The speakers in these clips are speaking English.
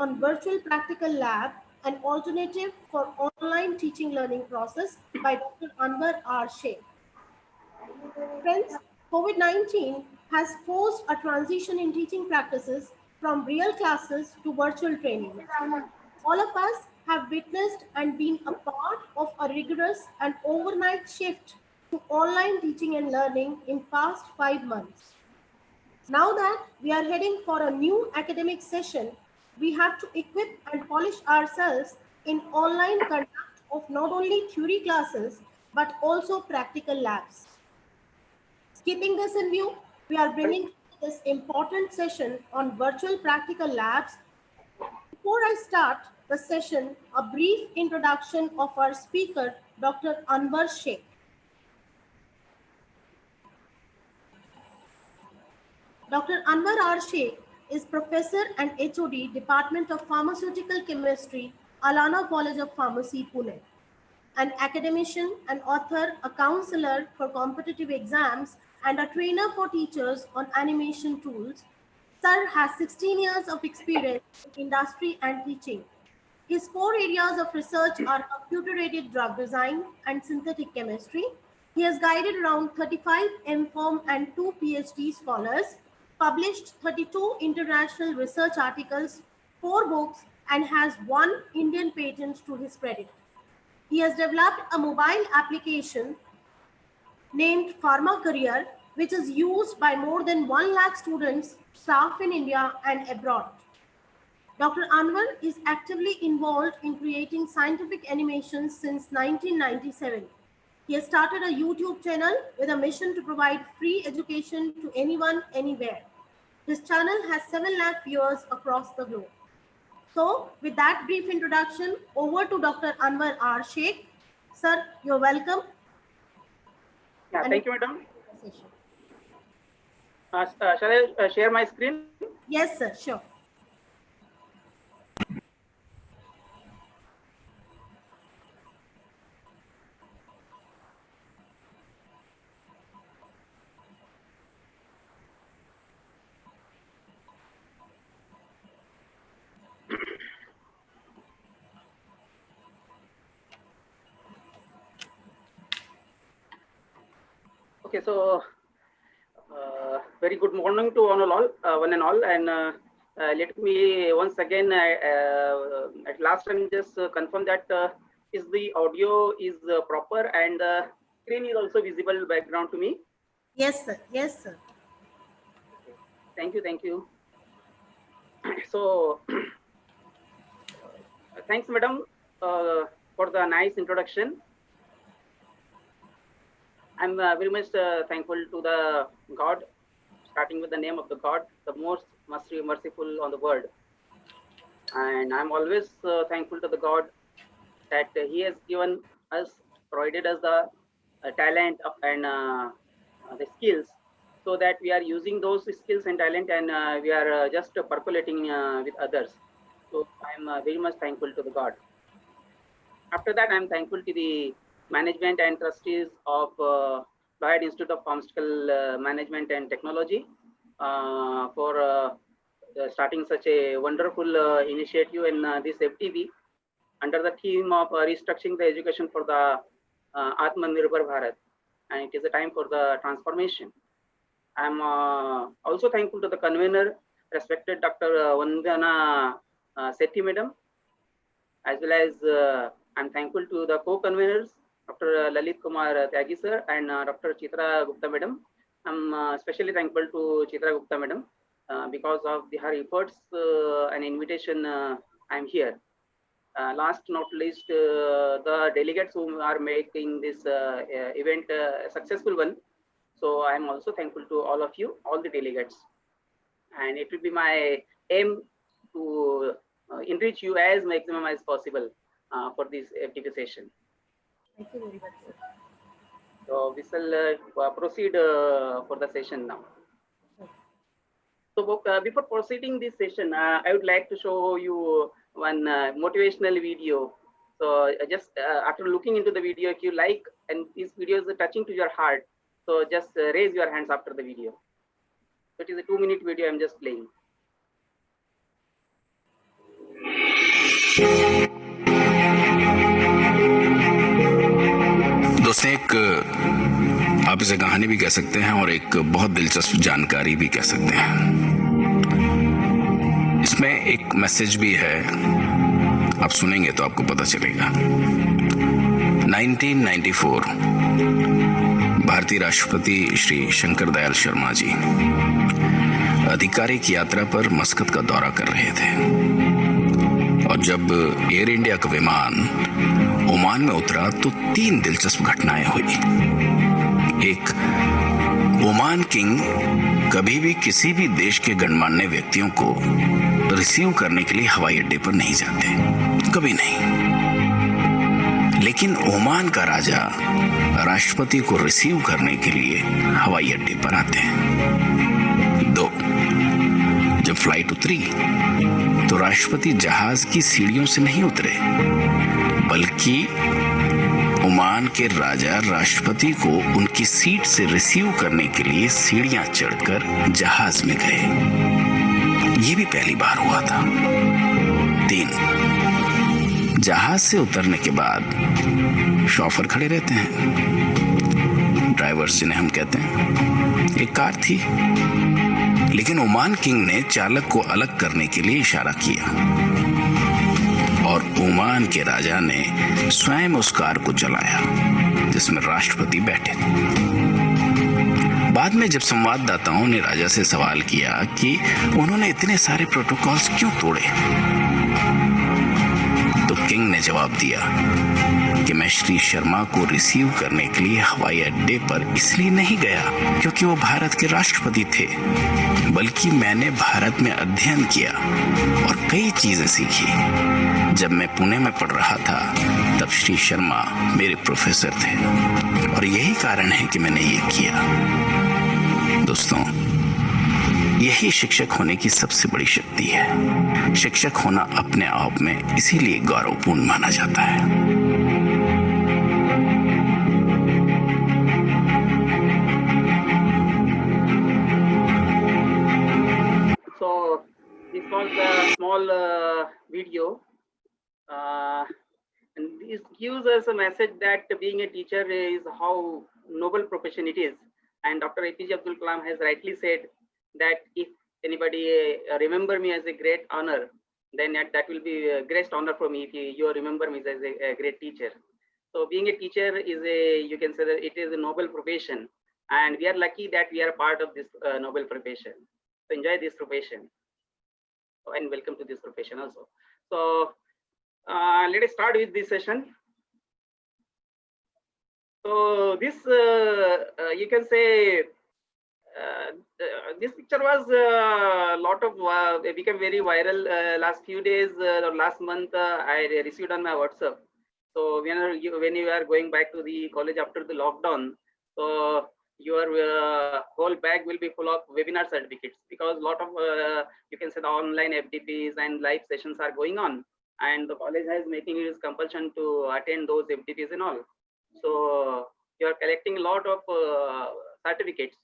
on virtual practical lab, an alternative for online teaching learning process by Dr. Anwar R. Sheikh. Friends, COVID-19 has forced a transition in teaching practices from real classes to virtual trainings. All of us have witnessed and been a part of a rigorous and overnight shift to online teaching and learning in past 5 months. Now that we are heading for a new academic session, we have to equip and polish ourselves in online conduct of not only theory classes but also practical labs. Keeping this in view, we are bringing this important session on virtual practical labs. Before I start the session, a brief introduction of our speaker, Dr. Anwar Sheikh. Dr. Anwar R. Sheikh is Professor and HOD, Department of Pharmaceutical Chemistry, Alana College of Pharmacy, Pune. An academician, an author, a counselor for competitive exams, and a trainer for teachers on animation tools, Sir has 16 years of experience in industry and teaching. His core areas of research are computer-aided drug design and synthetic chemistry. He has guided around 35 MPharm and 2 PhD scholars, published 32 international research articles, 4 books, and has 1 Indian patent to his credit. He has developed a mobile application named Pharma Career, which is used by more than 1 lakh students, staff in India and abroad. Dr. Anwar is actively involved in creating scientific animations since 1997. He has started a YouTube channel with a mission to provide free education to anyone, anywhere. His channel has 7 lakh viewers across the globe. So, with that brief introduction, over to Dr. Anwar R. Sheikh. Sir, you're welcome. Yeah, thank you, madam. Shall I share my screen? Yes, sir, sure. Okay, so very good morning to one and all, and let me once again at last time just confirm that is the audio is proper and the screen is also visible background to me. Yes, sir. Yes, sir. Okay. Thank you. Thank you. So thanks, madam, for the nice introduction. I'm very much thankful to the God, starting with the name of the God, the most merciful on the world. And I'm always thankful to the God that He has given us, provided us the talent and the skills, so that we are using those skills and talent, and we are just percolating with others. So I'm very much thankful to the God. After that, I'm thankful to the management and trustees of Lloyd Institute of Pharmaceutical Management and Technology for starting such a wonderful initiative in this FTV under the theme of restructuring the education for the Atmanirbhar Bharat. And it is a time for the transformation. I'm also thankful to the convener, respected Dr. Vandana Sethi madam, as well as I'm thankful to the co-conveners, Dr. Lalit Kumar Tyagi sir and Dr. Chitra Gupta madam. I'm especially thankful to Chitra Gupta madam because of her efforts and invitation. I'm here. Last not least, the delegates who are making this event a successful one. So I'm also thankful to all of you, all the delegates. And it will be my aim to enrich you as maximum as possible for this FTP session. Thank you very much, sir. So we shall proceed for the session now. So before proceeding this session, I would like to show you one motivational video. So just after looking into the video, if you like and this video is touching to your heart, so just raise your hands after the video. So it is a 2-minute video I'm just playing. दोस्तों, एक आप इसे कहानी भी कह सकते हैं और एक बहुत दिलचस्प जानकारी भी कह सकते हैं। इसमें एक मैसेज भी है, आप सुनेंगे तो आपको पता चलेगा। 1994 भारतीय राष्ट्रपति श्री शंकर दयाल शर्मा जी आधिकारिक यात्रा पर मस्कत का दौरा कर रहे थे और जब एयर इंडिया का विमान ओमान में उतरा तो 3 दिलचस्प घटनाएं हुई। एक, ओमान किंग कभी भी किसी भी देश के गणमान्य व्यक्तियों को रिसीव करने के लिए हवाई अड्डे पर नहीं जाते, कभी नहीं। लेकिन ओमान का राजा राष्ट्रपति को रिसीव करने के लिए हवाई अड्डे पर आते हैं। 2, जब फ्लाइट उतरी तो राष्ट्रपति जहाज की सीढ़ियों से नहीं उतरे, बल्कि ओमान के राजा राष्ट्रपति को उनकी सीट से रिसीव करने के लिए सीढ़ियां चढ़कर जहाज में गए। ये भी पहली बार हुआ था। 3, जहाज से उतरने के बाद शॉफर खड़े रहते हैं, ड्राइवर्स जिन्हें हम कहते हैं। एक कार थी, लेकिन ओमान किंग ने चालक को अलग करने के लिए इशारा किया और ओमान के राजा ने स्वयं उस कार को चलाया जिसमें राष्ट्रपति बैठे थे। बाद में जब संवाददाताओं ने राजा से सवाल किया कि उन्होंने इतने सारे प्रोटोकॉल्स क्यों तोड़े, तो किंग ने जवाब दिया कि मैं श्री शर्मा को रिसीव करने के लिए हवाई अड्डे पर इसलिए नहीं गया क्योंकि वो भारत के राष्ट्रपति थे, बल्कि मैंने भारत में अध्ययन किया और कई चीजें सीखी। जब मैं पुणे में पढ़ रहा था तब श्री शर्मा मेरे प्रोफेसर थे और यही कारण है कि मैंने ये किया। दोस्तों, यही शिक्षक होने की सबसे बड़ी शक्ति है। शिक्षक होना अपने आप में इसीलिए गौरवपूर्ण माना जाता है। So this was a small video, and this gives us a message that being a teacher is how noble profession it is. And Dr. APJ Abdul Kalam has rightly said that if anybody remember me as a great honor, then that will be a great honor for me if you remember me as a great teacher. So being a teacher is you can say that it is a noble profession, and we are lucky that we are part of this noble profession. So enjoy this profession and welcome to this profession also. So let us start with this session. So this you can say this picture was lot of became very viral last few days or last month. I received on my WhatsApp. So when you are going back to the college after the lockdown, so your whole bag will be full of webinar certificates, because a lot of you can say the online FDPs and live sessions are going on, and the college is making it compulsion to attend those FDPs and all. So you are collecting a lot of certificates.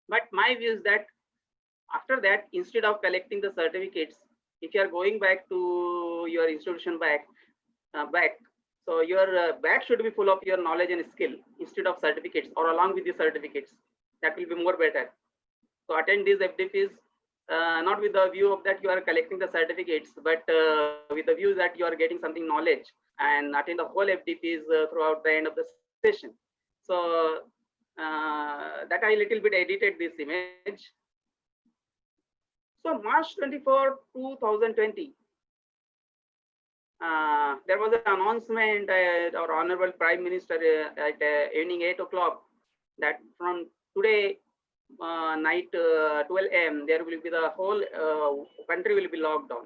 But my view is that after that, instead of collecting the certificates, if you are going back to your institution back, so your bag should be full of your knowledge and skill instead of certificates, or along with the certificates. That will be more better. So attend these FDPs not with the view of that you are collecting the certificates, but with the view that you are getting something knowledge, and attend the whole FDPs throughout the end of the session. So that I little bit edited this image. So March 24, 2020, there was an announcement our Honorable Prime Minister at evening 8 o'clock that from today night 12 a.m. there will be the whole country will be locked down.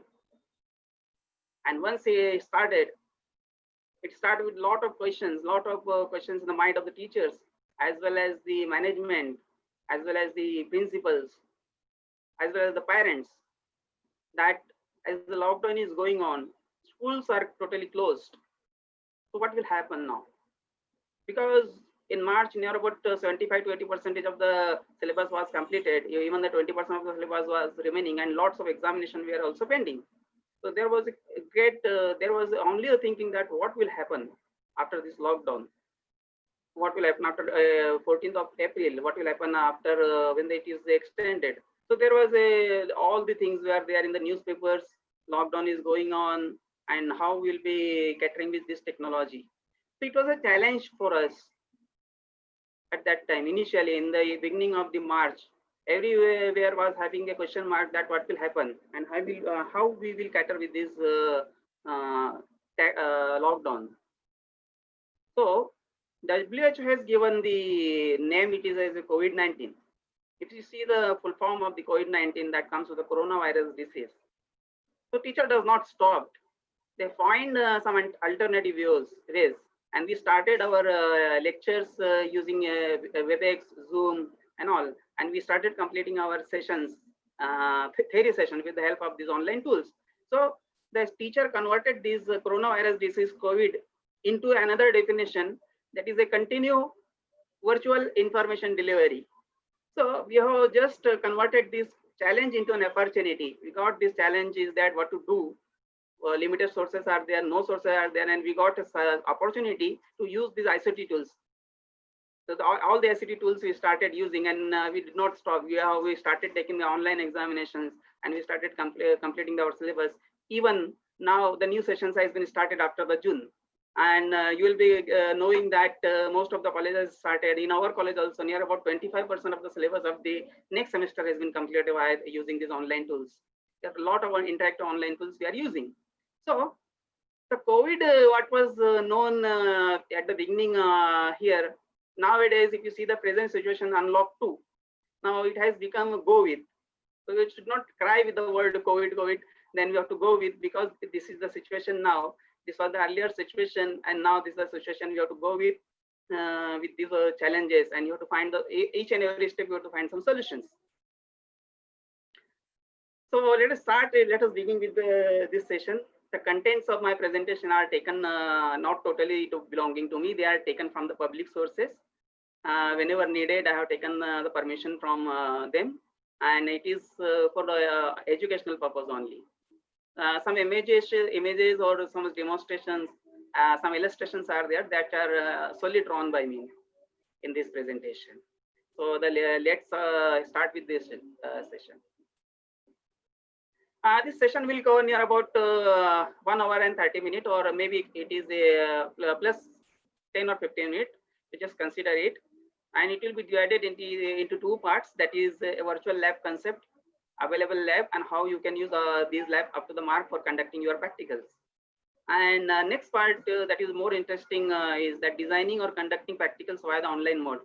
And once it started with lot of questions in the mind of the teachers, as well as the management, as well as the principals, as well as the parents, that as the lockdown is going on, schools are totally closed. So what will happen now? Because in March, near about 75 to 80% of the syllabus was completed. Even the 20% of the syllabus was remaining, and lots of examination were also pending. So there was a great, there was only a thinking that what will happen after this lockdown. what will happen after 14th of April, what will happen after when it is extended. So there was all the things were there in the newspapers, lockdown is going on, and how we'll be catering with this technology. So it was a challenge for us at that time. Initially, in the beginning of the March, everywhere was having a question mark that what will happen and how we will cater with this lockdown. So WHO has given the name, it is as a COVID-19. If you see the full form of the COVID-19, that comes with the coronavirus disease. So teacher does not stop. They find some alternative ways, and we started our lectures using WebEx, Zoom, and all. And we started completing our sessions, theory session, with the help of these online tools. So the teacher converted this coronavirus disease, COVID, into another definition, that is a continued virtual information delivery. So we have just converted this challenge into an opportunity. We got this challenge is that what to do. Limited sources are there, no sources are there, and we got an opportunity to use these ICT tools. So all the ICT tools we started using, and we did not stop. We started taking the online examinations, and we started completing our syllabus. Even now, the new sessions has been started after the June. And you will be knowing that most of the colleges started. In our college also, near about 25% of the syllabus of the next semester has been completed by using these online tools. There are a lot of interactive online tools we are using. So the COVID, what was known at the beginning here, nowadays, if you see the present situation, unlock 2. Now it has become a go with. So we should not cry with the word COVID, COVID. Then we have to go with, because this is the situation now. This was the earlier situation, and now this is the situation we have to go with these challenges, and you have to find each and every step you have to find some solutions. So let us start. Let us begin with this session. The contents of my presentation are taken not totally belonging to me. They are taken from the public sources. Whenever needed, I have taken the permission from them, and it is for the educational purpose only. Some images or some demonstrations, some illustrations are there that are solely drawn by me in this presentation. So let's start with this session. This session will go near about 1 hour and 30 minutes, or maybe it is a plus 10 or 15 minutes. You just consider it, and it will be divided into 2 parts. That is a virtual lab concept, available lab, and how you can use these lab up to the mark for conducting your practicals. And next part that is more interesting is that designing or conducting practicals via the online mode.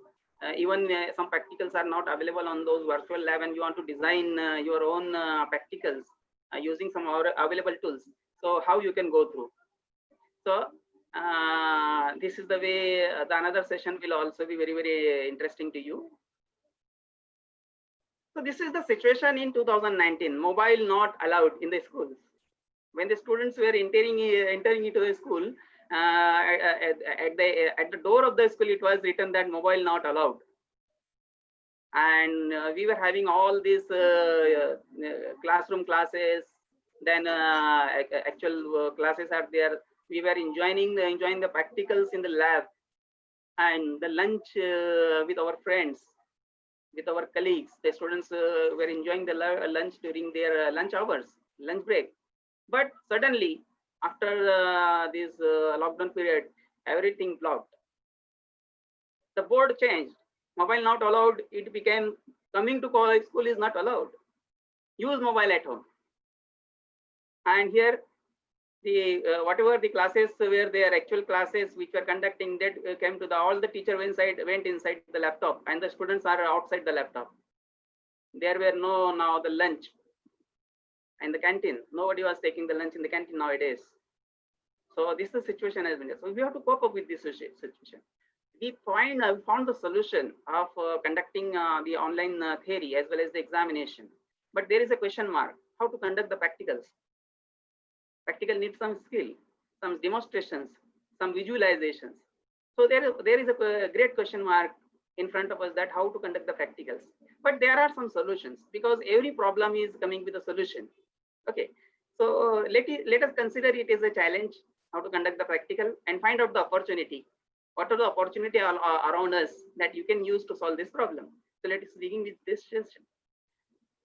Even some practicals are not available on those virtual lab, and you want to design your own practicals using some available tools. So how you can go through. So this is the way the another session will also be very, very interesting to you. So this is the situation in 2019, mobile not allowed in the schools. When the students were entering into the school, at the door of the school, it was written that mobile not allowed. And we were having all these classroom classes, then actual classes are there. We were enjoying the practicals in the lab, and the lunch with our friends, with our colleagues. The students were enjoying the lunch during their lunch hours, lunch break. But suddenly, after this lockdown period, everything blocked. The board changed. Mobile not allowed. It became coming to college school is not allowed. Use mobile at home. And here, the whatever the classes were their actual classes which were conducting, that came to all the teacher went inside the laptop, and the students are outside the laptop. There were no now the lunch and the canteen. Nobody was taking the lunch in the canteen nowadays. So this is the situation has been there. So we have to cope up with this situation. We found the solution of conducting the online theory as well as the examination. But there is a question mark: how to conduct the practicals. Practical needs some skill, some demonstrations, some visualizations. So there is a great question mark in front of us, that how to conduct the practicals. But there are some solutions, because every problem is coming with a solution. Okay, so let us consider it as a challenge, how to conduct the practical, and find out the opportunity. what are the opportunity around us that you can use to solve this problem. So let us begin with this session.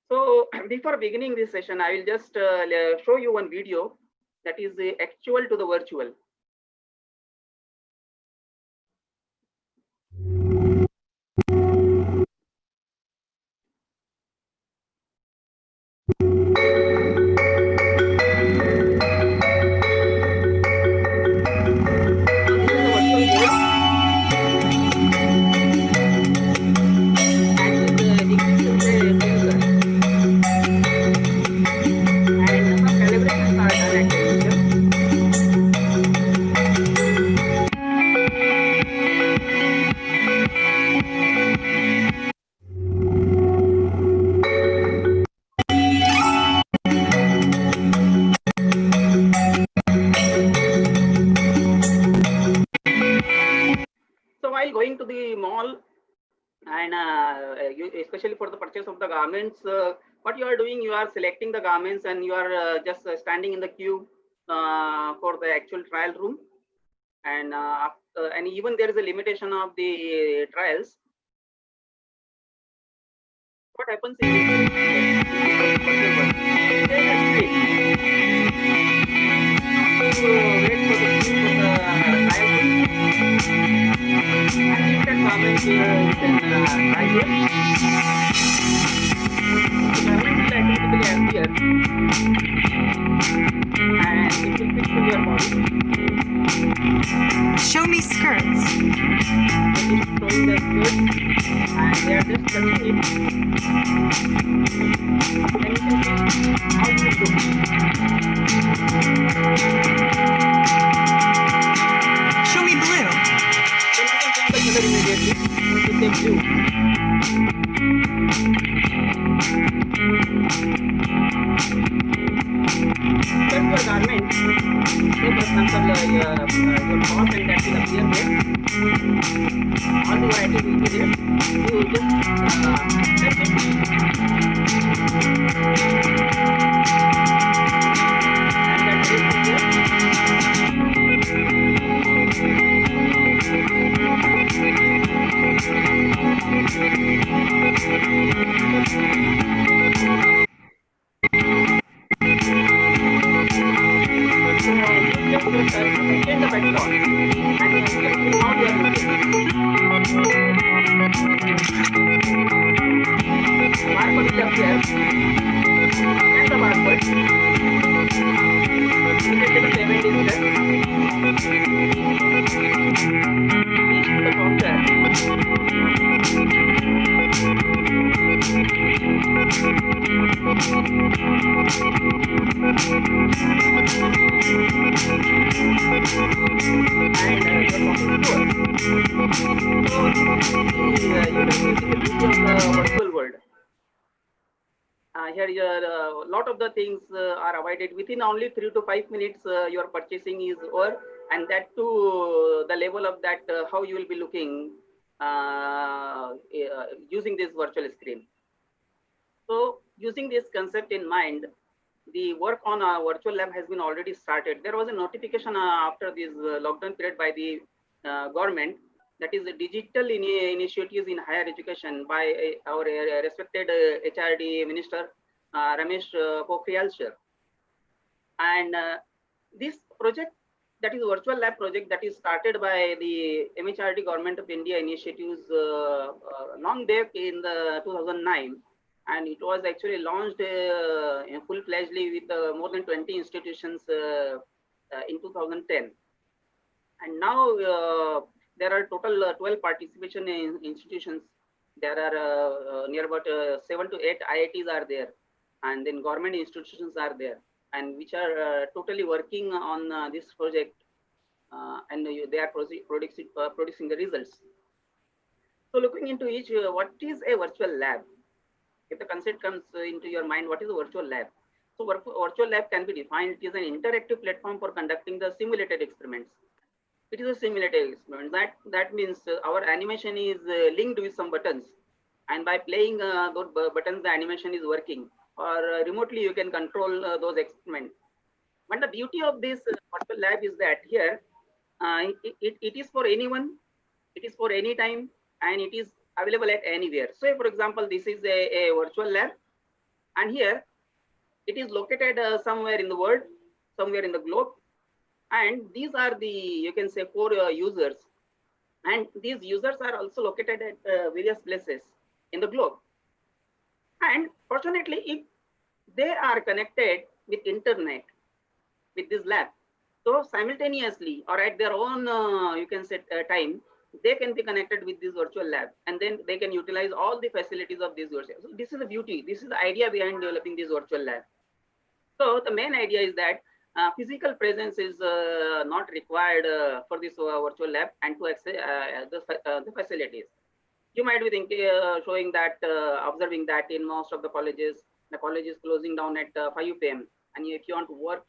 So before beginning this session, I will just show you one video that is actual to the virtual. While going to the mall and especially for the purchase of the garments, what you are doing, you are selecting the garments and you are just standing in the queue for the actual trial room, and even there is a limitation of the trials. What happens is garments you can try here. The garment will automatically appear and it will fit to your body. Show me skirts. It is showing the skirts and they are just touching it. And you can see how it looks. Show me blue. Then you can change the color immediately to say blue. Set your garment. Say for example your top, and that will appear there. All the varieties will be there. You just set it. And that is here. Change the background and you can see how they are looking. Barcode will appear. Scan the barcode. Immediately the payment is done. Reach to the counter. Virtual world. Here, a lot of the things are avoided within only 3 to 5 minutes. Your purchasing is over, and that to the level of that how you will be looking using this virtual screen. So, using this concept in mind, the work on a virtual lab has been already started. There was a notification after this lockdown period by the government, that is the digital initiatives in higher education by our respected HRD Minister Ramesh Pokhriyal sir. And this project, that is virtual lab project, that is started by the MHRD Government of India initiatives long back in the 2009. And it was actually launched full-fledgedly with more than 20 institutions in 2010. And now there are total 12 participation in institutions. There are near about 7 to 8 IITs are there, and then government institutions are there, and which are totally working on this project, and they are producing the results. So looking into each, what is a virtual lab? If the concept comes into your mind, what is a virtual lab? So virtual lab can be defined. It is an interactive platform for conducting the simulated experiments. It is a simulated experiment. That means our animation is linked with some buttons, and by playing those buttons, the animation is working. Or remotely, you can control those experiments. But the beauty of this virtual lab is that here, it is for anyone It is for any time and it is available at anywhere. So for example, this is a virtual lab, and here it is located somewhere in the world, somewhere in the globe. And these are the, you can say, 4 users. And these users are also located at various places in the globe. And fortunately, if they are connected with internet, with this lab, so simultaneously or at their own, you can say, time, they can be connected with this virtual lab, and then they can utilize all the facilities of this virtual. So this is the beauty. This is the idea behind developing this virtual lab. So the main idea is that physical presence is not required for this virtual lab and to access the facilities. You might be thinking, showing that, observing that in most of the colleges, the college is closing down at 5 p.m. And if you want to work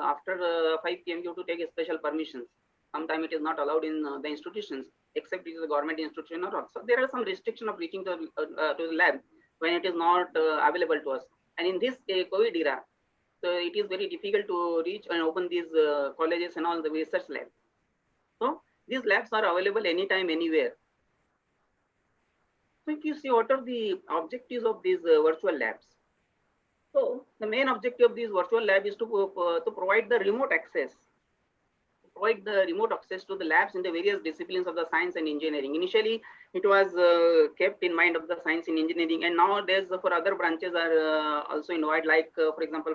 after 5 p.m., you have to take a special permissions. Sometimes it is not allowed in the institutions, except it is a government institution or not. So there are some restriction of reaching to the lab when it is not available to us. And in this COVID era, so it is very difficult to reach and open these colleges and all the research labs. So these labs are available anytime, anywhere. So if you see what are the objectives of these virtual labs. So the main objective of this virtual lab is to provide the remote access. Provide the remote access to the labs in the various disciplines of the science and engineering. Initially, it was kept in mind of the science and engineering, and nowadays for other branches are also invited, like for example,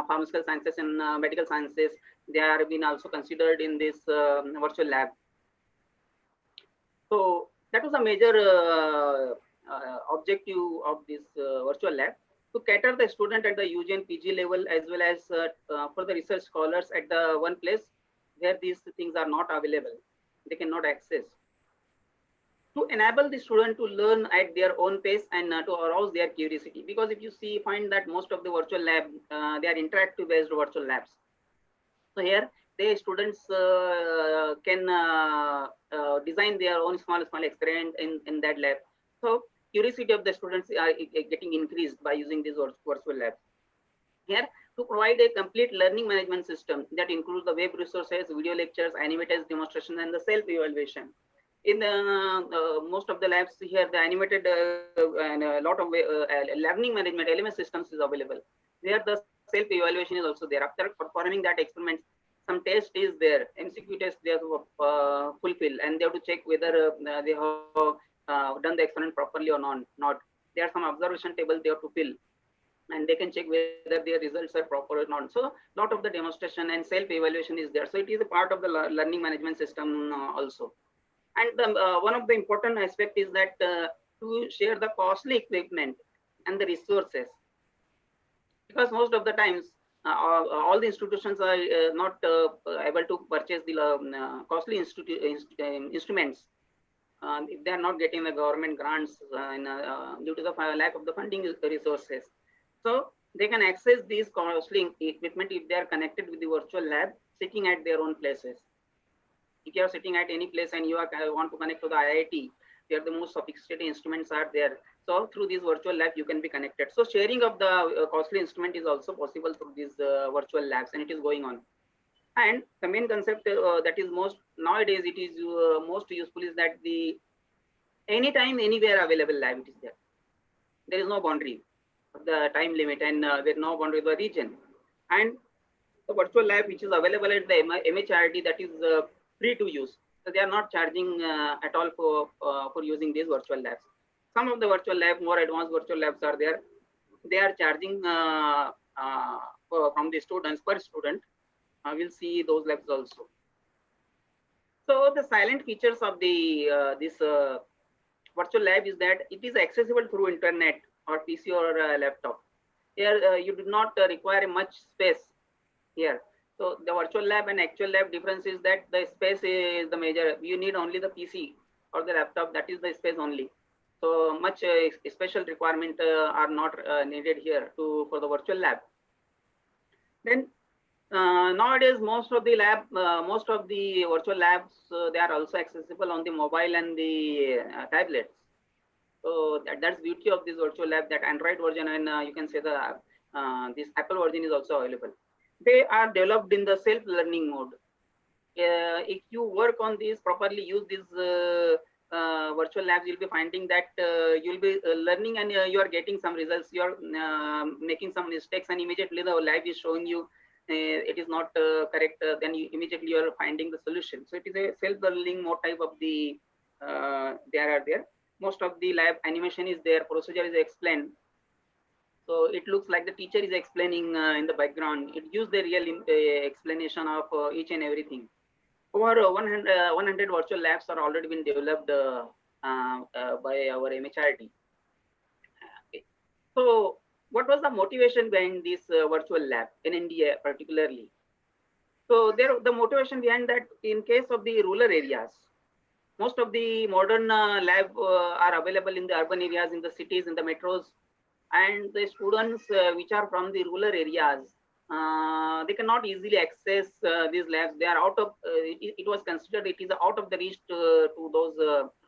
pharmaceutical sciences and medical sciences. They are being also considered in this virtual lab. So that was a major objective of this virtual lab, to cater the student at the UG and PG level, as well as for the research scholars at the one place where these things are not available, they cannot access. To enable the student to learn at their own pace and to arouse their curiosity. Because if you find that most of the virtual lab, they are interactive based virtual labs. So here, the students can design their own small experiment in that lab. So curiosity of the students are getting increased by using these virtual labs. Here, to provide a complete learning management system that includes the web resources, video lectures, animated demonstration, and the self-evaluation. In most of the labs here, the animated and a lot of learning management LMS systems is available. Where the self-evaluation is also there. After performing that experiment, some test is there, MCQ test they have to fulfill, and they have to check whether they have done the experiment properly or not. There are some observation tables they have to fill, and they can check whether their results are proper or not. So a lot of the demonstration and self-evaluation is there. So it is a part of the learning management system also. And one of the important aspect is that to share the costly equipment and the resources, because most of the times all the institutions are not able to purchase the costly instruments if they are not getting the government grants due to the lack of the funding resources. So they can access these costly equipment if they are connected with the virtual lab, sitting at their own places. If you are sitting at any place and you want to connect to the IIT, where the most sophisticated instruments are there, so through this virtual lab you can be connected. So sharing of the costly instrument is also possible through these virtual labs, and it is going on. And the main concept that is most nowadays it is most useful is that the anytime, anywhere available lab it is there. There is no boundary of the time limit, and there is no boundary of the region. And the virtual lab which is available at the MHRD, that is free to use. So they are not charging at all for using these virtual labs. Some of the virtual lab, more advanced virtual labs are there. They are charging from the students per student. We'll see those labs also. So the silent features of the this virtual lab is that it is accessible through internet or PC or laptop. Here you do not require much space here. So the virtual lab and actual lab difference is that the space is the major. You need only the PC or the laptop, that is the space only. So much special requirement are not needed here for the virtual lab. Then nowadays most of the virtual labs they are also accessible on the mobile and the tablets. So that's beauty of this virtual lab, that Android version and you can say the this Apple version is also available. They are developed in the self-learning mode. if you work on this properly, use these virtual labs, you'll be finding that you'll be learning, and you are getting some results. You are making some mistakes, and immediately the lab is showing you it is not correct. Then you immediately you are finding the solution. So it is a self-learning mode type of the there. Most of the lab animation is there, procedure is explained. So it looks like the teacher is explaining in the background. It gives the real explanation of each and everything. Over 100 virtual labs are already been developed by our MHRD. Okay. So what was the motivation behind this virtual lab in India particularly? So the motivation behind that, in case of the rural areas, most of the modern lab are available in the urban areas, in the cities, in the metros, and the students which are from the rural areas, they cannot easily access these labs. They are out of it was considered it is out of the reach to those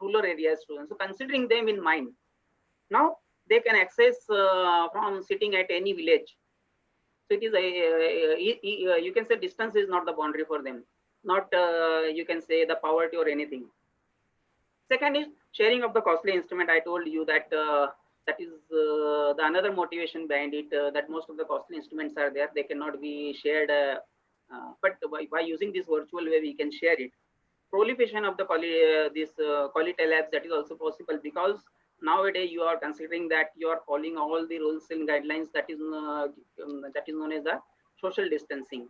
rural area students. So considering them in mind, now they can access from sitting at any village. So it is you can say distance is not the boundary for them, not you can say the poverty or anything. Second is sharing of the costly instrument. I told you that that is the another motivation behind it, that most of the costly instruments are there. They cannot be shared, but by using this virtual way, we can share it. Proliferation of the quality labs, that is also possible, because nowadays you are considering that you are following all the rules and guidelines, that is known as the social distancing,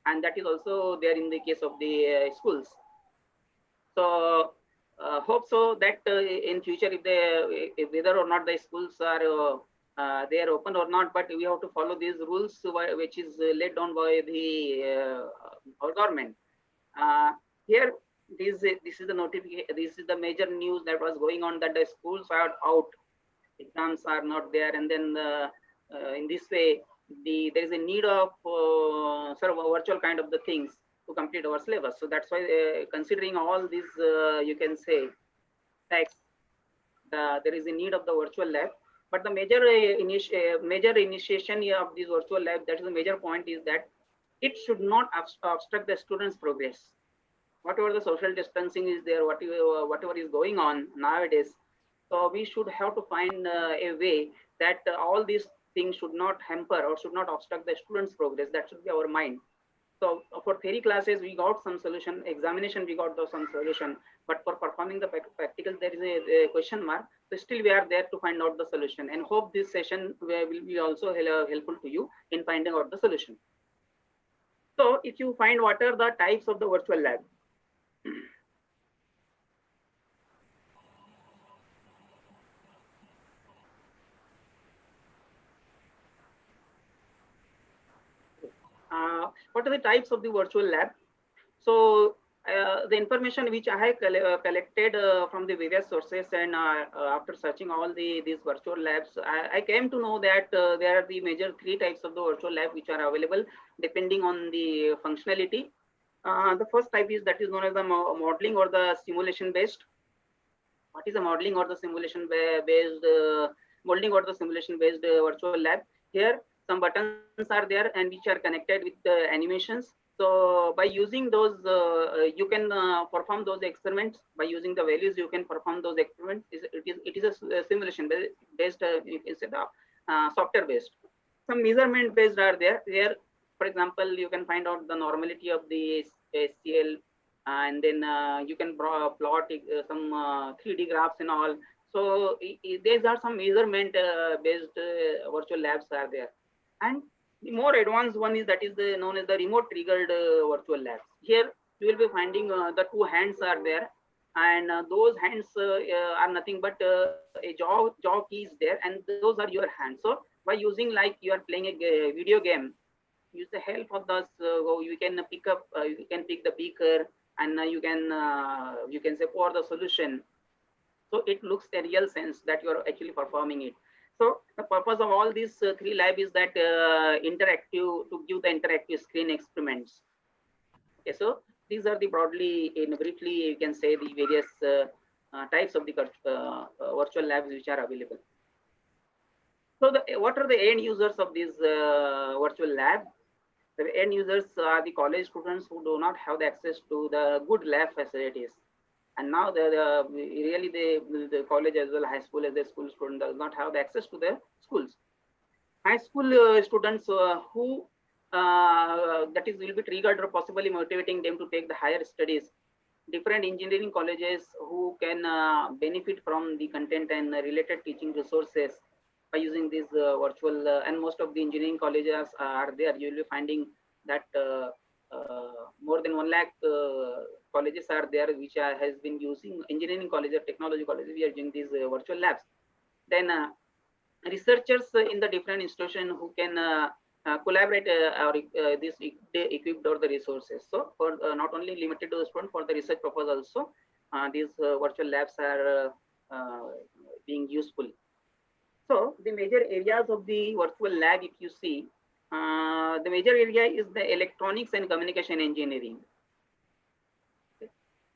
and that is also there in the case of the schools. So hope so that in future, if whether or not the schools are they are open or not, but we have to follow these rules which is laid down by the our government. Here, this is the notification. This is the major news that was going on, that the schools are out, exams are not there, and then in this way, there is a need of sort of a virtual kind of the things to complete our syllabus. So that's why, considering all these, you can say, facts, there is a need of the virtual lab. But the major major initiation of this virtual lab, that is the major point, is that it should not obstruct the students' progress. Whatever the social distancing is there, whatever is going on nowadays, so we should have to find a way that all these things should not hamper or should not obstruct the students' progress. That should be our mind. So for theory classes, we got some solution. Examination, we got some solution. But for performing the practical, there is a question mark. So still, we are there to find out the solution. And hope this session will be also helpful to you in finding out the solution. So if you find what are the types of the virtual lab. What are the types of the virtual lab? So the information which I have collected from the various sources, and after searching all these virtual labs, I came to know that there are the major 3 types of the virtual lab which are available depending on the functionality. The first type is that is known as the modeling or the simulation based. What is a modeling or the simulation based modeling or the simulation based virtual lab? Here some buttons are there and which are connected with the animations. So by using those, you can perform those experiments. By using the values, you can perform those experiments. It is a simulation based, you can say the software based. Some measurement based are there. Here, for example, you can find out the normality of the SCL, and then you can plot some 3D graphs and all. So these are some measurement based virtual labs are there. And the more advanced one is that is known as the remote triggered virtual labs. Here you will be finding the 2 hands are there, and those hands are nothing but a jaw key is there, and those are your hands. So by using, like you are playing a video game, use the help of those. You can pick up, you can pick the beaker, and you can say pour the solution. So it looks a real sense that you are actually performing it. So the purpose of all these 3 lab is that interactive, to give the interactive screen experiments. Okay, so these are the broadly, in briefly, you can say the various types of the virtual labs which are available. So what are the end users of this virtual lab? The end users are the college students who do not have the access to the good lab facilities. And now really the college as well, high school as a school student does not have the access to the schools. High school students who that is will be triggered or possibly motivating them to take the higher studies. Different engineering colleges who can benefit from the content and related teaching resources by using these virtual and most of the engineering colleges are there. You will be finding that more than 1 lakh colleges are there which has been using engineering colleges, technology colleges. We are using these virtual labs. Then researchers in the different institutions who can collaborate or this equipped or the resources. So for not only limited to the student, for the research purpose also, these virtual labs are being useful. So the major areas of the virtual lab, if you see, the major area is the electronics and communication engineering,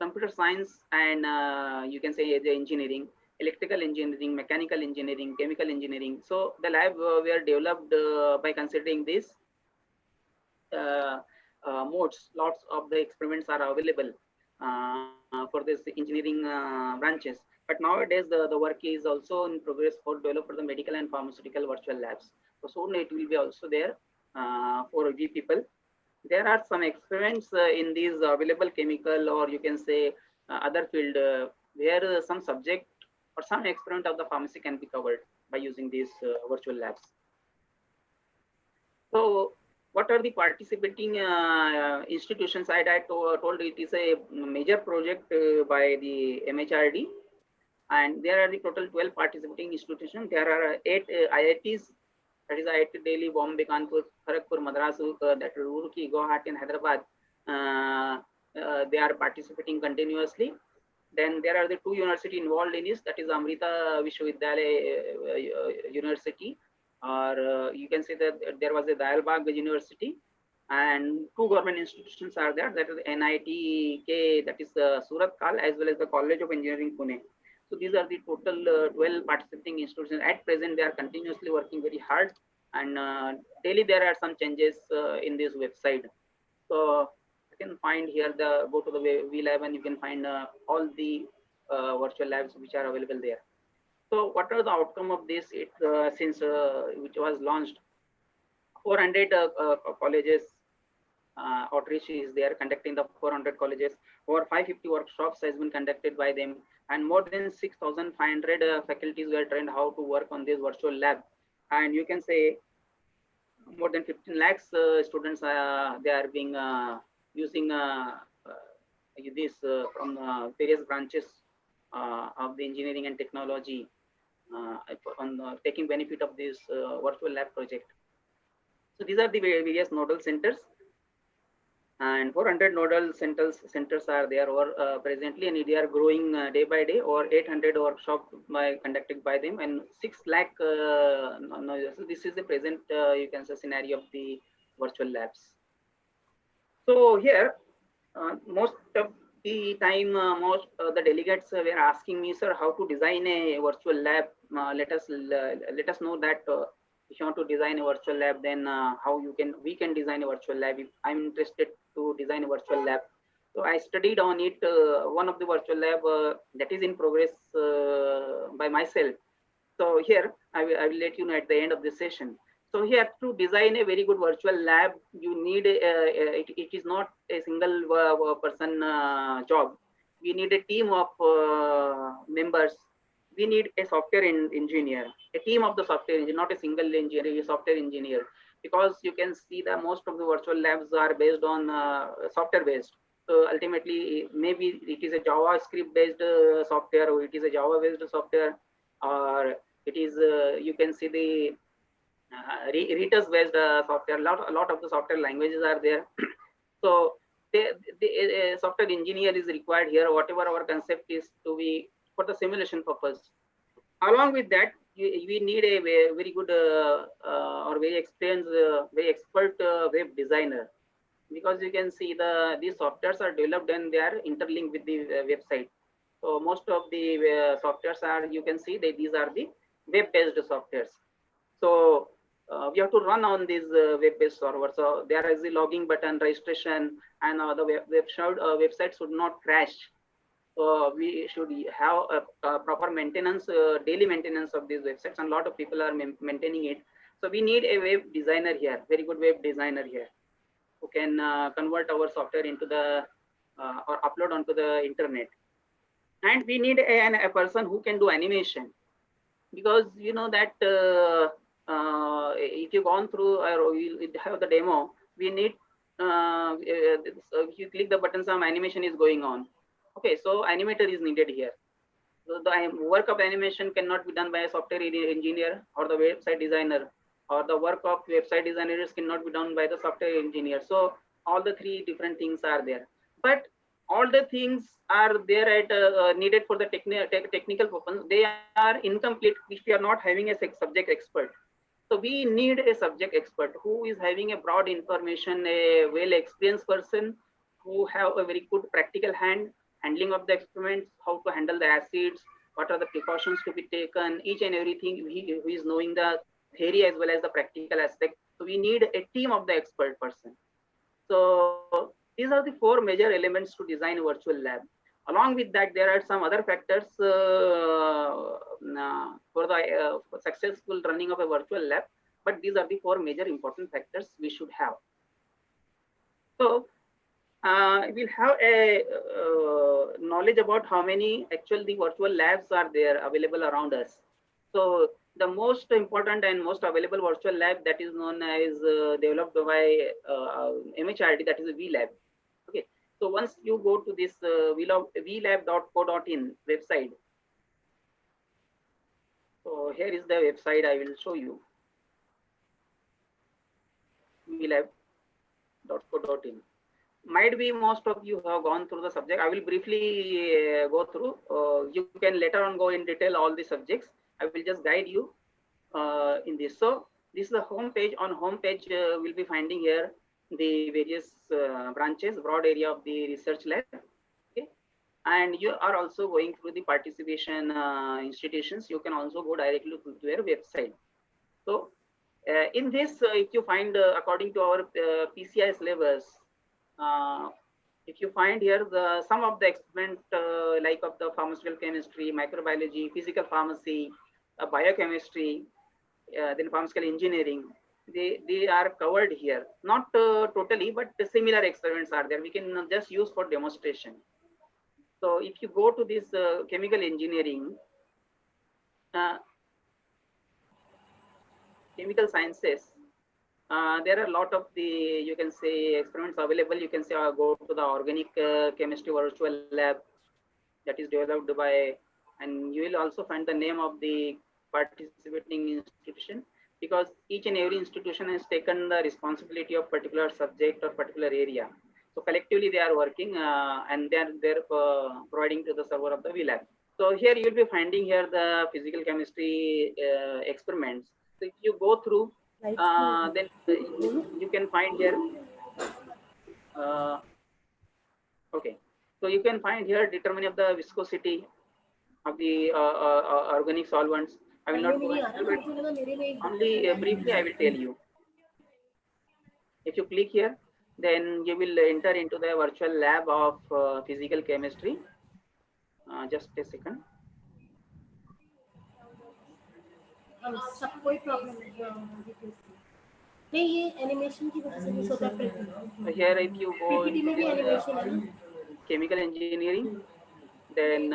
computer science, and you can say the engineering, electrical engineering, mechanical engineering, chemical engineering. So the lab were developed by considering this modes. Lots of the experiments are available for this engineering branches. But nowadays the work is also in progress for develop for the medical and pharmaceutical virtual labs. So soon it will be also there for we people. There are some experiments in these available chemical or you can say other field where some subject or some experiment of the pharmacy can be covered by using these virtual labs. So what are the participating institutions? I told it is a major project by the MHRD, and there are the total 12 participating institutions. There are 8 IITs, that is IIT Delhi, Bombay, Kanpur, Kharagpur, Madras, that Roorkee, Guwahati, and Hyderabad. They are participating continuously. Then there are the 2 universities involved in this, that is Amrita Vishwavidyalaya University, or you can say that there was a Dayal University, and 2 government institutions are there, that is NIT, that is Surat Kal, as well as the College of Engineering, Pune. So these are the total 12 participating institutions. At present, they are continuously working very hard, and daily there are some changes in this website. So you can find here go to the VLab and you can find all the virtual labs which are available there. So what are the outcome of this? Since which was launched, 400 colleges outreach is there, conducting the 400 colleges. Over 550 workshops has been conducted by them, and more than 6,500 faculties were trained how to work on this virtual lab. And you can say more than 15 lakhs students they are being using this from various branches of the engineering and technology on taking benefit of this virtual lab project. So these are the various nodal centers, and 400 nodal centers are there or presently, and they are growing day by day, or 800 workshops conducted by them, and 6 lakh. So this is the present you can say scenario of the virtual labs. So here most of the time the delegates were asking me, sir, how to design a virtual lab. Let us know that if you want to design a virtual lab, then how we can design a virtual lab. If I'm interested to design a virtual lab, so I studied on it. One of the virtual lab that is in progress by myself. So here I will let you know at the end of this session. So here, to design a very good virtual lab, you need it is not a single person job. We need a team of members. We need a software engineer, a team of the software engineer, not a single engineer, a software engineer, because you can see that most of the virtual labs are based on software based. So ultimately, maybe it is a JavaScript based software, or it is a Java based software, or it is you can see the Retus based software. A lot of the software languages are there. So the software engineer is required here. Whatever our concept is to be for the simulation purpose. Along with that, we need a very good or very experienced, very expert web designer, because you can see these softwares are developed and they are interlinked with the website. So most of the softwares are, you can see that these are the web-based softwares. So we have to run on these web-based servers. So there is the logging button, registration, and the website should not crash. So we should have a proper maintenance, daily maintenance of these websites, and a lot of people are maintaining it. So we need a web designer here, very good web designer here, who can convert our software into the or upload onto the internet. And we need a person who can do animation, because you know that if you gone through or you have the demo, we need if you click the button, some animation is going on. Okay, so animator is needed here. So the work of animation cannot be done by a software engineer or the website designer, or the work of website designers cannot be done by the software engineer. So all the three different things are there, but all the things are there at needed for the technical purpose. They are incomplete if we are not having a subject expert. So we need a subject expert who is having a broad information, a well experienced person who have a very good practical handling of the experiments, how to handle the acids, what are the precautions to be taken, each and everything. Who is knowing the theory as well as the practical aspect. So we need a team of the expert person. So these are the four major elements to design a virtual lab. Along with that, there are some other factors for the successful running of a virtual lab, but these are the four major important factors we should have. So we'll have a knowledge about how many actually virtual labs are there available around us. So the most important and most available virtual lab that is known as developed by MHRD, that is a VLab. Okay, so once you go to this vlab.co.in website, so here is the website I will show you, vlab.co.in. Might be most of you have gone through the subject. I will briefly go through. You can later on go in detail all the subjects. I will just guide you in this. So this is the home page. On home page, we'll be finding here the various branches, broad area of the research lab. Okay, and you are also going through the participation institutions. You can also go directly to their website. So in this, if you find according to our PCI syllabus, if you find here some of the experiment like of the pharmaceutical chemistry, microbiology, physical pharmacy, biochemistry, then pharmaceutical engineering, they are covered here. Not totally, but similar experiments are there. We can just use for demonstration. So if you go to this chemical engineering, chemical sciences, there are a lot of the, you can say, experiments available. You can say go to the organic chemistry virtual lab that is developed by, and you will also find the name of the participating institution, because each and every institution has taken the responsibility of particular subject or particular area. So collectively they are working and they're providing to the server of the VLab. So here you will be finding here the physical chemistry experiments. So if you go through, then you can find here. Okay, so you can find here determining of the viscosity of the organic solvents. I will not go into it, but only briefly I will tell you. If you click here, then you will enter into the virtual lab of physical chemistry. Just a second. सब कोई problem नहीं, ये animation की वजह से miss होता है। So here if you go PPT में भी एनिमेशन है ना, chemical engineering, then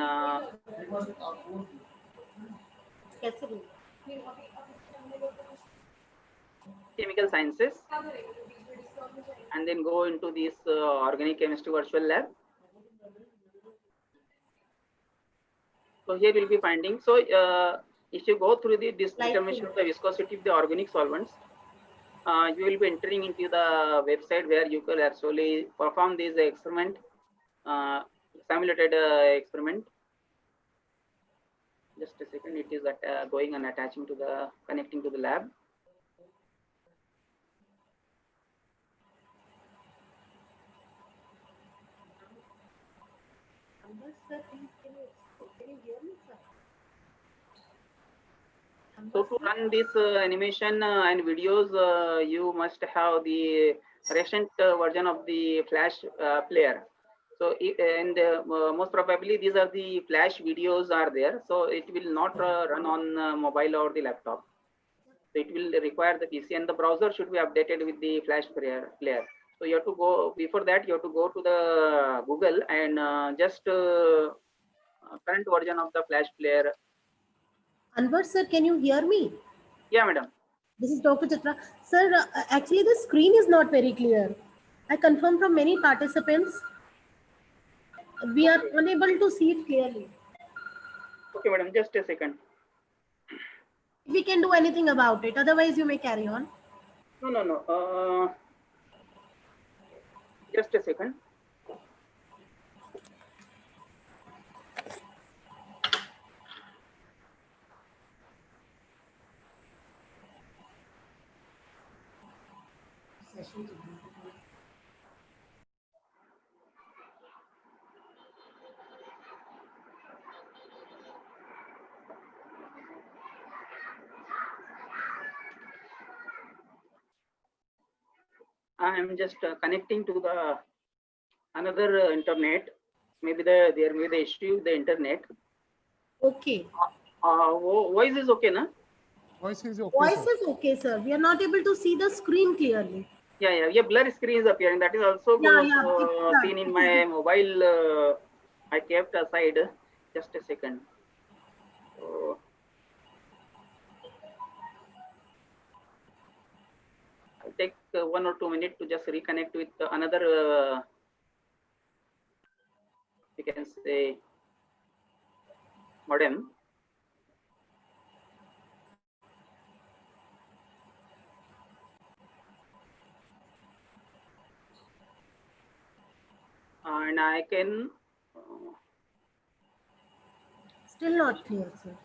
कैसे भी chemical sciences, and then go into this organic chemistry virtual lab. So here we'll be finding. So if you go through this determination of the viscosity of the organic solvents, you will be entering into the website where you can actually perform this experiment, simulated experiment. Just a second, it is going and attaching to the, connecting to the lab. So to run this animation and videos, you must have the recent version of the Flash player. So most probably these are the Flash videos are there. So it will not run on mobile or the laptop. So it will require the PC, and the browser should be updated with the Flash player. So you have to go, before that you have to go to the Google and just current version of the Flash player. Anwar sir, can you hear me? Yeah, madam. This is Dr. Chitra. Sir, actually the screen is not very clear. I confirm from many participants. We are unable to see it clearly. Okay, madam, just a second. If we can do anything about it, otherwise you may carry on. No. Just a second. I am just connecting to the another internet. Maybe there may be the issue with the internet. Okay. Voice is okay, na? Voice is okay. Voice Sir. is okay, sir. We are not able to see the screen clearly. Yeah. Blur screen is appearing. That is also seen in my mobile. I kept aside. Just a second. So, I'll take 1 or 2 minutes to just reconnect with another. You can say modem. And I can. Still not clear, sir.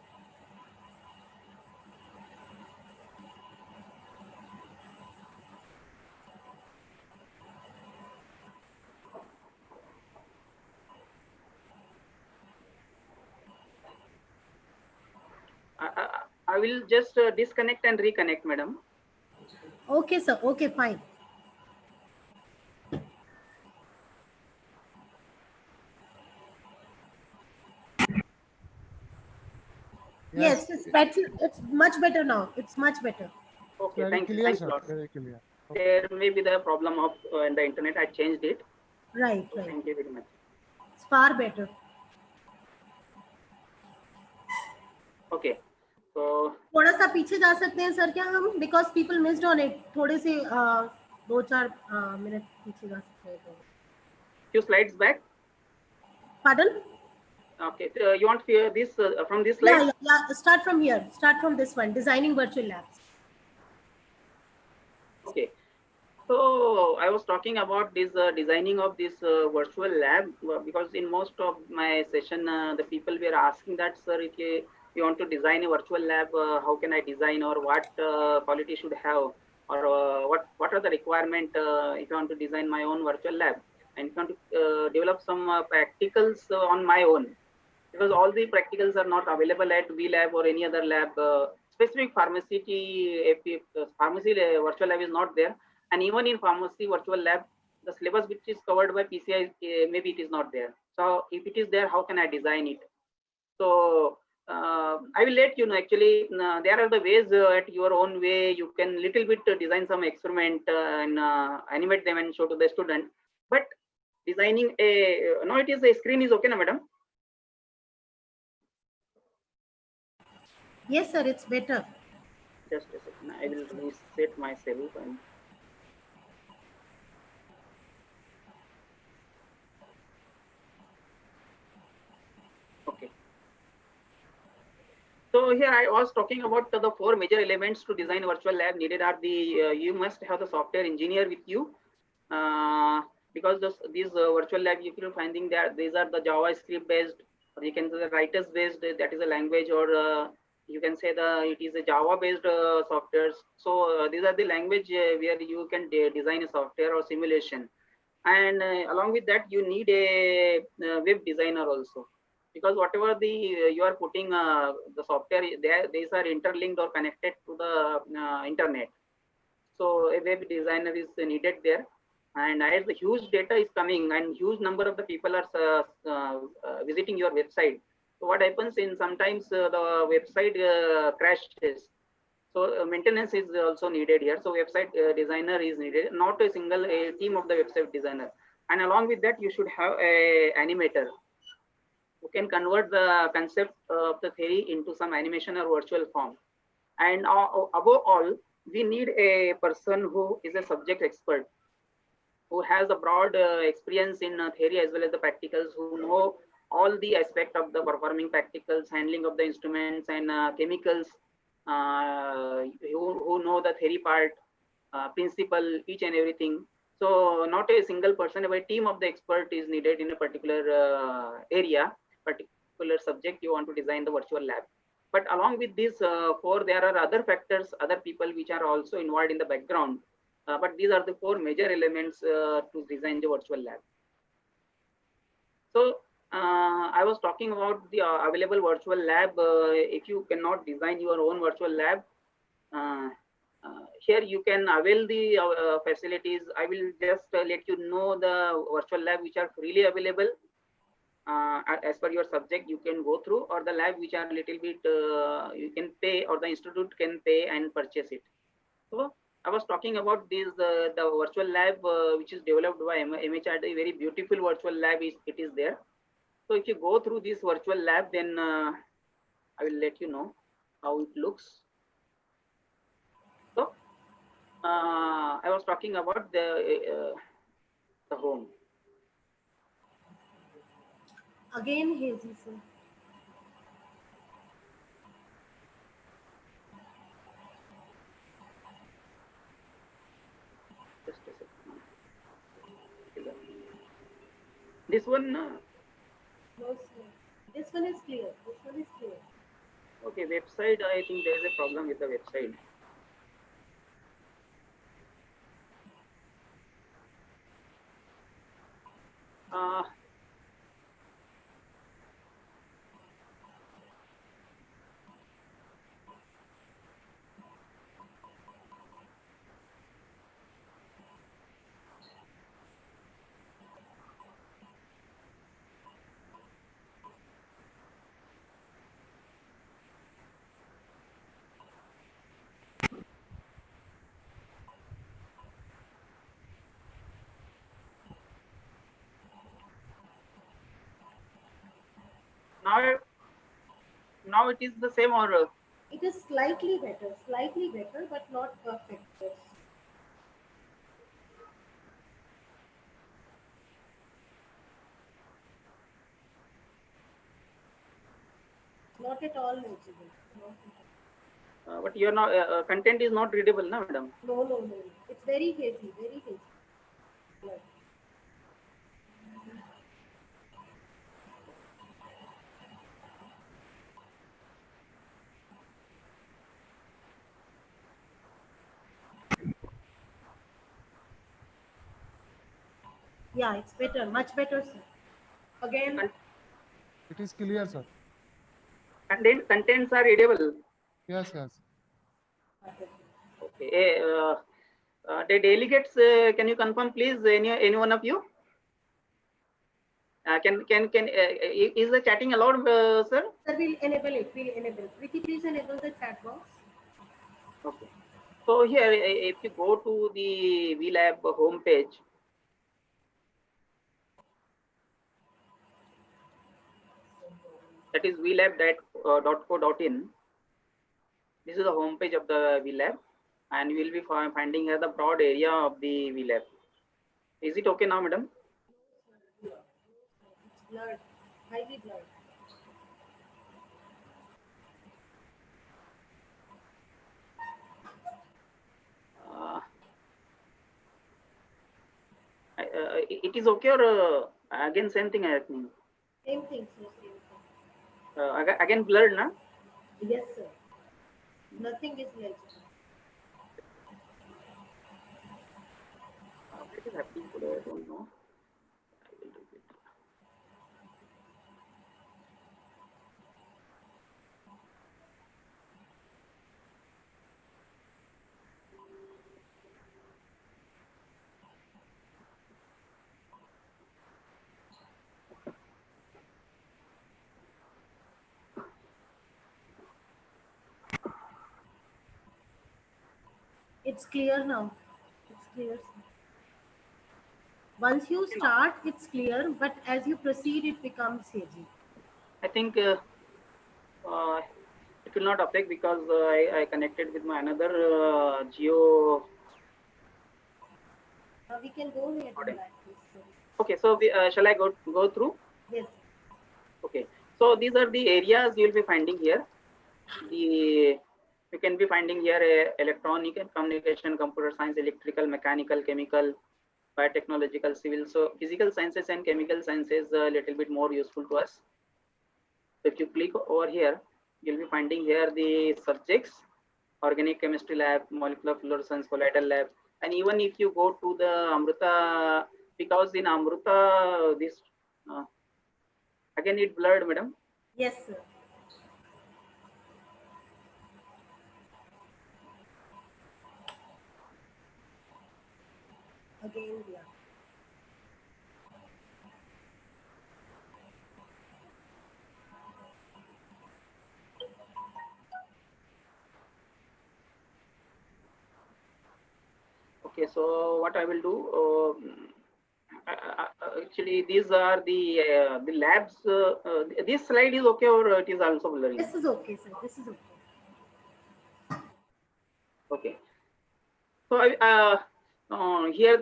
I will just disconnect and reconnect, madam. Okay, sir. Okay, fine. Yes, it's better. It's much better now. It's much better. Okay, Very thank you. clear, Thanks sir. a lot. Very clear. Okay. There may be the problem of in the internet. I changed it. Right, So right. thank you very much. It's far better. Okay. So थोड़ा सा पीछे जा सकते हैं sir क्या हम? Because people missed on it. थोड़े से 2-4 मिनट पीछे जा सकते हैं. few slides back. Pardon? Okay. You want this from this slide? Yeah. Start from here. Start from this one. Designing virtual labs. Okay. So I was talking about this designing of this virtual lab because in most of my session, the people were asking that, sir, if you want to design a virtual lab, how can I design, or what quality should have, or what are the requirement if I want to design my own virtual lab, and if I want to develop some practicals on my own, because all the practicals are not available at VLab or any other lab. Specific pharmacy virtual lab is not there. And even in pharmacy virtual lab, the syllabus which is covered by PCI, maybe it is not there. So if it is there, how can I design it? So I will let you know, actually, there are the ways at your own way. You can little bit design some experiment and animate them and show to the student. But designing now it is a screen is okay, na, madam? Yes, sir, it's better. Just a second. I will reset myself. And okay. So here I was talking about the 4 major elements to design a virtual lab. Needed are the you must have the software engineer with you because these virtual lab you will finding that these are the JavaScript based, or you can say the writers based. That is a language, or you can say it is a Java based softwares. So these are the language where you can design a software or simulation, and along with that you need a web designer also. because whatever the you are putting the software, these are interlinked or connected to the internet. So a web designer is needed there, and as the huge data is coming and huge number of the people are visiting your website. So what happens in sometimes the website crashes. So maintenance is also needed here. So website designer is needed, not a single team of the website designer. And along with that, you should have a animator who can convert the concept of the theory into some animation or virtual form. And above all, we need a person who is a subject expert, who has a broad experience in theory as well as the practicals, who know all the aspect of the performing practicals, handling of the instruments and chemicals, who know the theory part, principle, each and everything. So not a single person, but a team of the expert is needed in a particular area, particular subject you want to design the virtual lab. But along with these four, there are other factors, other people which are also involved in the background. But these are the four major elements to design the virtual lab. So I was talking about the available virtual lab. If you cannot design your own virtual lab, here you can avail the facilities. I will just let you know the virtual lab which are freely available. As per your subject, you can go through, or the lab which are little bit you can pay, or the institute can pay and purchase it. So I was talking about this the virtual lab which is developed by MHRD. Very beautiful virtual lab it is there. So if you go through this virtual lab, then I will let you know how it looks. So I was talking about the home. Again, hazy, sir. Just a second. This one. No, sir. This one is clear. This one is clear. Okay, website. I think there is a problem with the website. Now it is the same, or It is slightly better, but not perfect. Yes. Not at all legible. Not at all. but your content is not readable, na, madam? No. It's very hazy, very hazy. Blood. Yeah, it's better, much better, sir. Again, It is clear, sir. Contents are readable. Yes, yes. Okay. The delegates, can you confirm, please? Any one of you? Is the chatting allowed, sir? sir, we'll enable it. We'll enable. Priti, please enable the chat box. Okay. So here, if you go to the VLab homepage, that is vlab.co.in. This is the homepage of the VLab, and we will be finding here the broad area of the VLab. Is it okay now, madam? It's blurred, highly blurred. It is okay, or again same thing happening? Same thing, sir. Same thing. Again blurred, na? Yes, sir. Nothing is legible. What is happening today? I don't know. I will repeat. It's clear now. It's clear. Once you start, it's clear, but as you proceed, it becomes hazy. I think it will not affect because I connected with my another Geo. We can go ahead in that case. Okay, so shall I go through? Yes. Okay, so these are the areas you will be finding here. You can be finding here electronic and communication, computer science, electrical, mechanical, chemical, biotechnological, civil. So physical sciences and chemical sciences a little bit more useful to us. So if you click over here, you'll be finding here the subjects: organic chemistry lab, molecular fluorescence, colloidal lab. And even if you go to the Amruta, because in Amruta, this again it blurred, madam. Yes, sir. Again, yeah. Okay, so what I will do, actually these are the labs. This slide is okay, or it is also blurring? This is okay, sir. This is okay. Okay. So here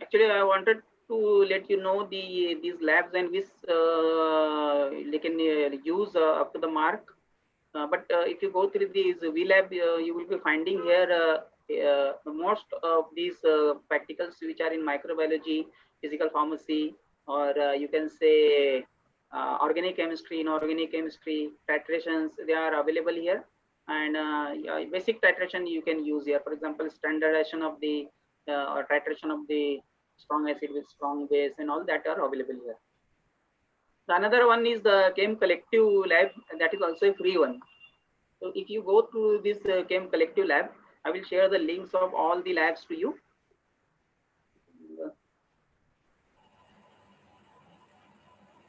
actually I wanted to let you know these labs and which they can use up to the mark. But if you go through these VLab, you will be finding here most of these practicals which are in microbiology, physical pharmacy, or you can say organic chemistry. Inorganic chemistry, titrations, they are available here. And yeah, basic titration you can use here. For example, standardization of the or titration of the strong acid with strong base and all that are available here. The another one is the Chem Collective Lab, that is also a free one. So if you go to this Chem Collective Lab, I will share the links of all the labs to you.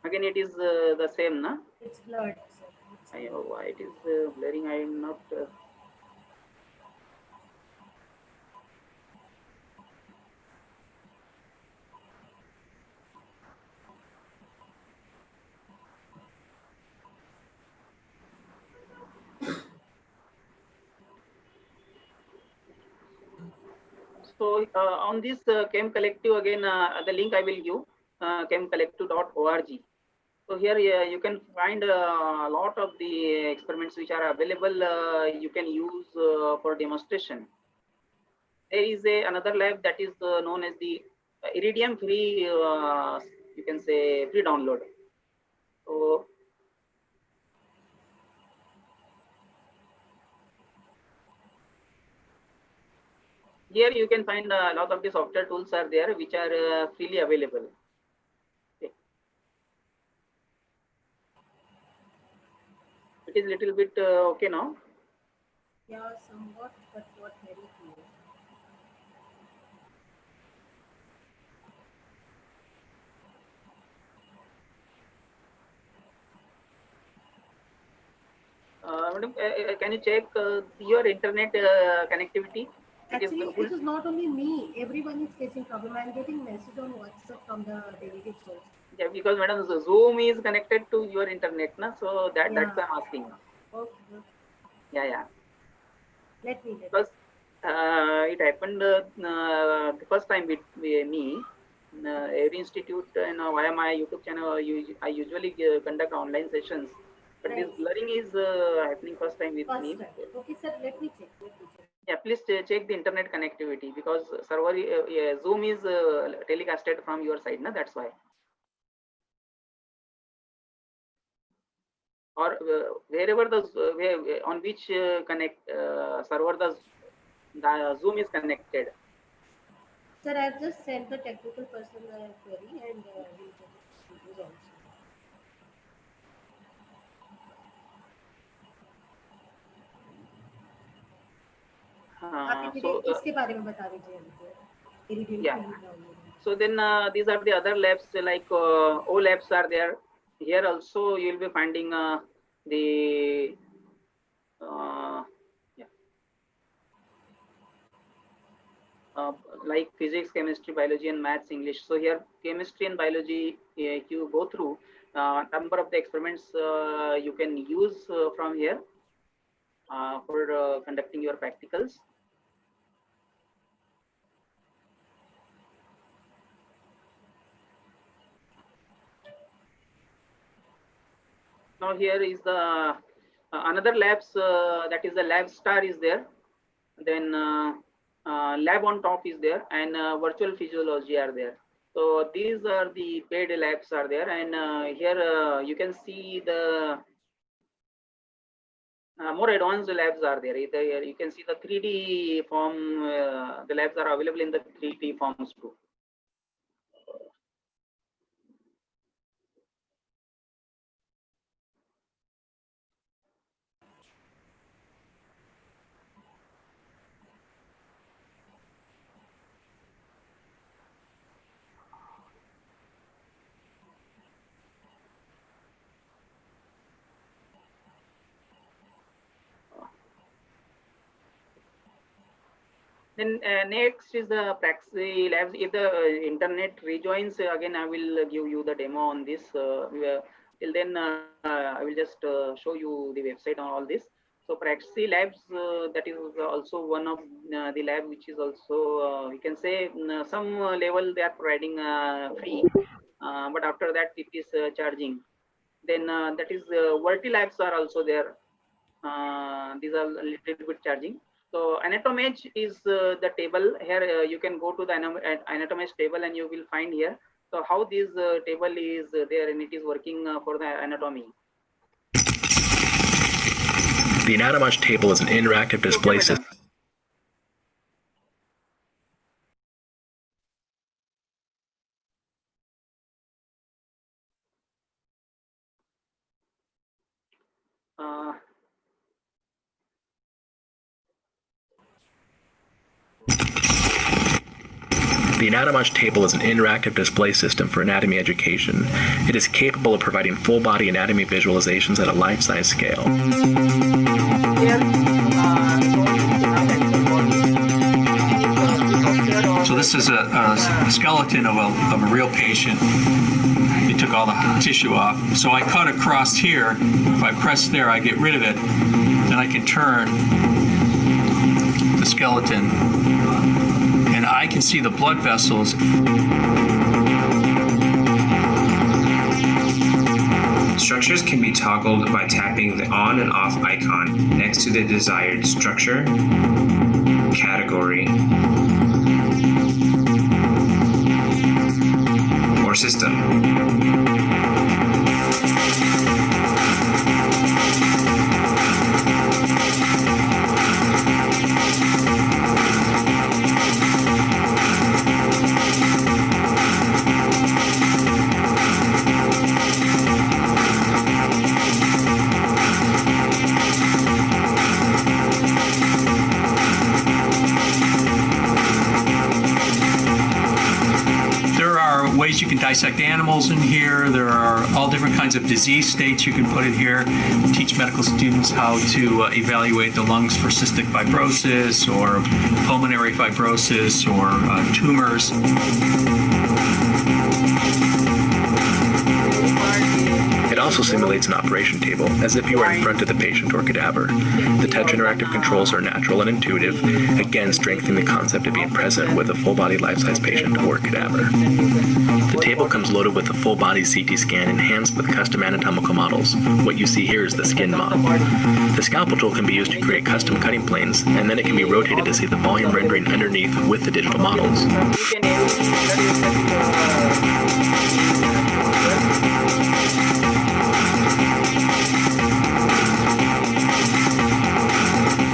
Again, it is the same, na? It's blurred, sir. I know why it is blurring. I am not. So on this Chem Collective, again, the link I will give, chemcollective.org. So here you can find a lot of the experiments which are available. You can use for demonstration. There is another lab that is known as the Iridium free, you can say free download. So here you can find a lot of the software tools are there which are freely available. Okay. It is little bit okay now. Yeah, somewhat, but not very clear. Madam, can you check your internet connectivity? Actually, it is not only me. Everyone is facing problem. I'm getting message on WhatsApp from the delegates also. Yeah, because madam, Zoom is connected to your internet, na? So that's why I'm asking. Okay. Yeah, yeah. Let me. Because it happened the first time with me. Every institute and via my YouTube channel, I usually conduct online sessions. But this blurring is happening first time with me. Okay, sir. Let me check. Yeah, please check the internet connectivity because server Zoom is telecasted from your side, na? That's why. Or wherever the on which server the Zoom is connected. Sir, I've just sent the technical person a query and we'll get it also. इसके बारे में बता दीजिए हमको. Yeah. So then these are the other labs like O labs are there. Here also you will be finding the yeah. like physics, chemistry, biology, and maths, English. So here, chemistry and biology, you go through number of the experiments you can use from here for conducting your practicals. Now here is the another labs, that is the lab star is there. Then lab on top is there, and virtual physiology are there. So these are the paid labs are there, and here you can see the more advanced labs are there. Either you can see the 3D form, the labs are available in the 3D forms too. Then next is the Praxi labs. If the internet rejoins, again I will give you the demo on this. Till then, I will just show you the website on all this. So Praxi labs, that is also one of the lab which is also, you can say, some level they are providing free, but after that it is charging. Then that is Verti labs are also there. These are a little bit charging. So Anatomage is the table here. You can go to the Anatomage table and you will find here. So how this table is there, and it is working for the anatomy. The Anatomage table is an interactive display system. The Anatomage table is an interactive display system for anatomy education. It is capable of providing full body anatomy visualizations at a life-size scale. So this is a skeleton of a real patient. They took all the tissue off. So I cut across here. If I press there, I get rid of it. Then I can turn the skeleton, and I can see the blood vessels. Structures can be toggled by tapping the on and off icon next to the desired structure, category, or system. Ways you can dissect animals in here. There are all different kinds of disease states you can put in here. Teach medical students how to evaluate the lungs for cystic fibrosis or pulmonary fibrosis or tumors. It also simulates an operation table, as if you are in front of the patient or cadaver. The touch interactive controls are natural and intuitive, again strengthening the concept of being present with a full-body life-size patient or cadaver. The table comes loaded with a full-body CT scan enhanced with custom anatomical models. What you see here is the skin model. The scalpel tool can be used to create custom cutting planes, and then it can be rotated to see the volume rendering underneath with the digital models.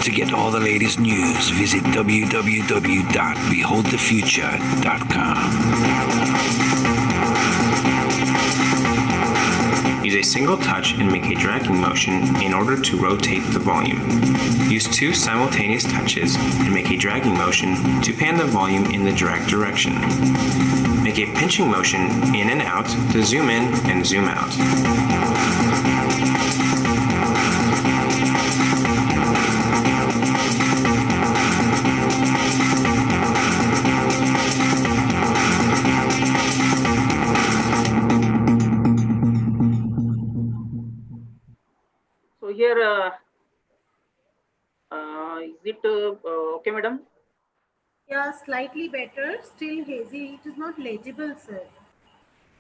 To get all the latest news, visit www.beholdthefuture.com. Use a single touch and make a dragging motion in order to rotate the volume. Use two simultaneous touches and make a dragging motion to pan the volume in the drag direction. Make a pinching motion in and out to zoom in and zoom out. it okay, madam? Yeah, slightly better, still hazy. It is not legible, sir.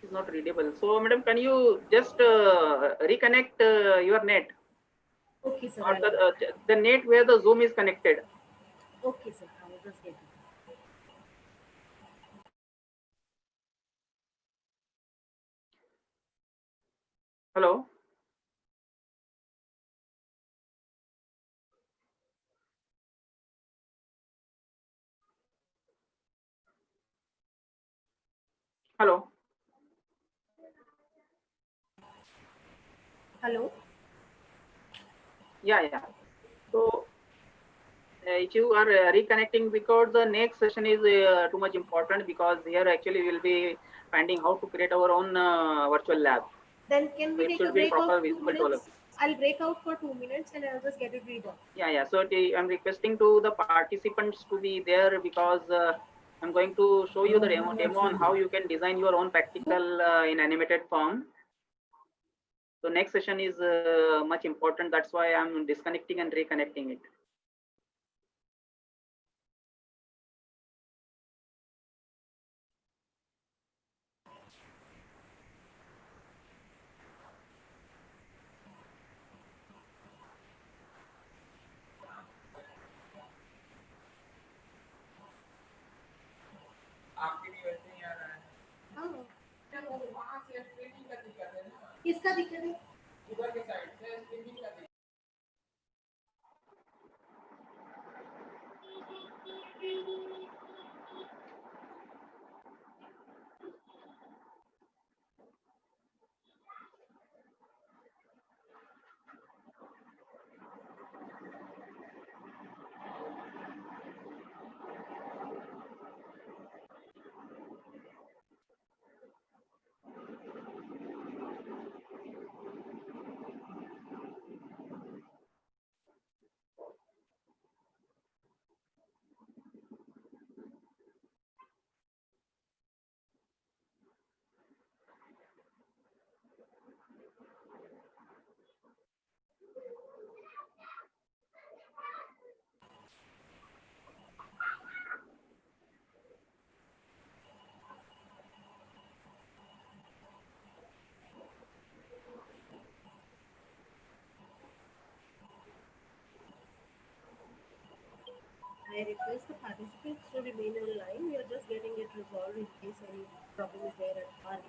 It's not readable. So, madam, can you just reconnect your net Okay, sir. or the net where the Zoom is connected? Okay, sir. I will just get it. Hello. Hello. Hello. Yeah. So, if you are reconnecting, because the next session is too much important, because here actually we'll be finding how to create our own virtual lab. Then can we So it take a should be break of proper 2 visible to all of minutes? you. I'll break out for 2 minutes and I'll just get it redone. Yeah. So I'm requesting to the participants to be there, because I'm going to show you the demo on how you can design your own practical in animated form. So next session is much important. That's why I'm disconnecting and reconnecting it. किसका दिक्कत है? I request the participants to remain in line. We are just getting it resolved in case any problem is there at our end.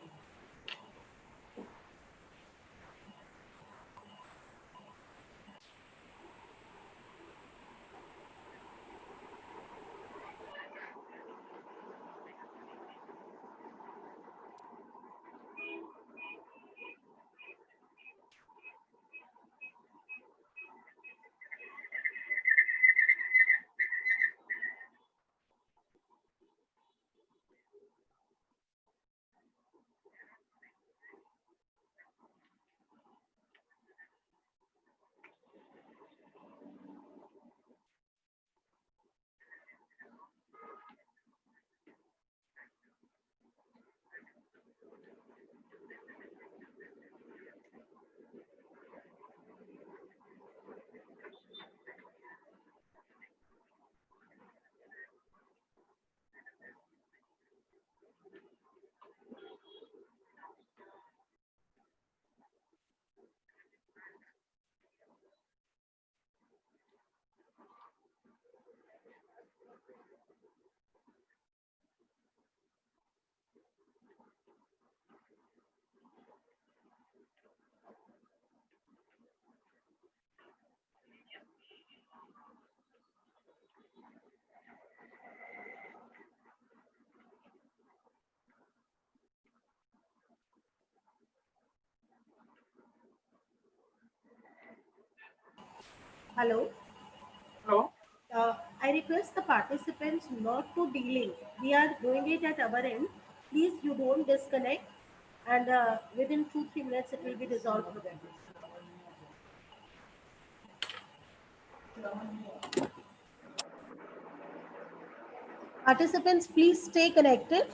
Hello. Hello. I request the participants not to delay. We are doing it at our end. Please, you don't disconnect, and within 2-3 minutes it will be resolved for them. Participants, please stay connected.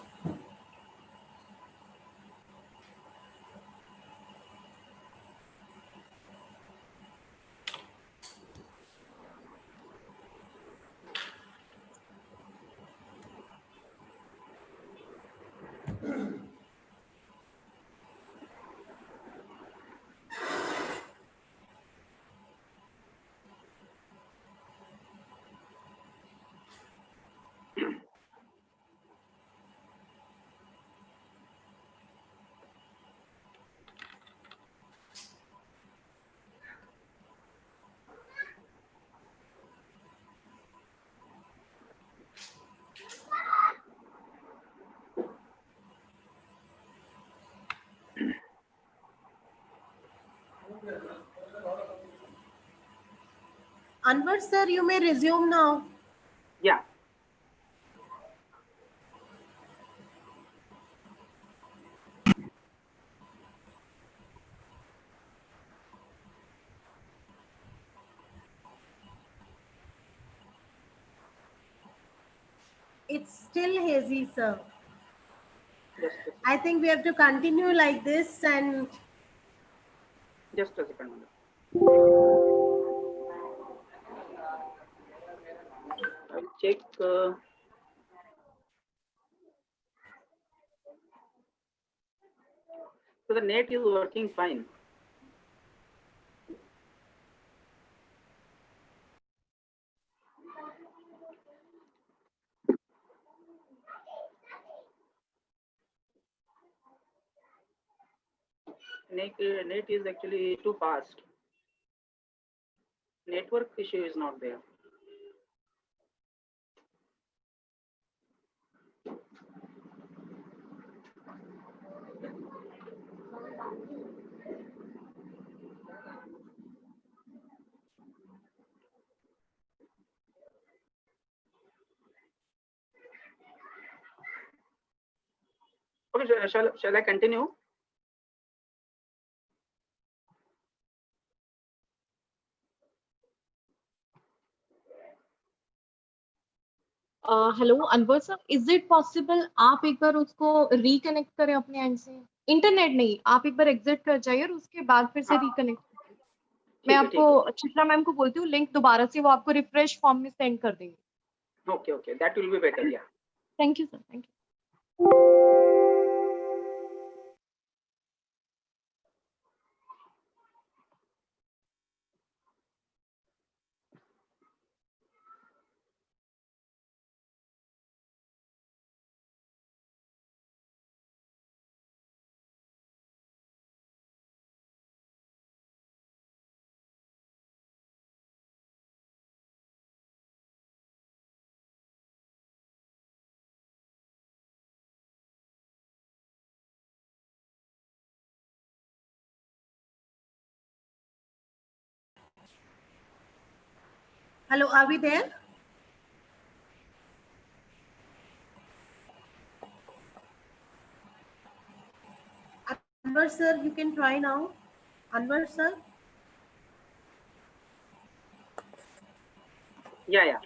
Anwar sir, you may resume now. Yeah. It's still hazy, sir. Just a second. I think we have to continue like this and Just a second. I'll check. So the net is working fine. Net is actually too fast. Network issue is not there. Okay, shall I continue? Hello Anwar sir, is it possible आप एक बार उसको reconnect करें अपने and से? Internet नहीं, आप एक बार exit कर जाइए और उसके बाद फिर से रिकनेक्ट करिए। मैं आपको चित्रा मैम को बोलती हूँ, लिंक दोबारा से वो आपको रिफ्रेश फॉर्म में सेंड कर देंगे। Okay, okay, that will be better. Yeah. Thank you sir, thank you. hello, are we there? Anwar sir, you can try now. Anwar sir. Yeah.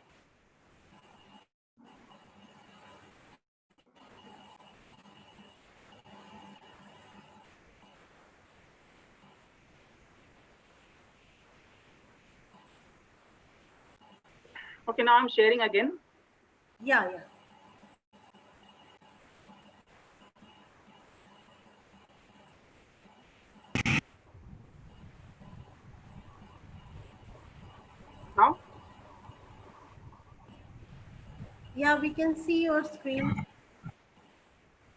Okay, now I'm sharing again. Yeah. Now? Yeah, we can see your screen.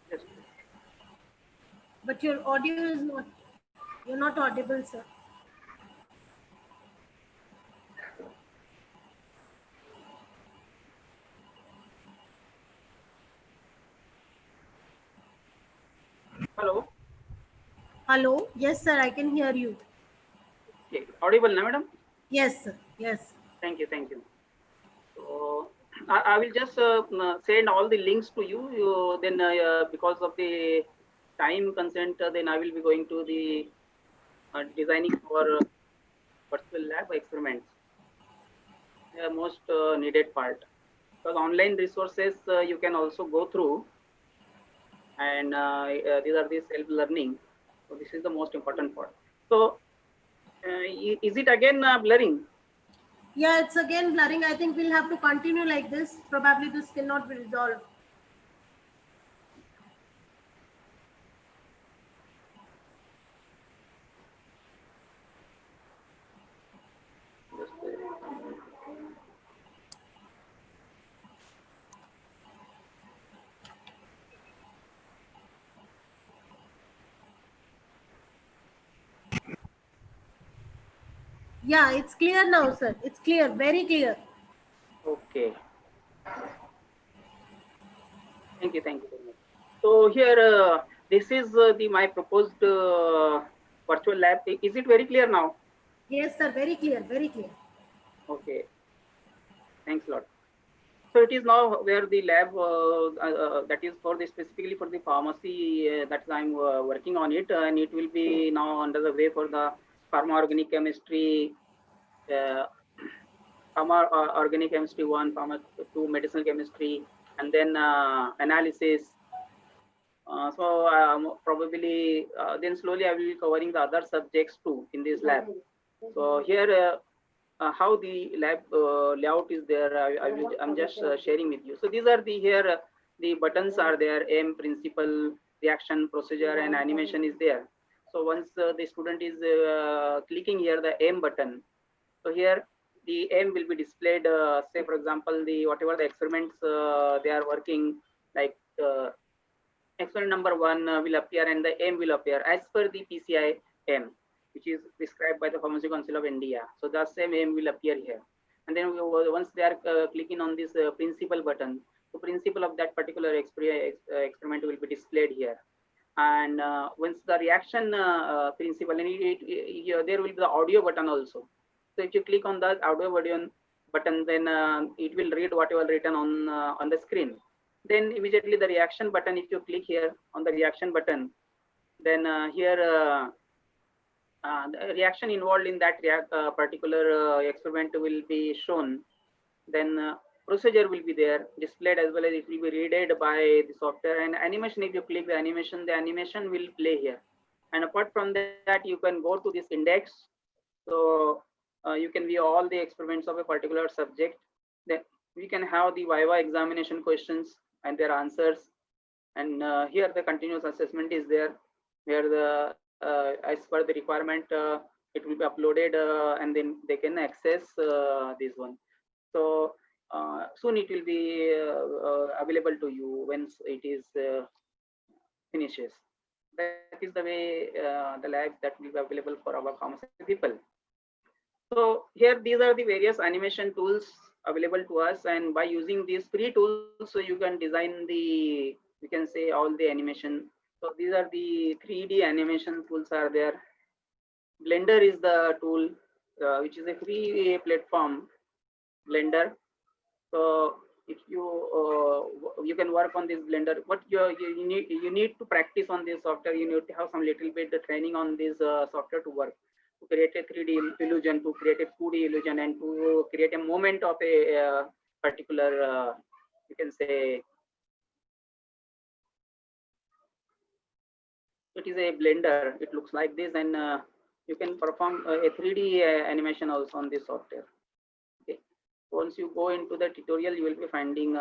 Yes. But your audio is not, you're not audible, sir. Hello. Hello, yes, sir, I can hear you. Okay. Audible now, madam? Yes, sir, yes. Thank you. So I will just send all the links to you. Then because of the time consent, then I will be going to the designing for virtual lab experiments. Most needed part. Because online resources you can also go through, and these are the self-learning. So this is the most important part. So is it again blurring? Yeah, it's again blurring. I think we'll have to continue like this. Probably this cannot be resolved. Yeah, it's clear now, sir. It's clear, very clear. Okay. Thank you very much. So here, this is my proposed virtual lab. Is it very clear now? Yes, sir, very clear, very clear. Okay, thanks a lot. So it is now where the lab that is for the specifically for the pharmacy that I'm working on it, and it will be now under the way for the pharma organic chemistry, uh, pharma organic chemistry 1, pharma 2, medicinal chemistry, and then analysis. Probably then slowly I will be covering the other subjects too in this lab. So here how the lab layout is there, I'm just sharing with you. So these are the here the buttons are there, aim, principle, reaction, procedure, and animation is there. So once the student is clicking here the aim button, so here the aim will be displayed. Say for example, the whatever the experiments they are working, like experiment number 1 will appear and the aim will appear as per the PCI aim, which is prescribed by the Pharmacy Council of India. So the same aim will appear here. And then once they are clicking on this principle button, the principle of that particular experiment will be displayed here. And once the reaction principle, and there will be the audio button also. So if you click on the audio button, then it will read whatever written on the screen. Then immediately the reaction button, if you click here on the reaction button, then here the reaction involved in that particular experiment will be shown. Then procedure will be there displayed, as well as it will be read by the software. And animation, if you click the animation will play here. And apart from that, you can go to this index. So you can view all the experiments of a particular subject. Then we can have the Viva examination questions and their answers. And here the continuous assessment is there, where the as per the requirement it will be uploaded, and then they can access this one. So soon it will be available to you once it is finishes. That is the way the labs that will be available for our pharmacy people. So here these are the various animation tools available to us, and by using these free tools, so you can design the, you can say, all the animation. So these are the 3D animation tools are there. Blender is the tool which is a free platform, Blender. So if you can work on this Blender, but you need to practice on this software. You need to have some little bit of training on this software to work, to create a 3D illusion, to create a 2D illusion, and to create a moment of a particular you can say, it is a blender. It looks like this, and you can perform a 3D animation also on this software. Okay. Once you go into the tutorial, you will be finding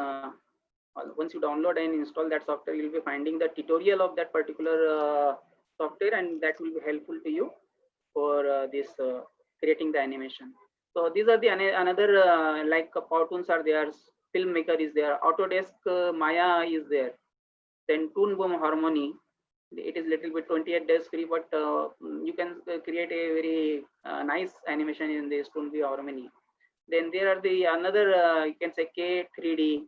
once you download and install that software, you will be finding the tutorial of that particular software, and that will be helpful to you for this creating the animation. So these are the another like Powtoons are there, Filmmaker is there, Autodesk Maya is there, then Toon Boom Harmony. It is little bit 28 days free, but you can create a very nice animation in this Toon Boom Harmony. Then there are the another you can say K3D,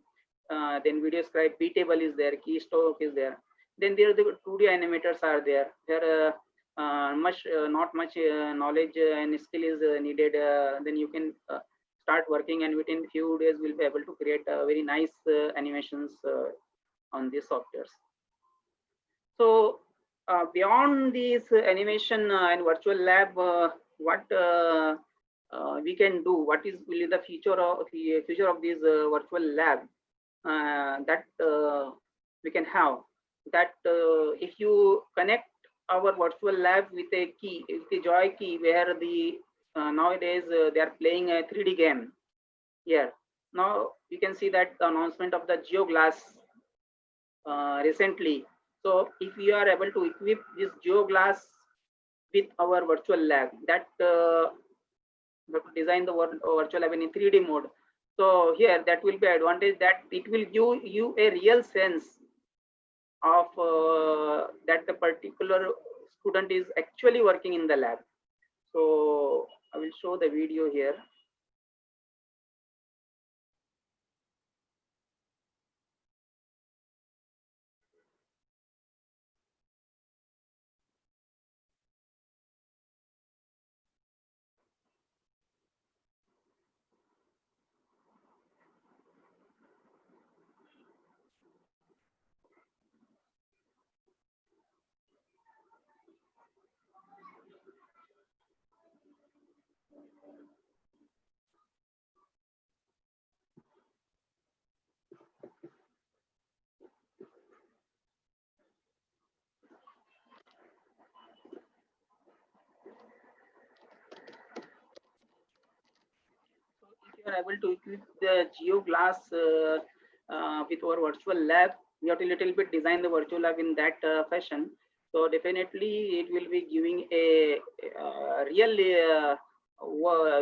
then Video Scribe, B-Table is there, Keystroke is there. Then there are the 2D animators are there. There not much knowledge and skill is needed. Then you can start working, and within few days we'll be able to create very nice animations on these softwares. So beyond this animation and virtual lab, what we can do, what is really the future of this virtual lab that we can have, that if you connect our virtual lab with a key, with the joy key, where the nowadays they are playing a 3D game here. Now you can see that the announcement of the GeoGlass recently. So if you are able to equip this GeoGlass with our virtual lab, that design the virtual lab in 3D mode. So here that will be advantage, that it will give you a real sense of that the particular student is actually working in the lab. So I will show the video here. If you are able to equip the Geo Glass with our virtual lab, we have to little bit design the virtual lab in that fashion. So definitely it will be giving a real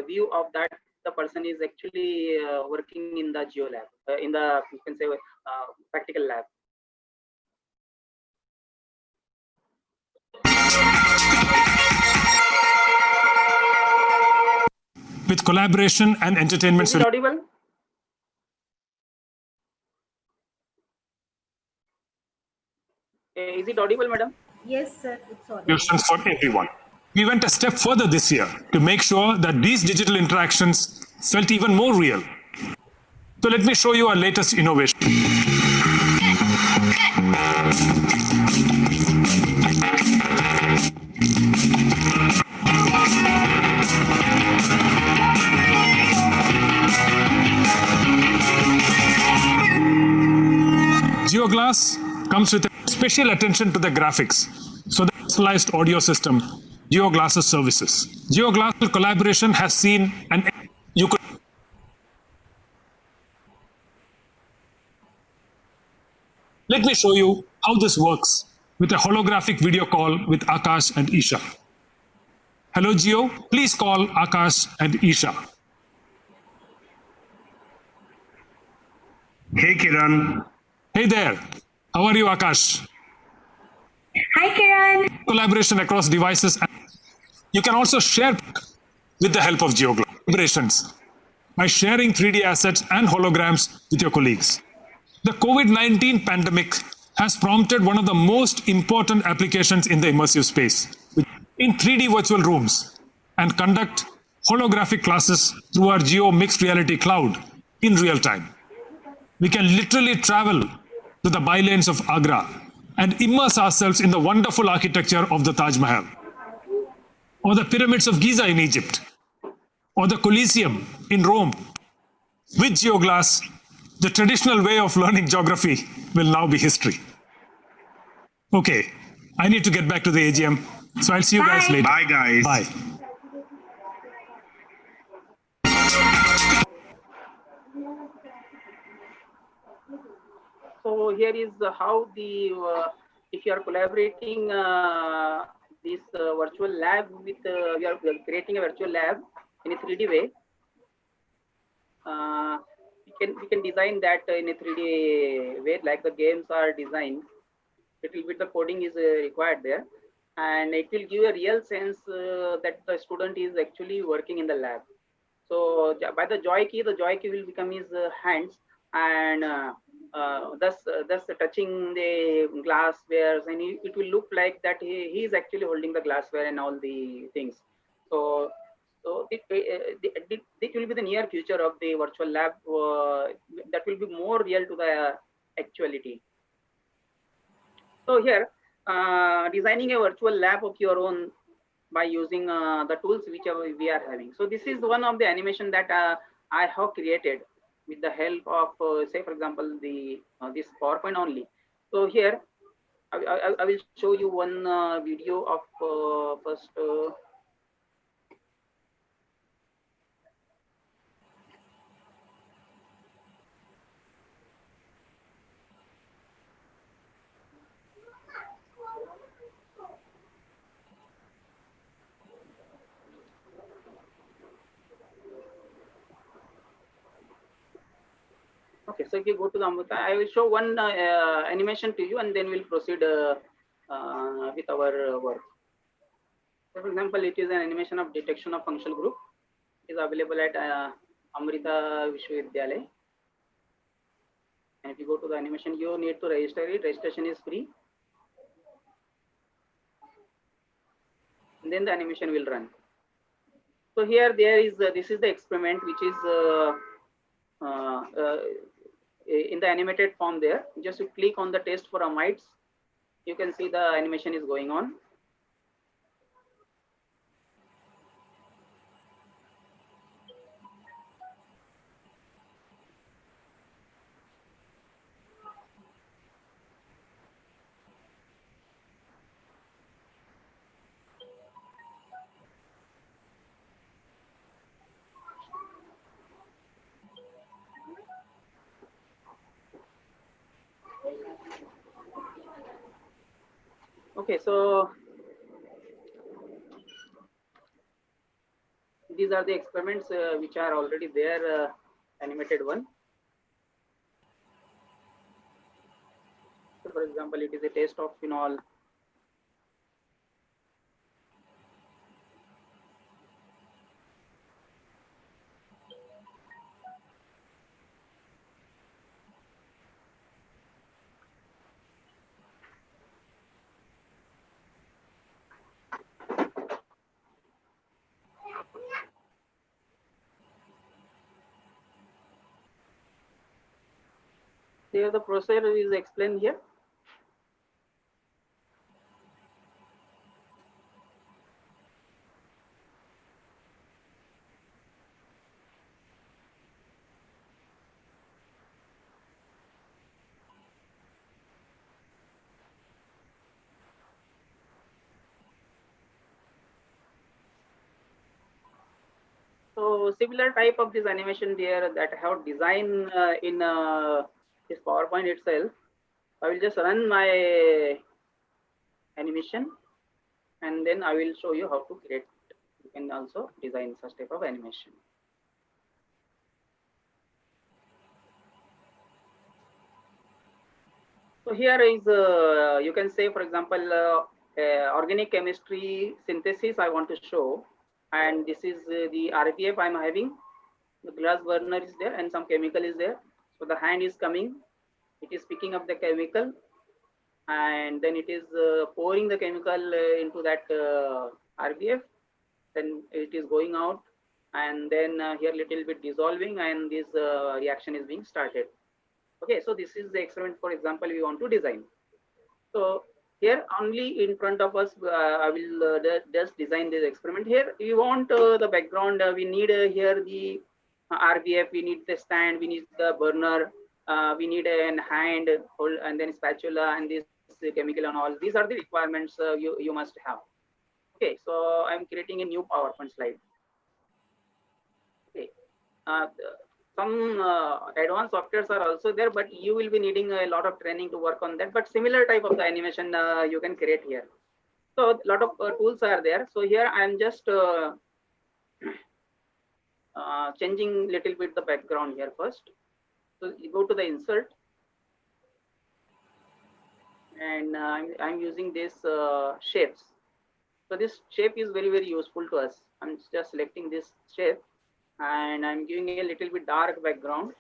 view of that the person is actually working in the Geo lab, in the, you can say, practical lab. With collaboration and entertainment. Is it audible? Is it audible, madam? Yes, sir, it's audible. Solutions for everyone. We went a step further this year to make sure that these digital interactions felt even more real. So let me show you our latest innovation. GeoGlass comes with a special attention to the graphics. So the personalized audio system, GeoGlass's services. GeoGlass collaboration has seen an you could let me show you how this works with a holographic video call with Akash and Isha. Hello Geo, please call Akash and Isha. Hey Kiran. Hey there. How are you, Akash? Hi Kiran. Collaboration across devices. You can also share with the help of GeoGlass by sharing 3D assets and holograms with your colleagues. The COVID-19 pandemic has prompted one of the most important applications in the immersive space in 3D virtual rooms and conduct holographic classes through our Geo Mixed Reality Cloud in real time. We can literally travel to the bylanes of Agra and immerse ourselves in the wonderful architecture of the Taj Mahal, or the pyramids of Giza in Egypt, or the Colosseum in Rome. With GeoGlass, the traditional way of learning geography will now be history. Okay, I need to get back to the AGM, so I'll see you guys later. Bye guys. Bye. So here is how the if you are collaborating this virtual lab with we are creating a virtual lab in a 3D way. We can design that in a 3D way, like the games are designed. Little bit the coding is required there, and it will give a real sense that the student is actually working in the lab. So by the joy key will become his hands, and thus touching the glassware, and it will look like that he is actually holding the glassware and all the things. So it will be the near future of the virtual lab that will be more real to the actuality. So here, designing a virtual lab of your own by using the tools which we are having. So this is one of the animation that I have created with the help of, say, for example, the this PowerPoint only. So here, I will show you one video of first. Okay, so if you go to the Amrita, I will show one animation to you, and then we'll proceed with our work. So for example, it is an animation of detection of functional group. It is available at Amrita Vishwavidyalaya. And if you go to the animation, you need to register it. Registration is free. And then the animation will run. So here there is this is the experiment which is in the animated form there. Just you click on the test for amides, you can see the animation is going on. Okay, so these are the experiments which are already there, animated one. So for example, it is a taste of phenol. Here the procedure is explained here. So similar type of this animation there that I have designed in this PowerPoint itself. I will just run my animation and then I will show you how to create. You can also design such type of animation. So here is, you can say, for example, organic chemistry synthesis I want to show. And this is the RPF I'm having. The glass burner is there and some chemical is there. So the hand is coming. It is picking up the chemical. And then it is pouring the chemical into that RPF. Then it is going out. And then here little bit dissolving and this reaction is being started. Okay, so this is the experiment, for example, we want to design. So here only in front of us, I will just design this experiment. Here you want the background, we need here the RBF, we need the stand, we need the burner, we need a hand hold, and then spatula and this chemical and all. These are the requirements you must have. Okay, so I'm creating a new PowerPoint slide. Okay. Some advanced softwares are also there, but you will be needing a lot of training to work on that. But similar type of the animation you can create here. So a lot of tools are there. So here I am just changing little bit the background here first. So you go to the insert, and I'm using this shapes. So this shape is very useful to us. I'm just selecting this shape, and I'm giving a little bit dark background.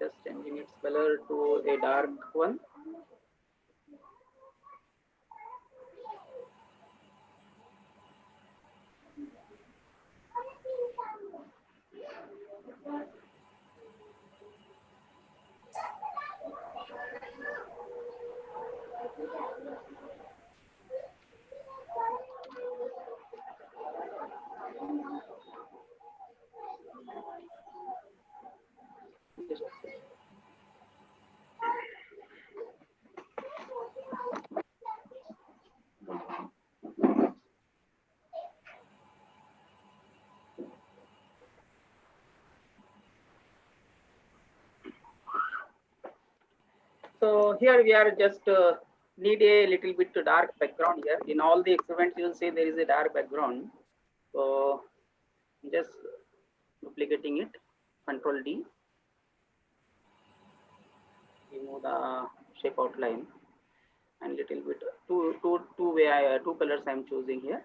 Just changing its color to a dark one. So here we are just need a little bit dark background here. In all the experiments, you will see there is a dark background. So just duplicating it, Control D. Remove the shape outline and little bit two colors I'm choosing here.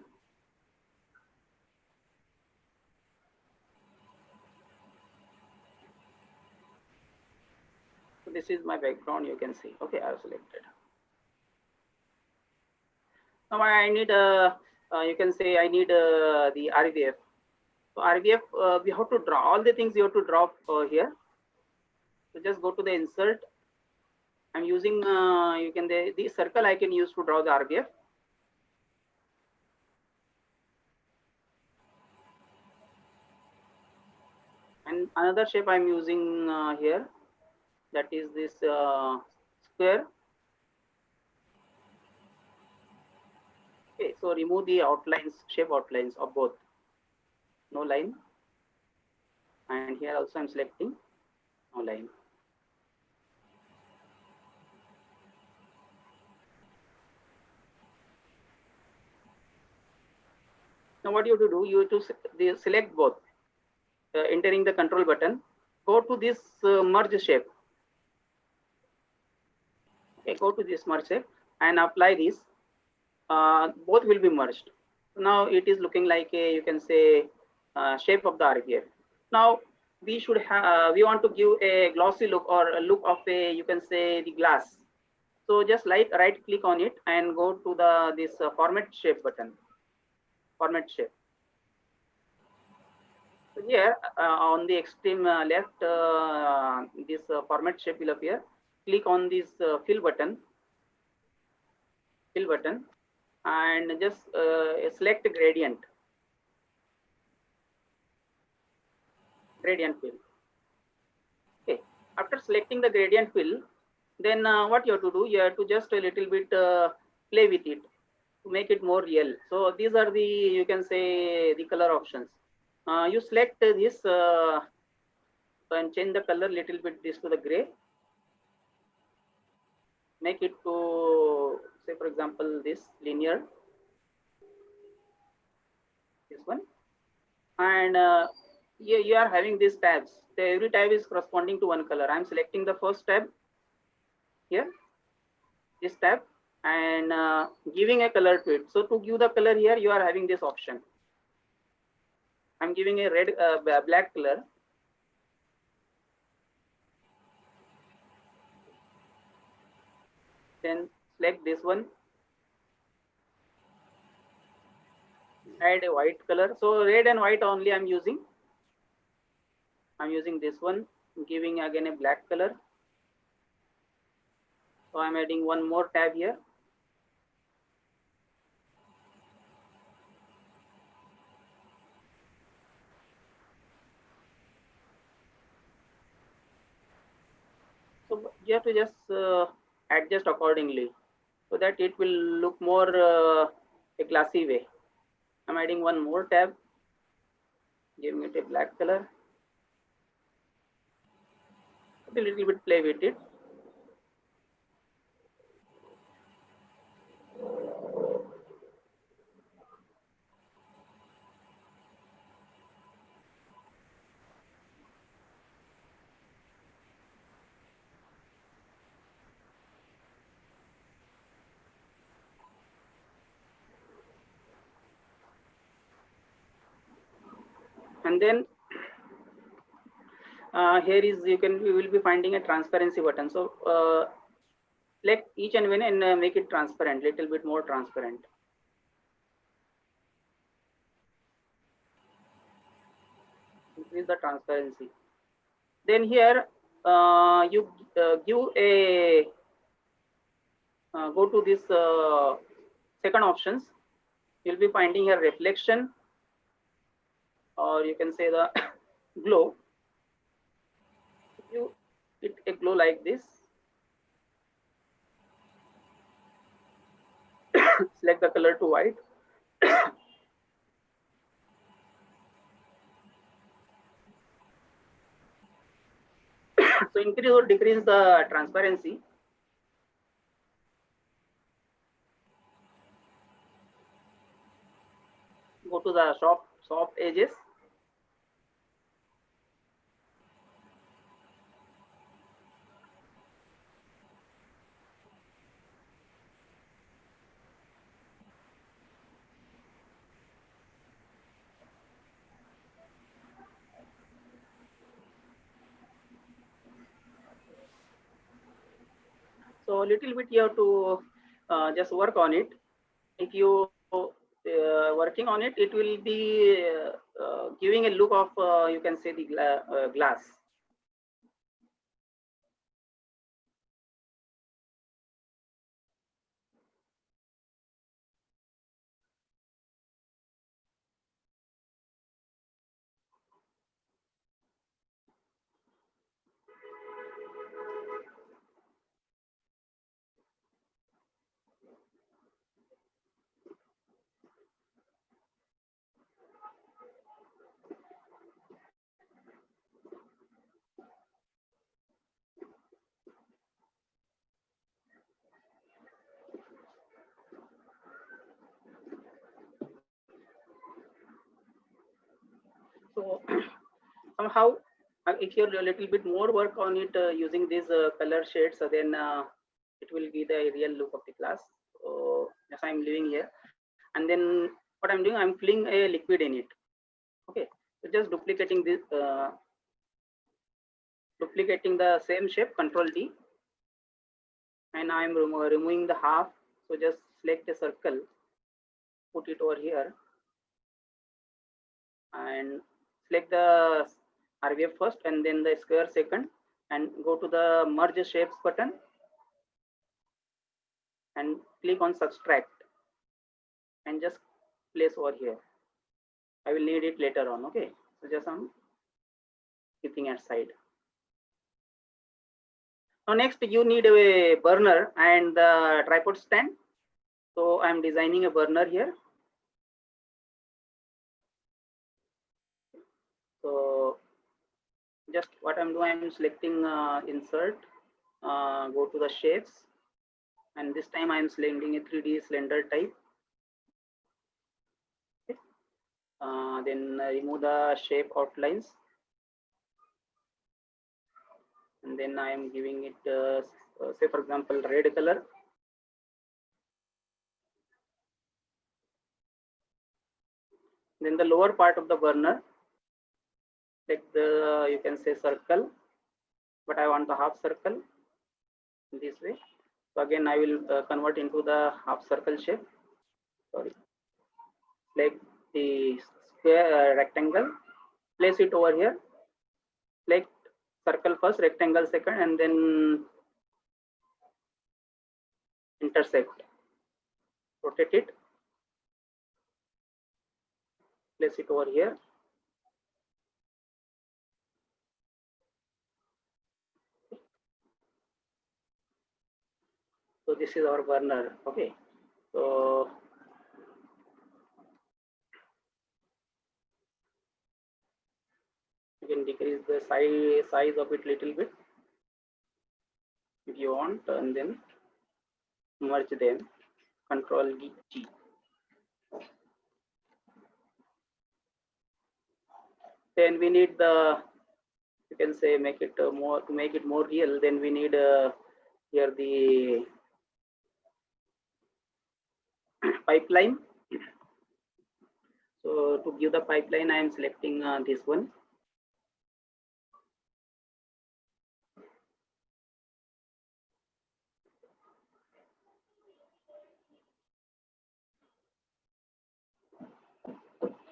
So this is my background, you can see. Okay, I have selected. Now I need you can say I need the RVF. So RVF, we have to draw all the things you have to draw here. So just go to the insert. I'm using you can the circle I can use to draw the RVF. And another shape I'm using here, that is this square. Okay, so remove the outlines, shape outlines of both. No line. And here also I'm selecting no line. Now what you have to do, you have to select both, entering the control button, go to this merge shape. Okay, go to this merge shape and apply this. Both will be merged. Now it is looking like a, you can say, shape of the RPF. Now we should have, we want to give a glossy look or a look of a, you can say, the glass. So just right click on it and go to the this format shape button. Format shape. So here on the extreme left, this format shape will appear. Click on this fill button, and just select gradient fill. Okay. After selecting the gradient fill, then what you have to do, you have to just a little bit play with it to make it more real. So these are the, you can say, the color options. You select this and change the color little bit, this to the gray. Make it to, say for example, this linear, this one, and you are having these tabs. Every tab is corresponding to one color. I'm selecting the first tab here, this tab, and giving a color to it. So to give the color here, you are having this option. I'm giving a red, black color. Then select this one, add a white color. So red and white only I'm using. I'm using this one, giving again a black color. So I'm adding one more tab here. So you have to just adjust accordingly so that it will look more a classy way. I'm adding one more tab, giving it a black color. A little bit play with it. And then here is, you will be finding a transparency button. So select each and one and make it transparent, little bit more transparent. Increase the transparency. Then here you give a go to this second options. You'll be finding a reflection, or you can say the glow. You it a glow like this. Select the color to white. So increase or decrease the transparency. Go to the soft edges. So a little bit you have to just work on it. If you working on it, it will be giving a look of you can say the glass. So somehow, if you're a little bit more work on it using these color shades, then it will be the real look of the class. So yes, I'm leaving here, and then what I'm doing, I'm filling a liquid in it. Okay, so just duplicating this, duplicating the same shape, Control D, and I'm removing the half. So just select a circle, put it over here, and select the RVF first and then the square second, and go to the merge shapes button and click on subtract and just place over here. I will need it later on. Okay, so just I'm keeping aside. Now next you need a burner and the tripod stand. So I'm designing a burner here. So just what I'm doing, I'm selecting insert, go to the shapes, and this time I'm selecting a 3D cylinder type. Okay. Then remove the shape outlines, and then I am giving it say for example red color. Then the lower part of the burner, like the, you can say circle, but I want the half circle this way. So again I will convert into the half circle shape. Sorry, like the square rectangle, place it over here, like circle first, rectangle second, and then intersect, rotate it, place it over here. So this is our burner. Okay, so you can decrease the size of it little bit if you want, and then merge them, Control G. Then we need the, you can say make it more, to make it more real, then we need here the pipeline. So to give the pipeline, I am selecting this one.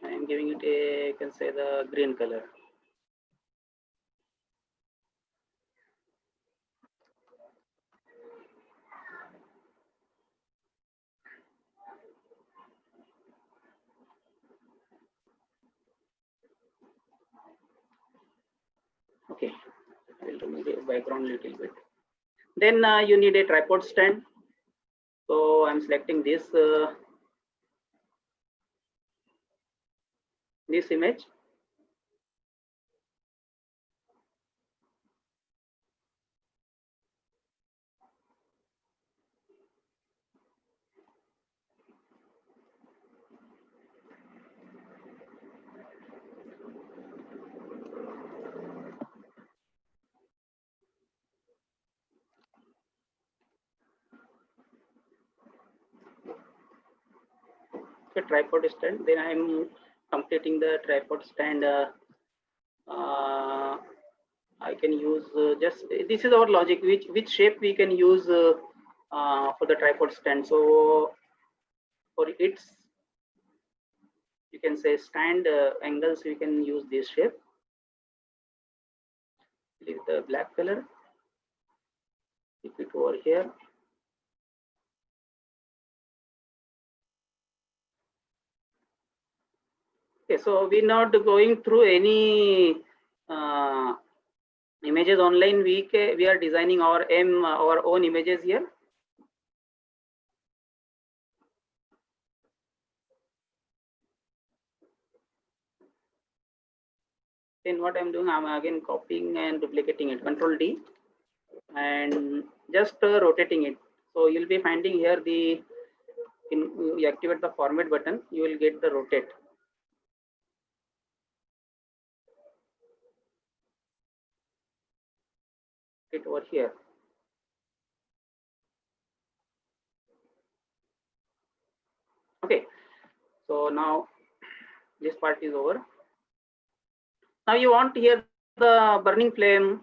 I am giving it a, you can say the green color. Okay, I will remove the background little bit. Then you need a tripod stand. So I'm selecting this this image. The tripod stand, then I'm completing the tripod stand. I can use just, this is our logic, which shape we can use for the tripod stand. So for its, you can say stand angles, we can use this shape. Leave the black color, keep it over here. Okay, so we're not going through any images online. We are designing our own images here. Then what I'm doing, I'm again copying and duplicating it, Control D, and just rotating it. So you'll be finding here the, you activate the format button, you will get the rotate. it over here. Okay, so now this part is over. Now you want here the burning flame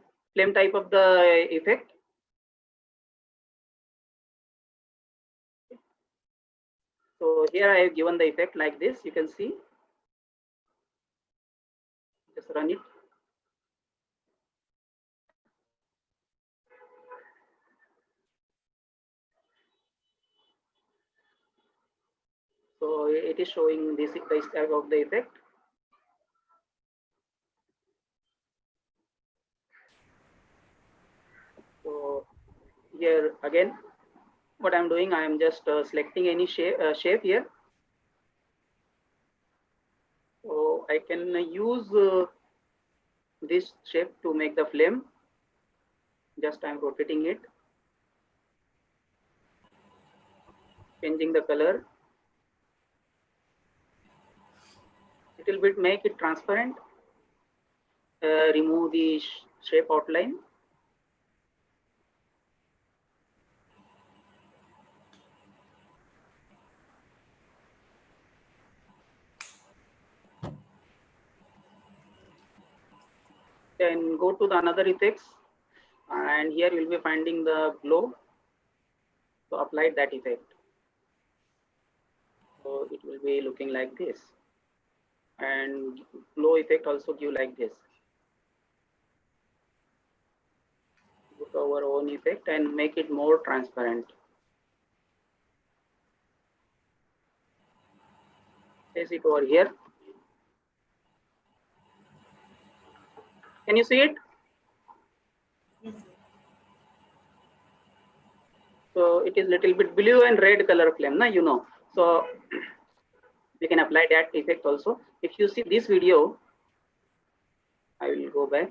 type of the effect. So here I have given the effect like this. You can see. Just run it. So it is showing this type of the effect. So here again, what I'm doing, I am just selecting any shape here. So I can use this shape to make the flame. Just I'm rotating it, changing the color. Little bit, make it transparent. Remove the shape outline. Then go to the another effects, and here you will be finding the glow. So apply that effect. So it will be looking like this, and glow effect also give like this. Put our own effect and make it more transparent. Place it over here. Can you see it? Yes. So it is little bit blue and red color flame, you know. So we can apply that effect also. If you see this video, I will go back.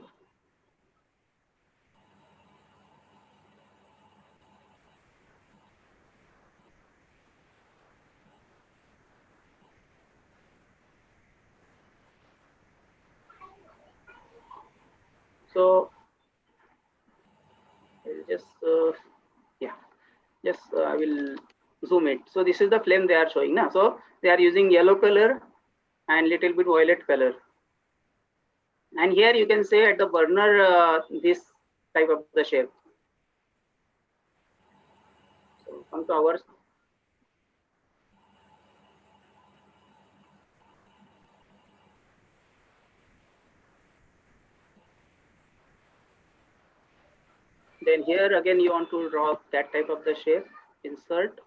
So I'll just I will zoom it. So this is the flame they are showing now. So they are using yellow color and little bit violet color. And here you can say at the burner this type of the shape. So come to ours. Then here again you want to draw that type of the shape. Insert.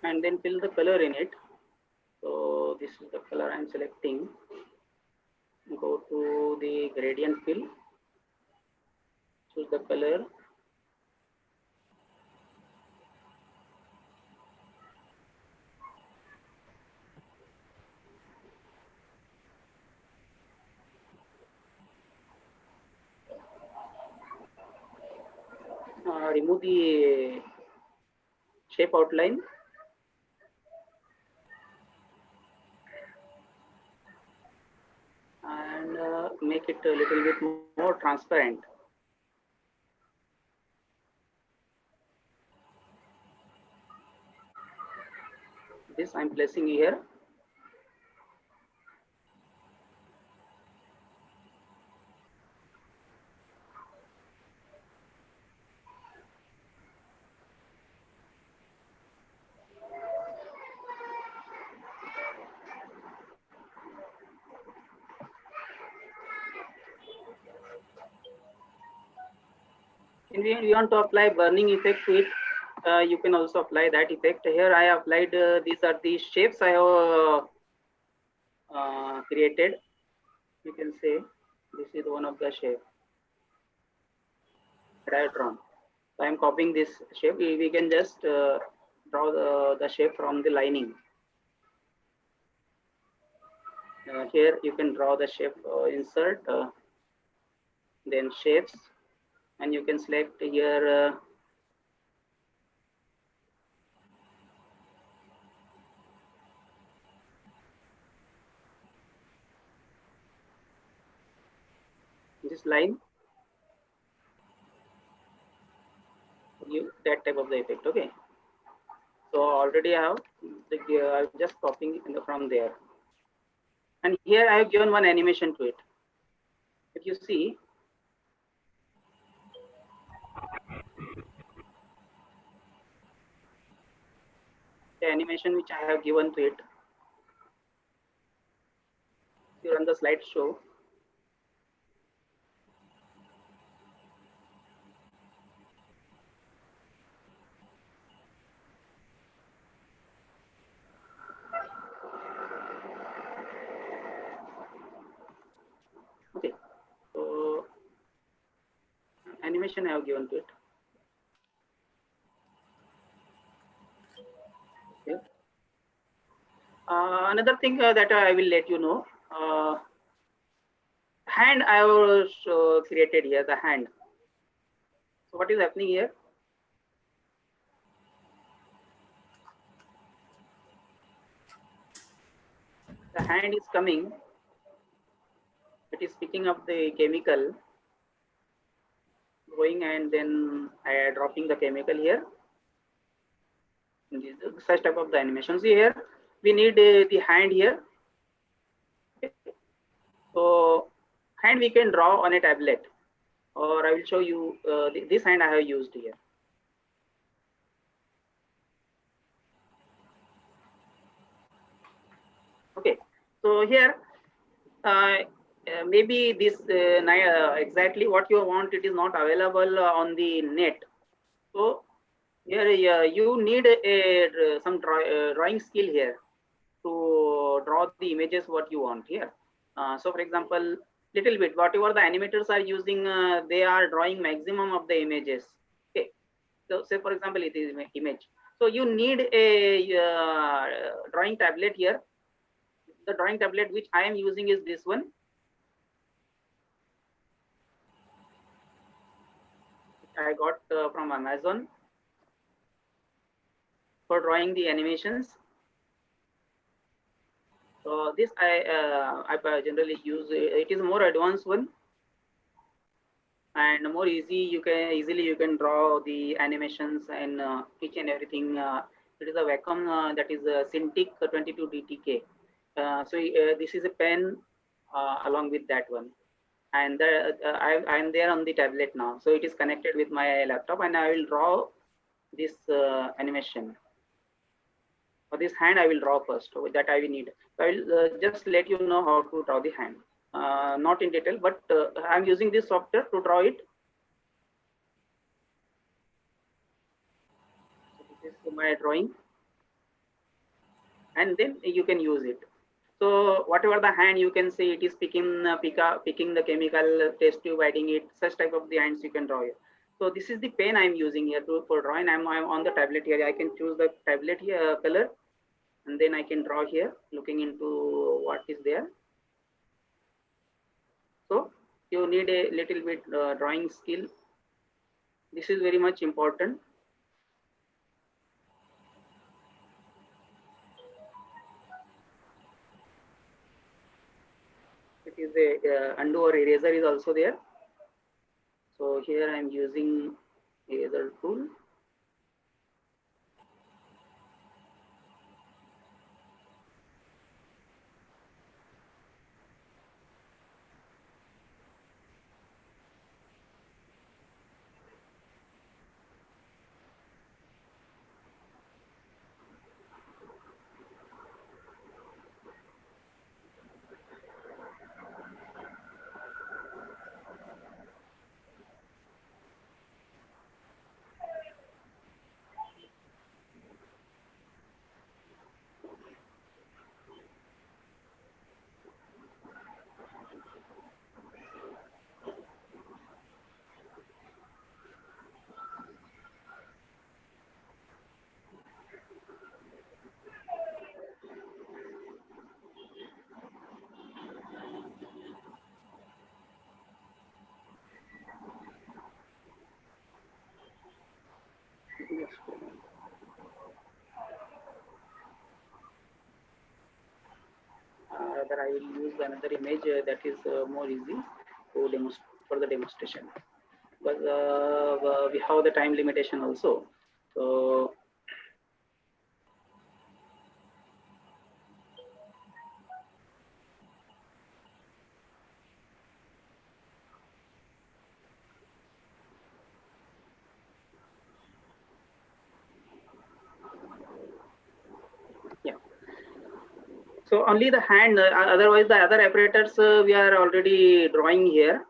And then fill the color in it. So this is the color I'm selecting. Go to the gradient fill. Choose the color. Remove the shape outline. And make it a little bit more transparent. This I'm placing here. If you want to apply burning effect to it, you can also apply that effect. Here I applied, these are the shapes I have created. You can say this is one of the shape that I have drawn. So I am copying this shape. We can just draw the shape from the lining. Here you can draw the shape, insert, then shapes, and you can select here this line, give that type of the effect. Okay, so already I have I'm just copying from there, and here I have given one animation to it. If you see, the animation which I have given to it, if you run the slideshow, okay, so animation I have given to it. Okay. Another thing that I will let you know, hand I have created here, the hand. So what is happening here? The hand is coming, it is picking up the chemical, going, and then I am dropping the chemical here. Such type of the animations here. We need the hand here. Okay. So hand we can draw on a tablet, or I will show you this hand I have used here. Okay, so here maybe this exactly what you want, it is not available on the net. So here you need some drawing skill here to draw the images what you want here. So for example, little bit whatever the animators are using, they are drawing maximum of the images. Okay, so say for example it is image, so you need a drawing tablet here. The drawing tablet which I am using is this one. I got from Amazon for drawing the animations. So this I generally use. It is a more advanced one and more easy. You can draw the animations and each and everything. It is a Wacom that is a Cintiq 22 DTK. So this is a pen along with that one, and I am there on the tablet now. So it is connected with my laptop, and I will draw this animation. For this hand, I will draw first. So that I will need. So I will just let you know how to draw the hand. Not in detail, but I am using this software to draw it. So this is my drawing, and then you can use it. So whatever the hand, you can see it is picking the chemical test tube, adding it. Such type of the hands you can draw here. So this is the pen I'm using here for drawing. I'm on the tablet here. I can choose the tablet here color, and then I can draw here, looking into what is there. So you need a little bit drawing skill. This is very much important. It is a undo or eraser is also there. So here I am using eraser tool. Rather, I will use another image that is more easy to for the demonstration. But we have the time limitation also. So yeah. So only the hand, otherwise the other apparatus we are already drawing here.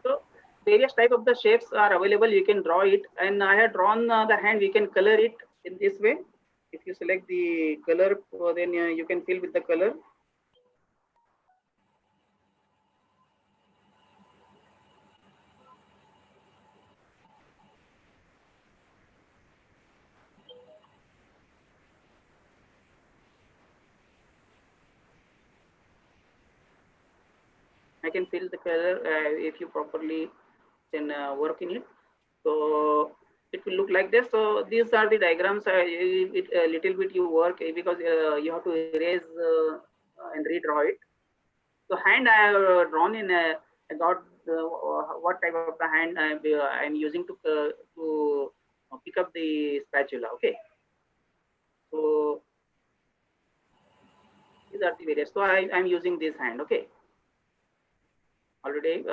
So various type of the shapes are available. You can draw it, and I have drawn the hand. We can color it in this way. If you select the color, then you can fill with the color. I can fill the color if you properly can work in it. So it will look like this. So these are the diagrams. A little bit you work because you have to erase and redraw it. So hand I have drawn in. I got what type of the hand I am using to pick up the spatula. Okay. So these are the various. So I am using this hand. Okay. Already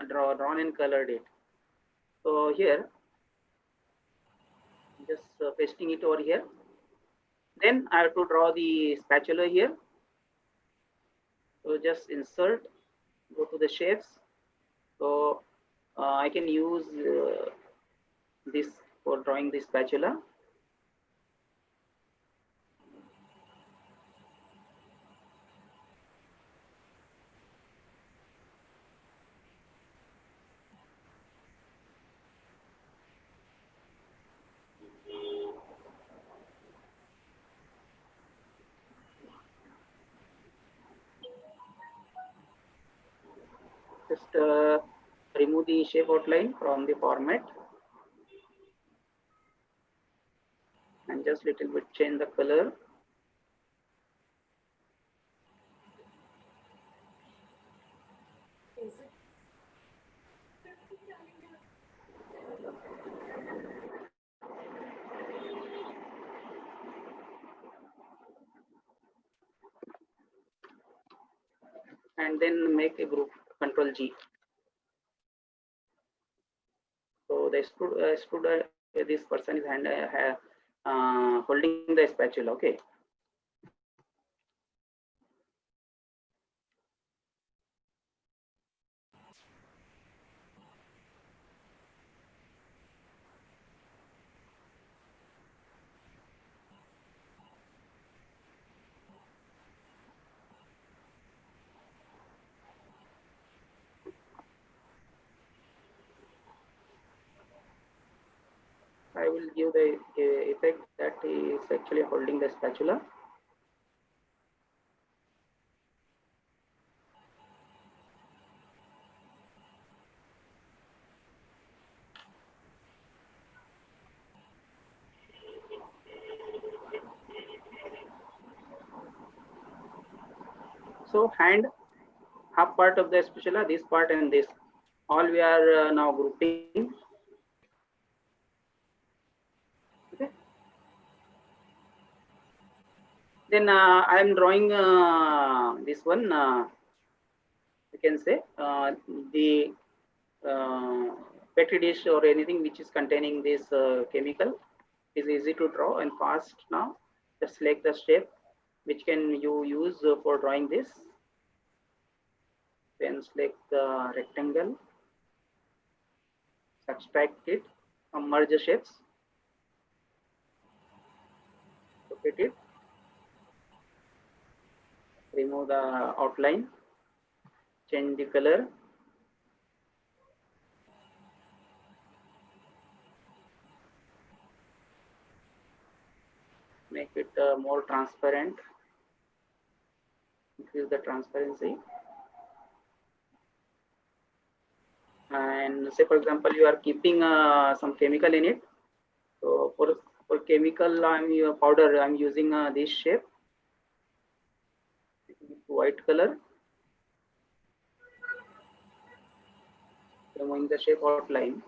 drawn and colored it. So here, just pasting it over here. Then I have to draw the spatula here. So just insert, go to the shapes. So I can use this for drawing the spatula. Just remove the shape outline from the format and just little bit change the color. And then make a group, Control G. So the this person is holding the spatula. Okay. I will give the effect that he is actually holding the spatula. So hand, half part of the spatula, this part and this, all we are now grouping. Okay. Then I am drawing this one. can say the petri dish or anything which is containing this chemical is easy to draw and fast now. Just select the shape which can you use for drawing this. Then select the rectangle, subtract it, merge the shapes, locate it, remove the outline, change the color, make it more transparent, increase the transparency. And say for example you are keeping some chemical in it. So for chemical powder I'm using this shape, white color, removing the shape outline.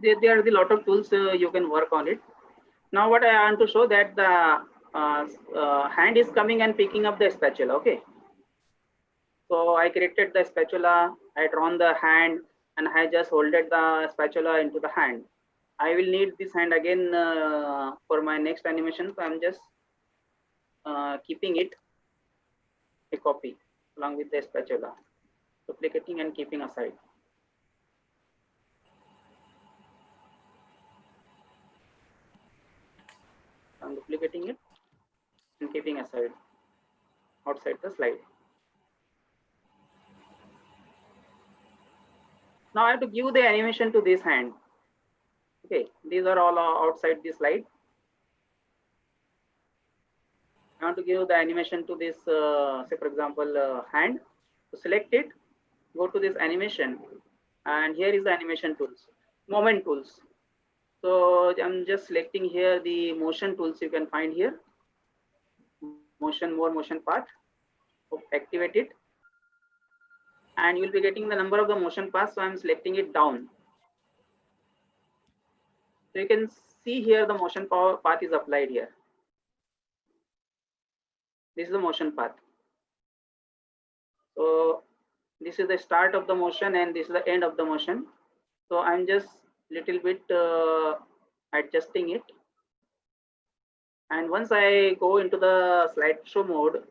There are a lot of tools you can work on it. Now what I want to show that the hand is coming and picking up the spatula. Okay. So I created the spatula, I drawn the hand and I just holded the spatula into the hand. I will need this hand again for my next animation. So I'm just keeping it a copy along with the spatula, duplicating and keeping aside. I'm duplicating it and keeping aside outside the slide. Now I have to give the animation to this hand. Okay, these are all outside the slide. I want to give the animation to this, say for example, hand. So select it, go to this animation, and here is the animation tools, moment tools. So I'm just selecting here the motion tools you can find here. Motion, more motion path. Activate it. And you will be getting the number of the motion paths. So I'm selecting it down. So you can see here the motion path is applied here. This is the motion path. So this is the start of the motion and this is the end of the motion. So I'm just little bit adjusting it. And once I go into the slideshow mode,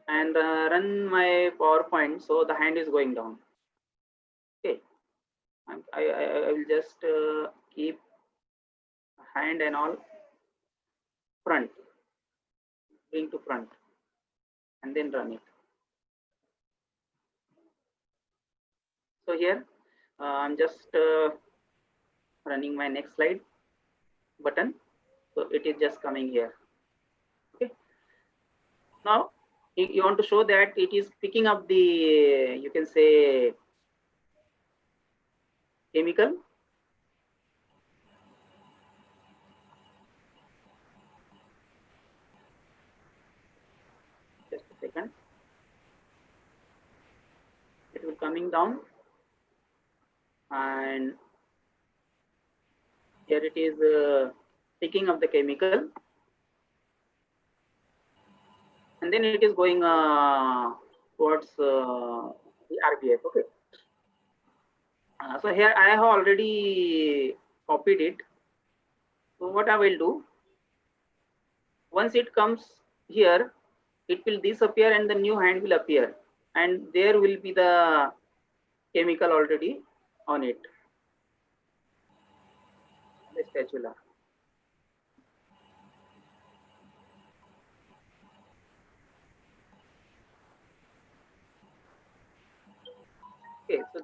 and run my PowerPoint, so the hand is going down. Okay, I will just keep hand and all front, bring to front, and then run it. So here I'm just running my next slide button. So it is just coming here. Okay. Now you want to show that it is picking up the, you can say, chemical. Just a second. It will coming down. And here it is picking up the chemical, and then it is going towards the RBF. Okay. So here I have already copied it. So what I will do, once it comes here, it will disappear and the new hand will appear, and there will be the chemical already on it, the spatula.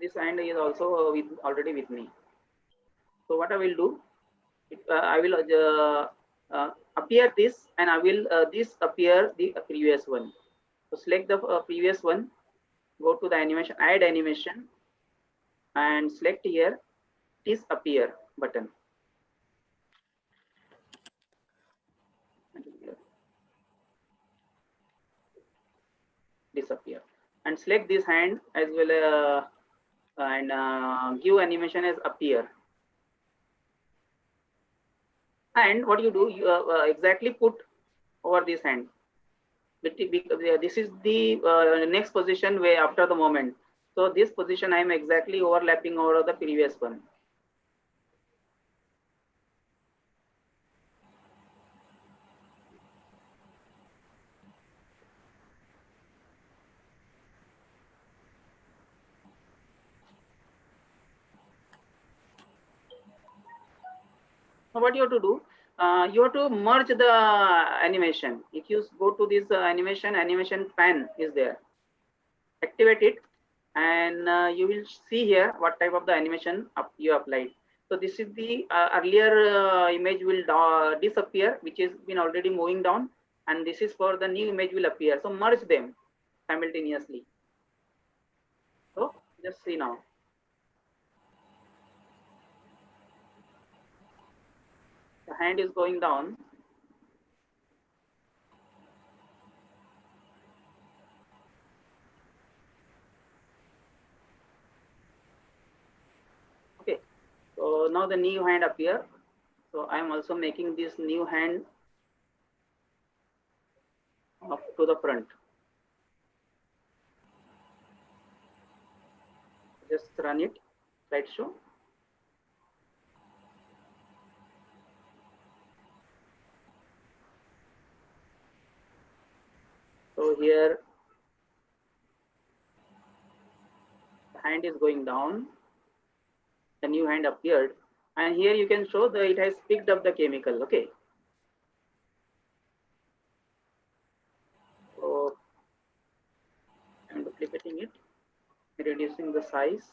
this hand is also already with me. So what I will do, I will appear this, and I will this appear the previous one. So select the previous one, go to the animation, add animation, and select here disappear button. Disappear, and select this hand as well and give animation as appear. And what you do, you exactly put over this hand. This is the next position way after the moment. So this position I am exactly overlapping over the previous one. So what you have to do, you have to merge the animation. If you go to this animation pan is there, activate it, and you will see here what type of the animation you applied. So this is the earlier image will disappear, which has been already moving down, and this is for the new image will appear. So merge them simultaneously. So just see now. The hand is going down. Okay, so now the new hand appear. So I am also making this new hand up to the front. Just run it, slideshow. So here the hand is going down, the new hand appeared, and here you can show that it has picked up the chemical. Okay. So I'm duplicating it, reducing the size.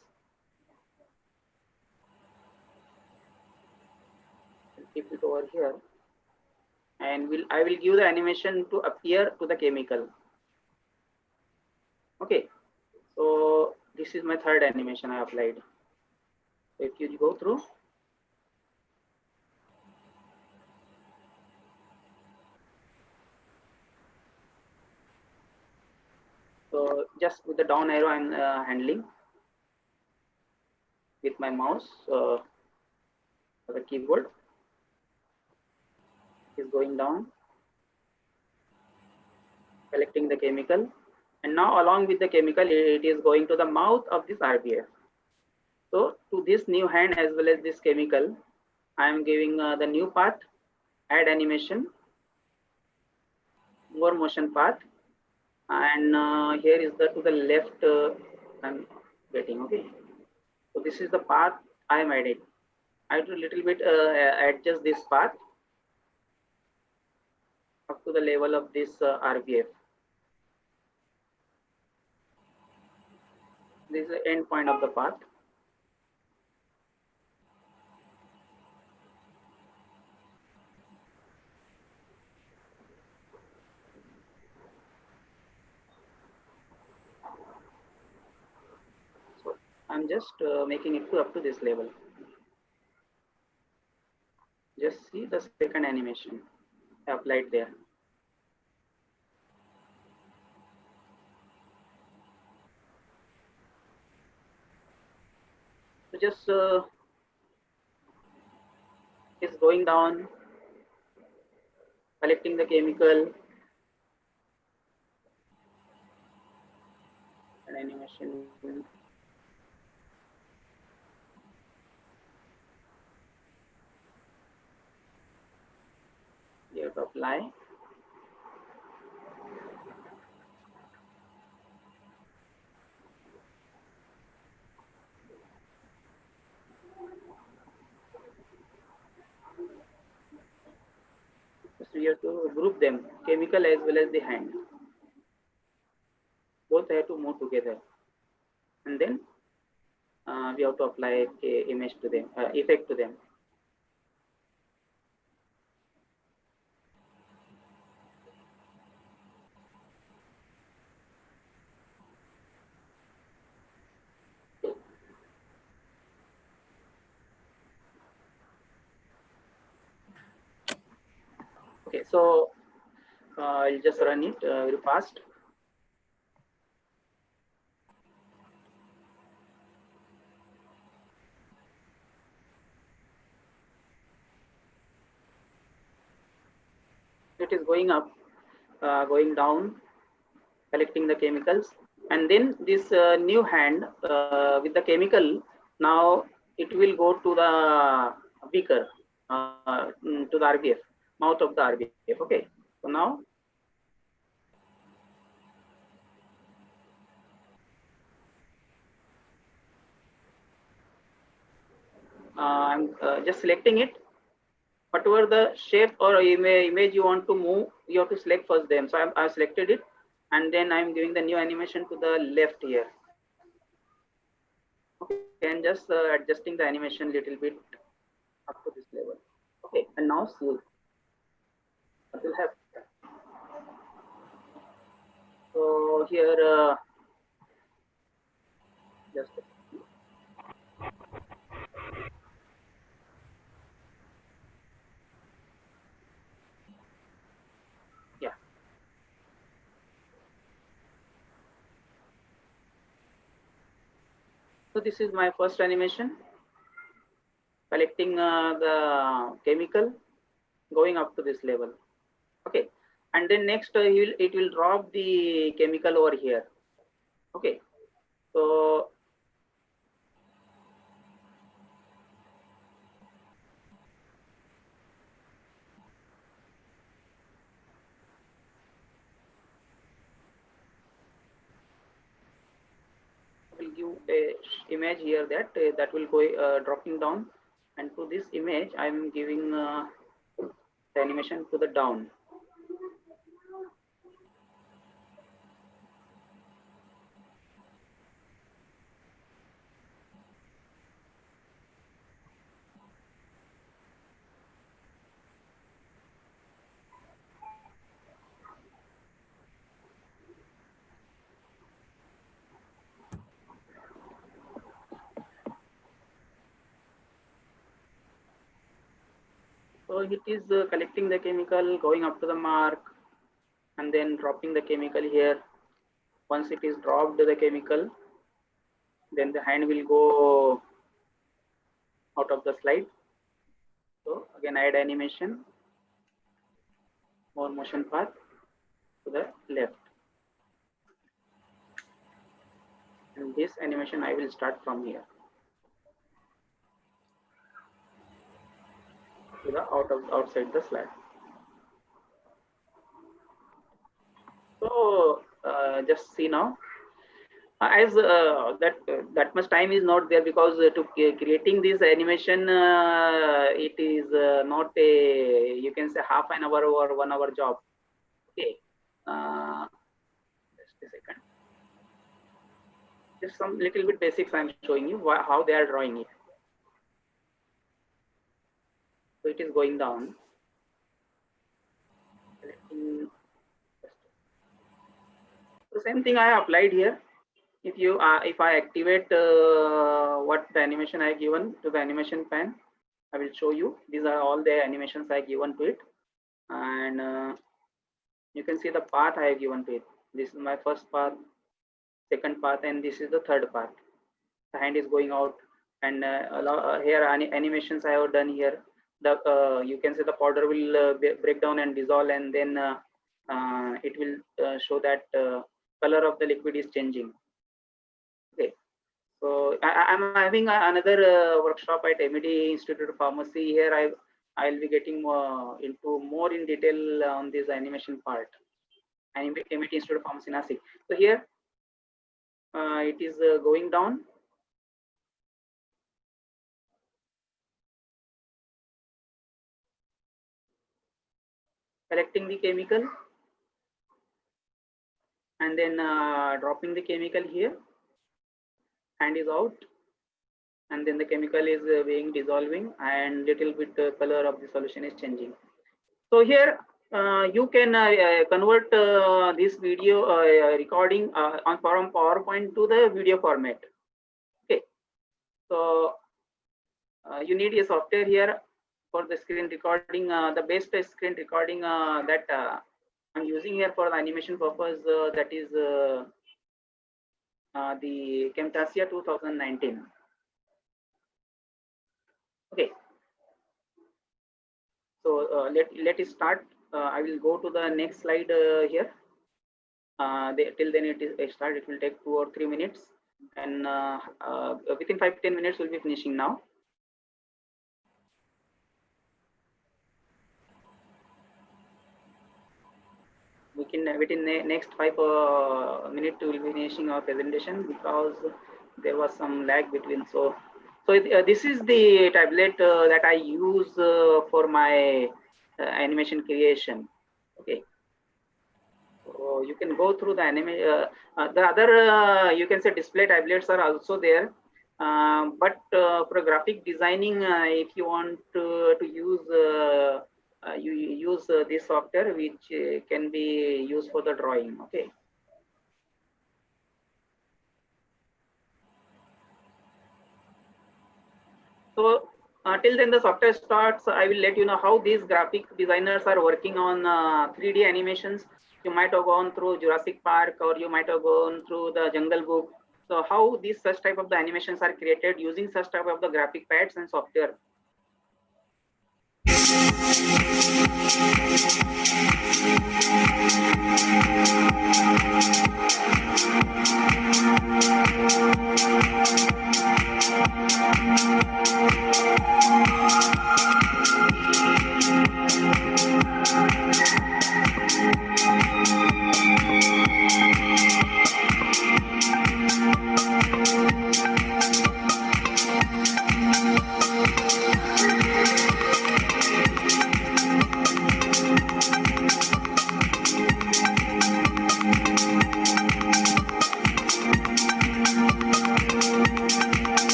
Keep it over here, and I will give the animation to appear to the chemical. Okay, so this is my third animation I applied. So if you go through, so just with the down arrow I'm handling with my mouse the keyboard is going down, collecting the chemical, and now along with the chemical it is going to the mouth of this RBF. So to this new hand as well as this chemical, I am giving the new path, add animation, more motion path, and here is the to the left I'm getting. Okay, so this is the path I am adding. I have to little bit adjust this path up to the level of this RBF. This is the end point of the path. So I'm just making it to up to this level. Just see the second animation applied there. So just it's going down, collecting the chemical, and animation. You have to apply. So you have to group them, chemical as well as the hand. Both have to move together, and then we have to apply a image to them, effect to them. Okay, so I'll just run it very fast. It is going up, going down, collecting the chemicals, and then this new hand with the chemical, now it will go to the beaker, to the RBF, mouth of the RBF. Okay, so now I'm just selecting it. Whatever the shape or image you want to move, you have to select first them. So I've selected it, and then I'm giving the new animation to the left here. Okay, and just adjusting the animation little bit up to this level. Okay, and now see what will happen. So here, just yeah. So this is my first animation, collecting the chemical, going up to this level. Okay, and then next it will drop the chemical over here. Okay, so will give a image here that will go dropping down, and to this image I am giving the animation to the down. So it is collecting the chemical, going up to the mark, and then dropping the chemical here. Once it is dropped the chemical, then the hand will go out of the slide. So again add animation, more motion path to the left. And this animation I will start from here to the outside the slide. So just see now, as that much time is not there, because to creating this animation it is not a, you can say, half an hour or 1 hour job. Okay, just a second, just some little bit basics I'm showing you how they are drawing it. So it is going down. The same thing I applied here. If you if I activate what the animation I given to the animation pan, I will show you. These are all the animations I given to it, and you can see the path I have given to it. This is my first path, second path, and this is the third path. The hand is going out, and here animations I have done here. The you can see the powder will break down and dissolve, and then it will show that color of the liquid is changing. Okay, so I'm having another workshop at MED Institute of Pharmacy. Here I'll be getting into more in detail on this animation part. MED Institute of Pharmacy, Nasik. So here it is going down. Collecting the chemical, and then dropping the chemical here. Hand is out, and then the chemical is being dissolving, and little bit color of the solution is changing. So here you can convert this video recording from PowerPoint to the video format. Okay, so you need a software here for the screen recording. The best screen recording that I'm using here for the animation purpose, that is the Camtasia 2019. Okay, so let us start. I will go to the next slide here. Till then it is start. It will take 2 or 3 minutes, and within 5 to 10 minutes we'll be finishing now. We can within the next 5 minutes we will be finishing our presentation, because there was some lag between. So this is the tablet that I use for my animation creation. Okay, so you can go through the the other you can say display tablets are also there, but for graphic designing, if you want to use you use this software, which can be used for the drawing. Okay. So till then the software starts, I will let you know how these graphic designers are working on 3D animations. You might have gone through Jurassic Park, or you might have gone through the Jungle Book. So how these such type of the animations are created using such type of the graphic pads and software.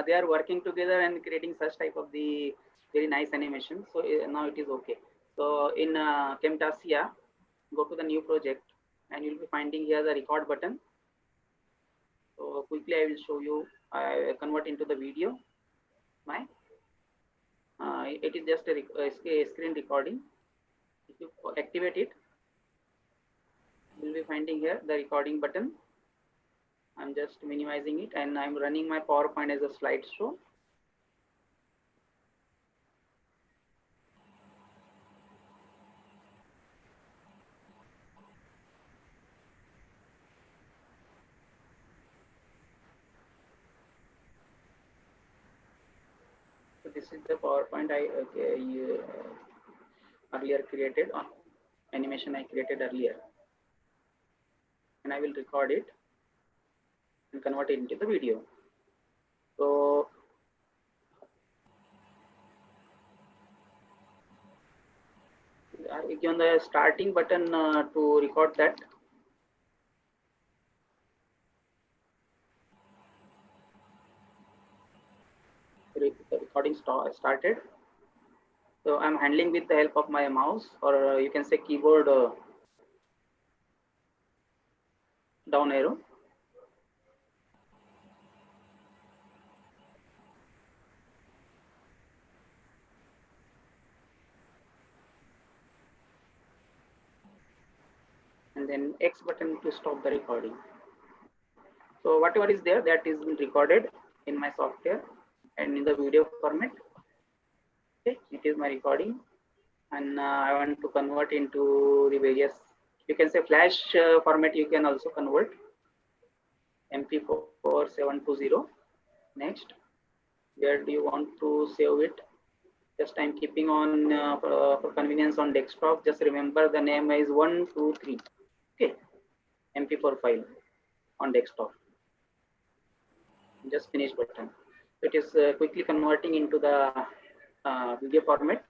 They are working together and creating such type of the very nice animation. So now it is okay. So in Camtasia, go to the new project, and you'll be finding here the record button. So quickly I will show you. I convert into the video. It is just a screen recording. If you activate it, you'll be finding here the recording button. I'm just minimizing it, and I'm running my PowerPoint as a slideshow. So this is the PowerPoint I earlier created, animation I created earlier, and I will record it and convert it into the video. So I given the starting button to record that. The recording started. So I'm handling with the help of my mouse, or you can say keyboard down arrow. And then X button to stop the recording. So whatever is there, that is recorded in my software and in the video format. Okay, it is my recording, and I want to convert into the various, you can say flash format, you can also convert. MP4 720. Next, where do you want to save it? Just I'm keeping on for convenience on desktop. Just remember the name is 123. Okay, MP4 file. on desktop. Just finish button. It is quickly converting into the video format.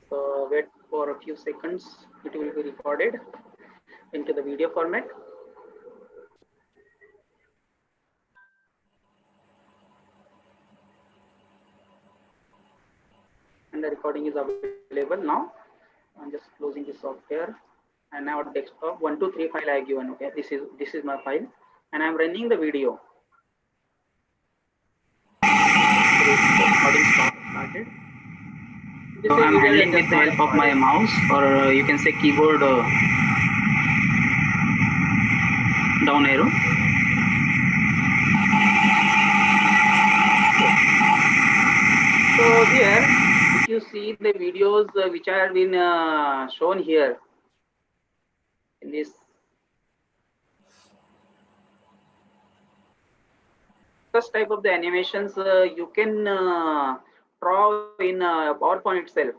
So wait for a few seconds. It will be recorded into the video format. And the recording is available now. I'm just closing this software. And now desktop 1, 2, 3 file I have given. Okay, this is my file, and I'm running the video. Started. So I'm handling with the help of my mouse, or you can say keyboard down arrow. So here, if you see the videos which have been shown here in this first type of the animations, you can draw in PowerPoint itself.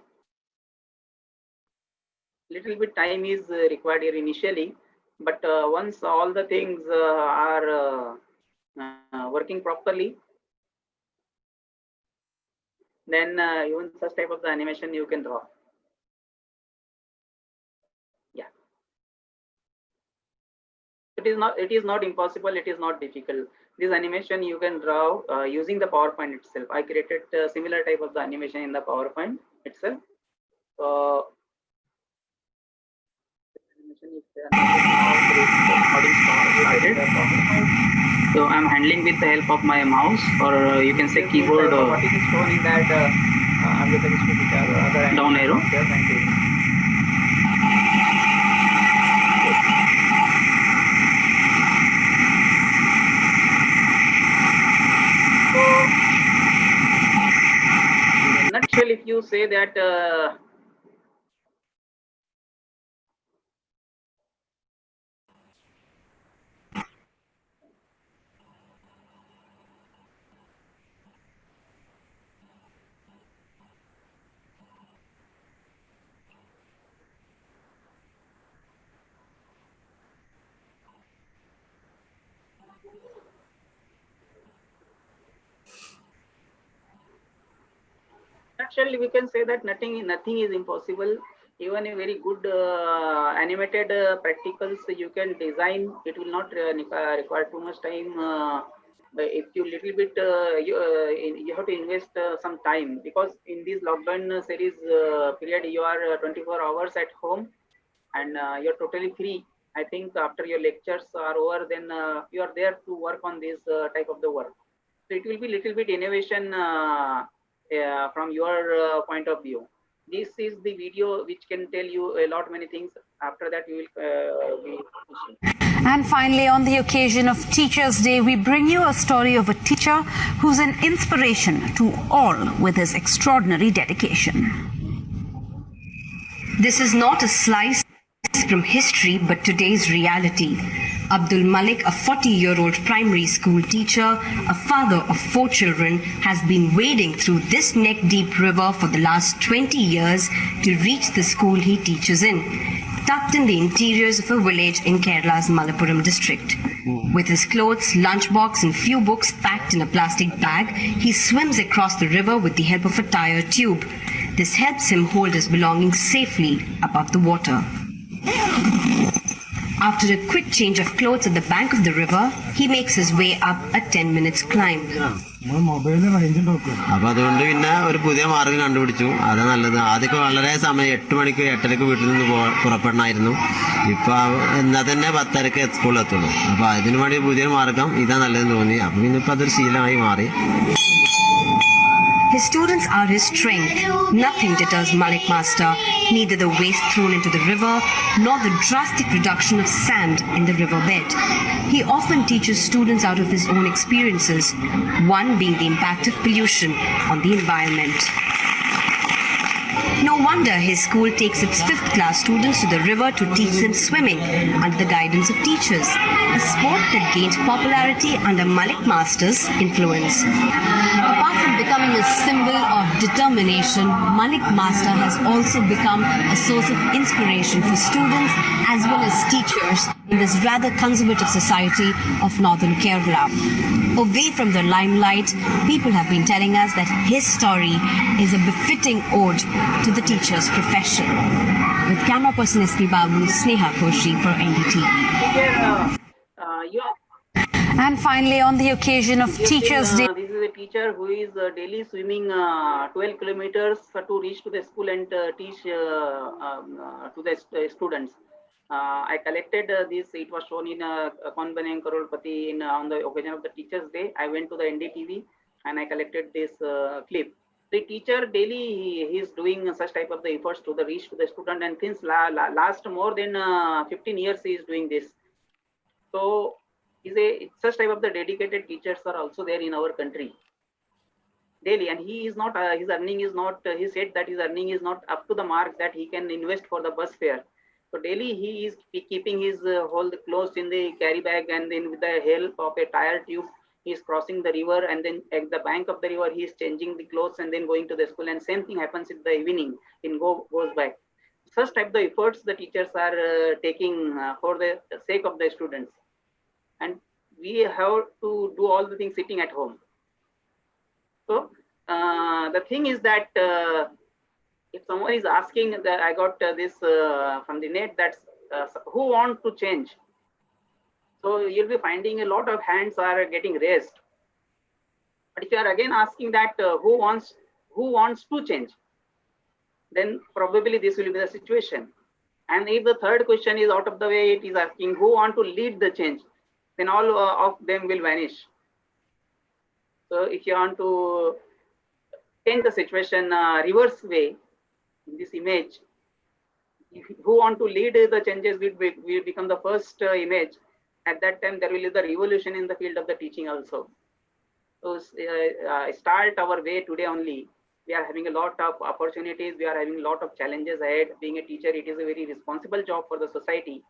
Little bit time is required here initially, but once all the things are working properly, then even such type of the animation you can draw. Yeah, it is not impossible, it is not difficult. This animation you can draw using the PowerPoint itself. I created a similar type of the animation in the PowerPoint itself. So I'm handling with the help of my mouse, or you can say keyboard. What is shown in that down arrow. In a nutshell, if you say that we can say that nothing is impossible. Even a very good animated practicals you can design. It will not require too much time. But if you little bit you have to invest some time, because in this lockdown series period you are 24 hours at home, and you're totally free. I think after your lectures are over, then you are there to work on this type of the work. So it will be little bit innovation from your point of view. This is the video which can tell you a lot many things. After that, we will be pushing. And finally, on the occasion of Teachers' Day, we bring you a story of a teacher who's an inspiration to all with his extraordinary dedication. This is not a slice from history, but today's reality. Abdul Malik, a 40-year-old primary school teacher, a father of 4 children, has been wading through this neck-deep river for the last 20 years to reach the school he teaches in, tucked in the interiors of a village in Kerala's Malappuram district. With his clothes, lunchbox and few books packed in a plastic bag, he swims across the river with the help of a tire tube. This helps him hold his belongings safely above the water. After a quick change of clothes at the bank of the river, he makes his way up a 10 minutes climb. അപ്പോൾ അതുകൊണ്ട് പിന്നെ ഒരു പുതിയ മാർഗം കണ്ടുപിടിച്ചു. അത് നല്ലത്. ആദ്യമൊക്കെ വളരെ സമയം 8 മണിക്ക് 8:30 വീട്ടിൽ നിന്ന് പുറപ്പെടണമായിരുന്നു. ഇപ്പോൾ എന്നാൽ തന്നെ 10:30 സ്കൂളിലെത്തുള്ളൂ. അപ്പോൾ അതിനു വേണ്ടി പുതിയൊരു മാർഗം ഇതാ നല്ലതെന്ന് തോന്നി. അപ്പോൾ പിന്നെ ഇപ്പോൾ അതൊരു ശീലമായി മാറി. His students are his strength. Nothing deters Malik Master, neither the waste thrown into the river, nor the drastic reduction of sand in the riverbed. He often teaches students out of his own experiences, one being the impact of pollution on the environment. No No wonder his school takes its 5th class students to the river to teach them swimming under the guidance of teachers, a sport that gained popularity under Malik Master's influence. Apart from becoming a symbol of determination, Malik Master has also become a source of inspiration for students as well as teachers in this rather conservative society of northern Kerala. Away from the limelight, people have been telling us that his story is a befitting ode to the teacher's profession. With camera person SP Babu, Sneha Koshi for NDTV. And finally, on the occasion of Teachers' Day. This is a teacher who is daily swimming 12 kilometers to reach to the school and teach to the students. I collected this. It was shown in Kaun Banega Crorepati on the occasion of the Teachers' Day. I went to the NDTV and I collected this clip. The teacher daily he is doing such type of the efforts to the reach to the student, and since last more than 15 years he is doing this. So such type of the dedicated teachers are also there in our country daily, and he is not his earning is not he said that his earning is not up to the mark that he can invest for the bus fare. So daily he is keeping his whole clothes in the carry bag, and then with the help of a tire tube he is crossing the river, and then at the bank of the river he is changing the clothes and then going to the school, and same thing happens in the evening in goes back. Such type of efforts the teachers are taking for the sake of the students, and we have to do all the things sitting at home. So the thing is that if someone is asking that I got this from the net, that's who want to change. So you'll be finding a lot of hands are getting raised. But if you are again asking that who wants to change, then probably this will be the situation. And if the third question is out of the way, it is asking who want to lead the change, then all of them will vanish. So if you want to change the situation reverse way in this image, who want to lead the changes will become the first image. At that time there will be the revolution in the field of the teaching also. So start our way today only. We are having a lot of opportunities, we are having a lot of challenges ahead. Being a teacher, it is a very responsible job for the society,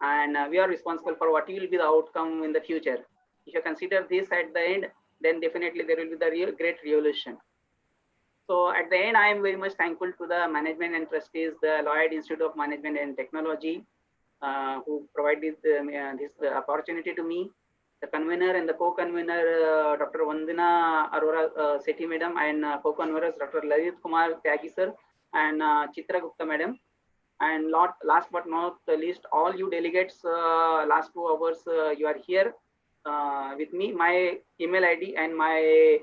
and we are responsible for what will be the outcome in the future. If you consider this at the end, then definitely there will be the great revolution. So at the end, I am very much thankful to the management and trustees, the Lloyd Institute of Management and Technology, who provided this opportunity to me, the convener and the co-convener, Dr. Vandana Arora Sethi Madam, and co-conveners, Dr. Lalit Kumar Tyagi Sir, and Chitra Gupta Madam. And last but not least, all you delegates, last 2 hours you are here with me. My email ID and my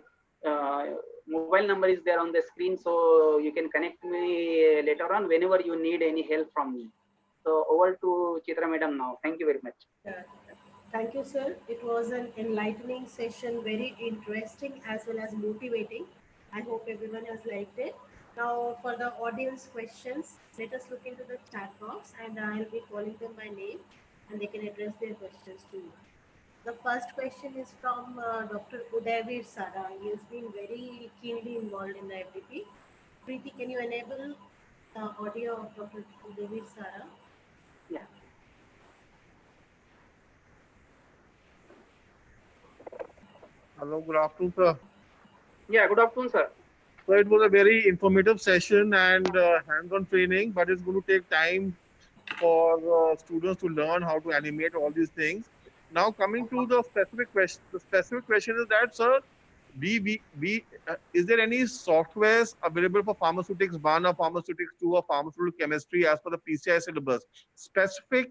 mobile number is there on the screen, so you can connect me later on whenever you need any help from me. So over to Chitra Madam now. Thank you very much. Thank you, sir. It was an enlightening session, very interesting as well as motivating. I hope everyone has liked it. Now for the audience questions, let us look into the chat box, and I'll be calling them by name and they can address their questions to you. The first question is from Dr. Udayveer Sara. He has been very keenly involved in the FDP. Preeti, can you enable the audio of Dr. Udayveer Sara? Yeah. Hello, good afternoon, sir. Yeah, good afternoon, sir. So it was a very informative session and hands-on training, but it's going to take time for students to learn how to animate all these things. Now coming to the specific question is that, sir, is there any softwares available for pharmaceutics 1 or pharmaceutics 2 or pharmaceutical chemistry as per the PCI syllabus, specific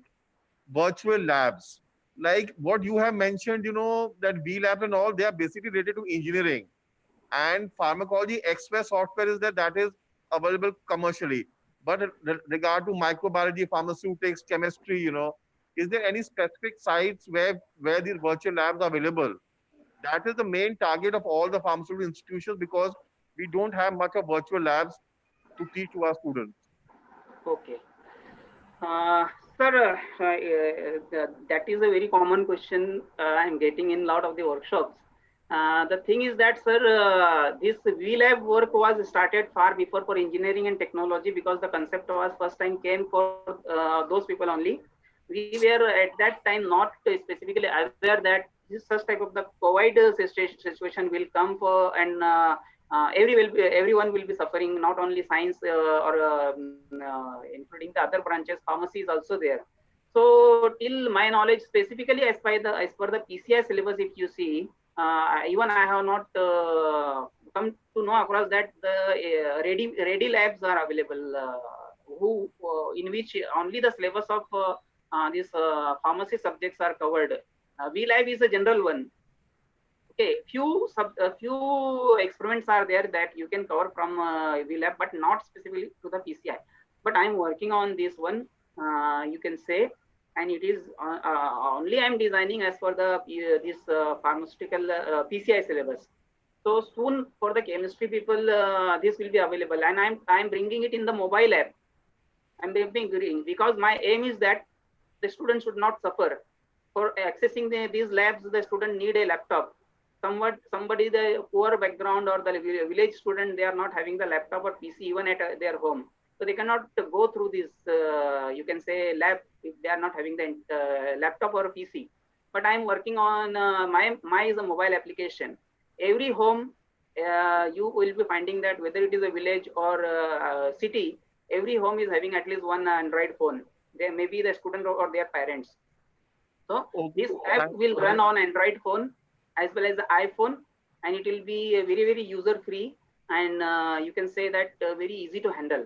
virtual labs? Like what you have mentioned, you know, that V labs and all, they are basically related to engineering. And pharmacology express software is that is available commercially. But regard to microbiology, pharmaceutics, chemistry, you know, is there any specific sites where these virtual labs are available? That is the main target of all the pharmaceutical institutions, because we don't have much of virtual labs to teach to our students. Okay. Sir, that is a very common question I'm getting in a lot of the workshops. The thing is that, sir, this VLab work was started far before for engineering and technology, because the concept was first time came for those people only. We were at that time not specifically aware that this such type of the COVID situation will come for, and everyone will be suffering, not only science including the other branches. Pharmacy is also there. So till my knowledge, specifically as per the PCI syllabus, if you see, even I have not come to know across that the ready labs are available, in which only the syllabus of these pharmacy subjects are covered. V-Lab is a general one. Okay, few experiments are there that you can cover from V-Lab, but not specifically to the PCI. But I'm working on this one, you can say, and it is only I'm designing as for the this pharmaceutical PCI syllabus. So soon for the chemistry people, this will be available, and I'm bringing it in the mobile app. I'm bringing, because my aim is that the student should not suffer. For accessing these labs, the student need a laptop. Somebody the poor background or the village student, they are not having the laptop or PC even at their home, so they cannot go through this you can say lab if they are not having the laptop or PC. But I'm working on my is a mobile application. Every home you will be finding that whether it is a village or city, every home is having at least one Android phone. There may be the student or their parents. So this app will run on Android phone as well as the iPhone, and it will be very, very user free, and you can say that very easy to handle.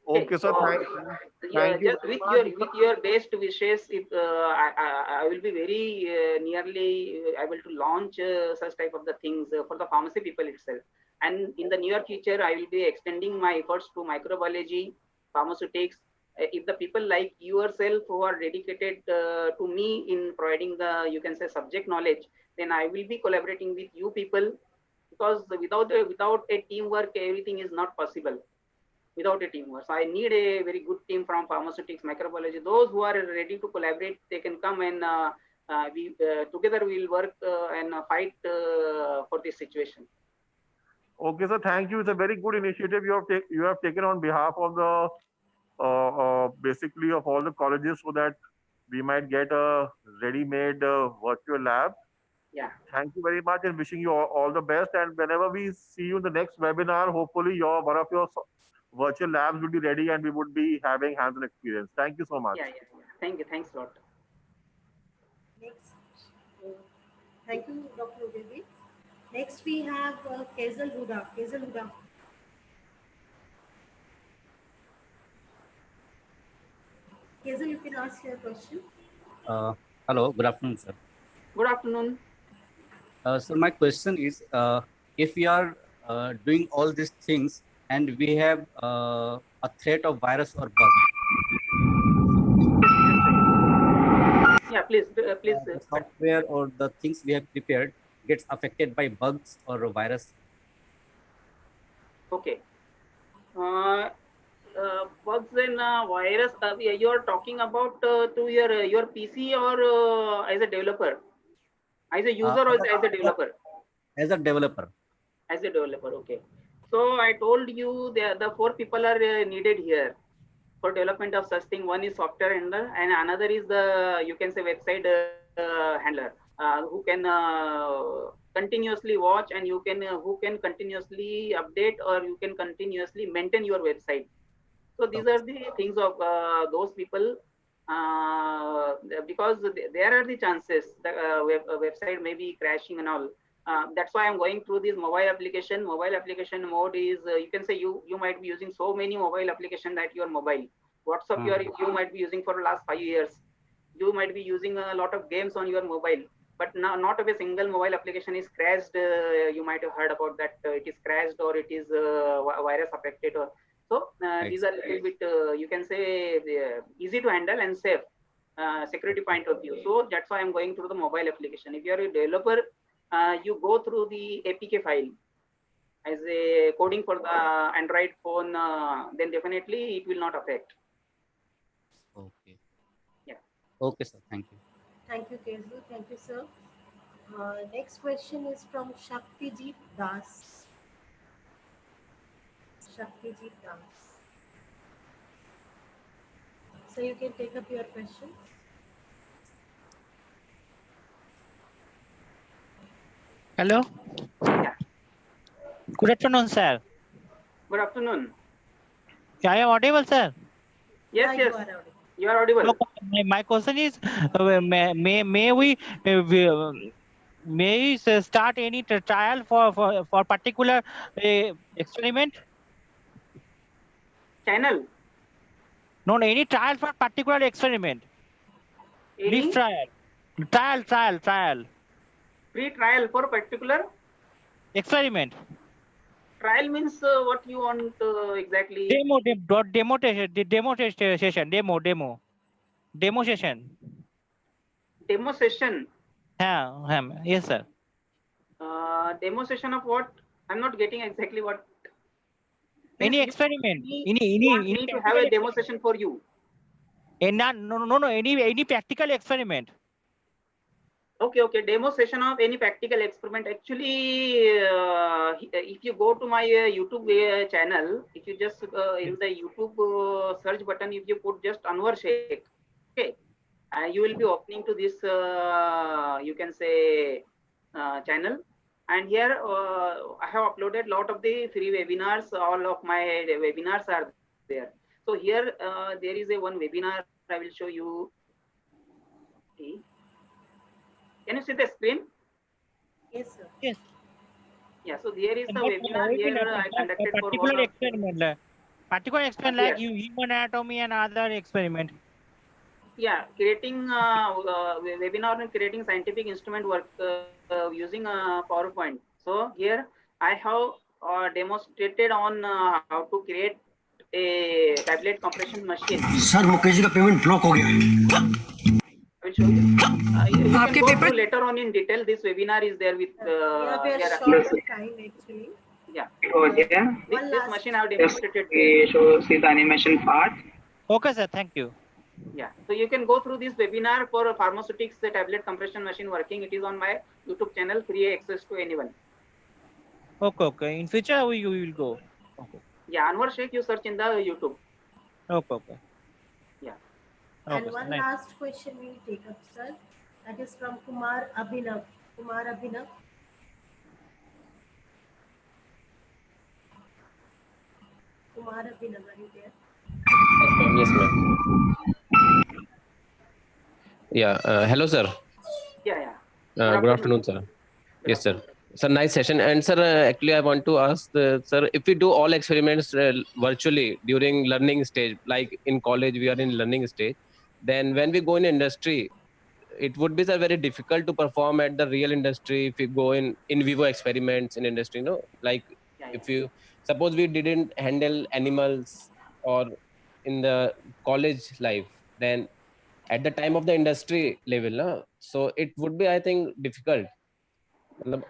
Okay, so thank you. Just with your best wishes, if I will be very nearly able to launch such type of the things for the pharmacy people itself. And in the near future, I will be extending my efforts to microbiology, pharmaceutics. If the people like yourself who are dedicated to me in providing the, you can say, subject knowledge, then I will be collaborating with you people, because without a teamwork, everything is not possible. Without a teamwork, so I need a very good team from pharmaceutics, microbiology. Those who are ready to collaborate, they can come, and we together we will work and fight for this situation. Okay, so thank you. It's a very good initiative you have taken on behalf of the basically of all the colleges, so that we might get a ready-made virtual lab. Yeah. Thank you very much, and wishing you all the best. And whenever we see you in the next webinar, hopefully one of your virtual labs will be ready, and we would be having hands-on experience. Thank you so much. Yeah. Thank you. Thanks a lot. Next, thank you, Dr. Udevi. Next, we have Kazel Huda. Kazel Huda. Kazel, you can ask your question. Hello, good afternoon, sir. Good afternoon. So my question is, if we are doing all these things and we have a threat of virus or bug. Yeah, please. The software or the things we have prepared gets affected by bugs or a virus. Okay. Bugs and virus. You are talking about to your PC or as a developer, as a user or as a developer? As a developer. As a developer, okay. So I told you the four people are needed here for development of such thing. One is software handler, and another is the, you can say, website handler, who can continuously watch, and you can who can continuously update, or you can continuously maintain your website. So these are the things of those people, because there are the chances that website may be crashing and all. That's why I'm going through this mobile application. Mobile application mode is, you can say, you might be using so many mobile application that your mobile WhatsApp you might be using for the last 5 years. You might be using a lot of games on your mobile, but now not of a single mobile application is crashed. You might have heard about that. It is crashed, or it is virus affected, or so. These are a little bit, you can say, easy to handle and safe, security point of view. So that's why I'm going through the mobile application. If you are a developer, you go through the APK file as a coding for the Android phone, then definitely it will not affect. Okay. Yeah. Okay, sir. Thank you. Thank you, Kazel. Thank you, sir. Next question is from Shaktijit Das. Shaktijit Das. So you can take up your question. Hello. Yeah. Good afternoon, sir. Good afternoon. I am audible, sir. Yes, Yeah, yes. You are audible. My question is, may we start any trial for particular experiment? Channel. No, any trial for particular experiment. Please Any trial. free trial for particular Experiment. trial means what you want exactly? Demo session. Demo session. Yes, sir. Demo session of what? I'm not getting exactly what. Any experiment. You want me to have a demo session for you? No. Any practical experiment. Okay. Demo session of any practical experiment. Actually, if you go to my YouTube channel, if you just in the YouTube search button, if you put just Anwar Sheikh, okay, you will be opening to this, you can say, channel. And here I have uploaded a lot of the free webinars. All of my webinars are there. So here there is a one webinar I will show you. See. Can you see the screen? Yes, sir. Yes. Yeah, so there is a webinar here I conducted for particular experiment. Particular experiment like human anatomy and other experiment. Yeah, creating webinar and creating scientific instrument work using PowerPoint. So here I have demonstrated on how to create a tablet compression machine. Sir Mukesh ji का payment block हो गया है। I will show you. You can go through later on in detail. This webinar is there with. Yeah, we are short of time actually. Yeah. This machine I have demonstrated. See the animation part. Okay, sir. Thank you. Yeah, so you can go through this webinar for pharmaceutics tablet compression machine working. It is on my YouTube channel, free access to anyone. Okay. In future, you will go. Okay. Yeah, Anwar Sheikh, you search in the YouTube. Okay. Yeah. And one last question we will take up, sir. That is from Kumar Abhinav. Kumar Abhinav. Kumar Abhinav, are you there? Yes, ma'am. Yeah. Hello, sir. Yeah. Good afternoon, sir. Yes, sir. Sir, nice session. And sir, actually, I want to ask, sir, if we do all experiments virtually during learning stage, like in college, we are in learning stage, then when we go in industry, it would be sir, very difficult to perform at the real industry if we go in vivo experiments in industry, no? Like if you suppose we didn't handle animals or in the college life, then at the time of the industry level, no? So it would be, I think, difficult.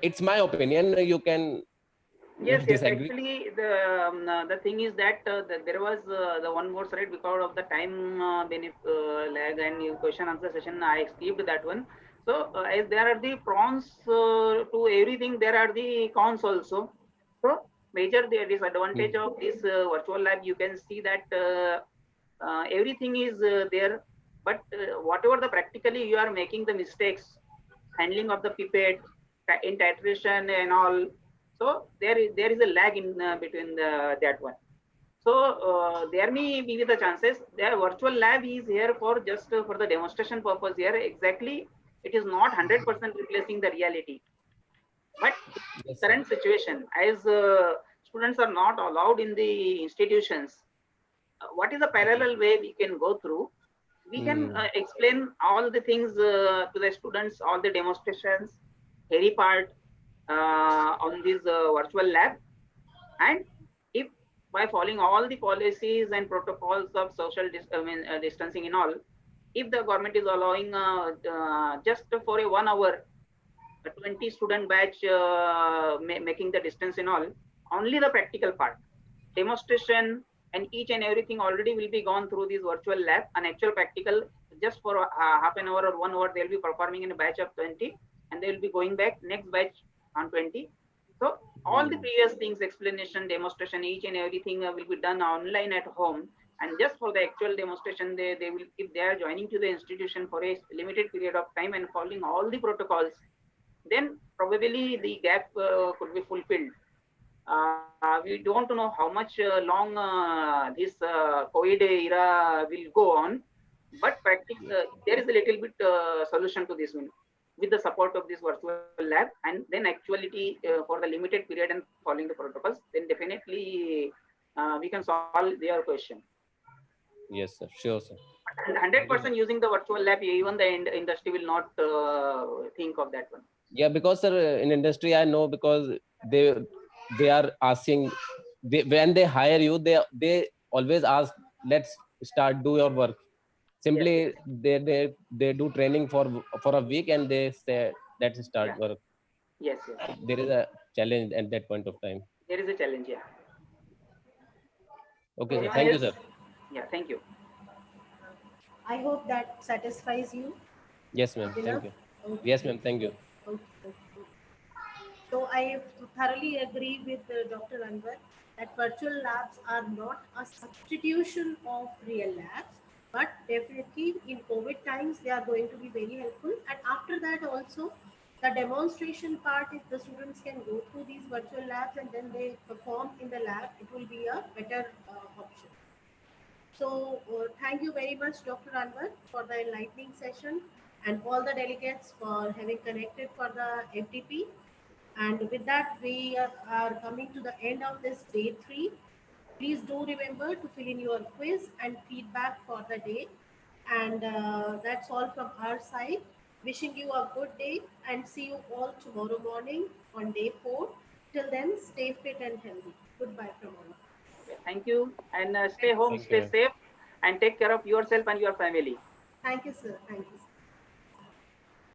It's my opinion. You can Yes. disagree. Actually, the thing is that there was the one more slide because of the time lag and question answer session. I skipped that one. So as there are the pros to everything, there are the cons also. So major the disadvantage of this virtual lab, you can see that everything is there, but whatever the practically you are making the mistakes, handling of the pipette, in titration and all. So there is a lag in between that one. So there may be the chances. The virtual lab is here for just for the demonstration purpose here. Exactly, it is not 100% replacing the reality. But current situation, as students are not allowed in the institutions, what is the parallel way we can go through? We can explain all the things to the students, all the demonstrations, theory part on this virtual lab. And if by following all the policies and protocols of social distancing and all, if the government is allowing just for a 1 hour, a 20 student batch making the distance and all, only the practical part, demonstration and each and everything already will be gone through this virtual lab. An actual practical just for half an hour or 1 hour, they'll be performing in a batch of 20, and they will be going back next batch on 20. So all the previous things, explanation, demonstration, each and everything will be done online at home. And just for the actual demonstration, they will, if they are joining to the institution for a limited period of time and following all the protocols, then probably the gap could be fulfilled. We don't know how much long this COVID era will go on, but there is a little bit solution to this one with the support of this virtual lab, and then actuality for the limited period and following the protocols, then definitely we can solve their question. Yes, sir. Sure, sir. 100% using the virtual lab, even the industry will not think of that one. Yeah, because sir, in industry, I know, because they are asking, when they hire you, they always ask, let's do your work. Simply, yes. They do training for a week and they say, let's start work. Yes. There is a challenge at that point of time. There is a challenge, yeah. Okay, sir. Thank you, sir. Yeah, thank you. I hope that satisfies you. Yes, ma'am. Thank you. Okay. Yes, ma'am. Thank you. Okay. So I thoroughly agree with Dr. Anwar that virtual labs are not a substitution of real labs, but definitely in COVID times, they are going to be very helpful. And after that also, the demonstration part, if the students can go through these virtual labs and then they perform in the lab, it will be a better option. So thank you very much, Dr. Anwar, for the enlightening session, and all the delegates for having connected for the FDP. And with that, we are coming to the end of this day 3. Please do remember to fill in your quiz and feedback for the day. And that's all from our side. Wishing you a good day and see you all tomorrow morning on day 4. Till then, stay fit and healthy. Goodbye from all. Thank you, and stay home, stay safe, and take care of yourself and your family. Thank you, sir. Thank you, sir.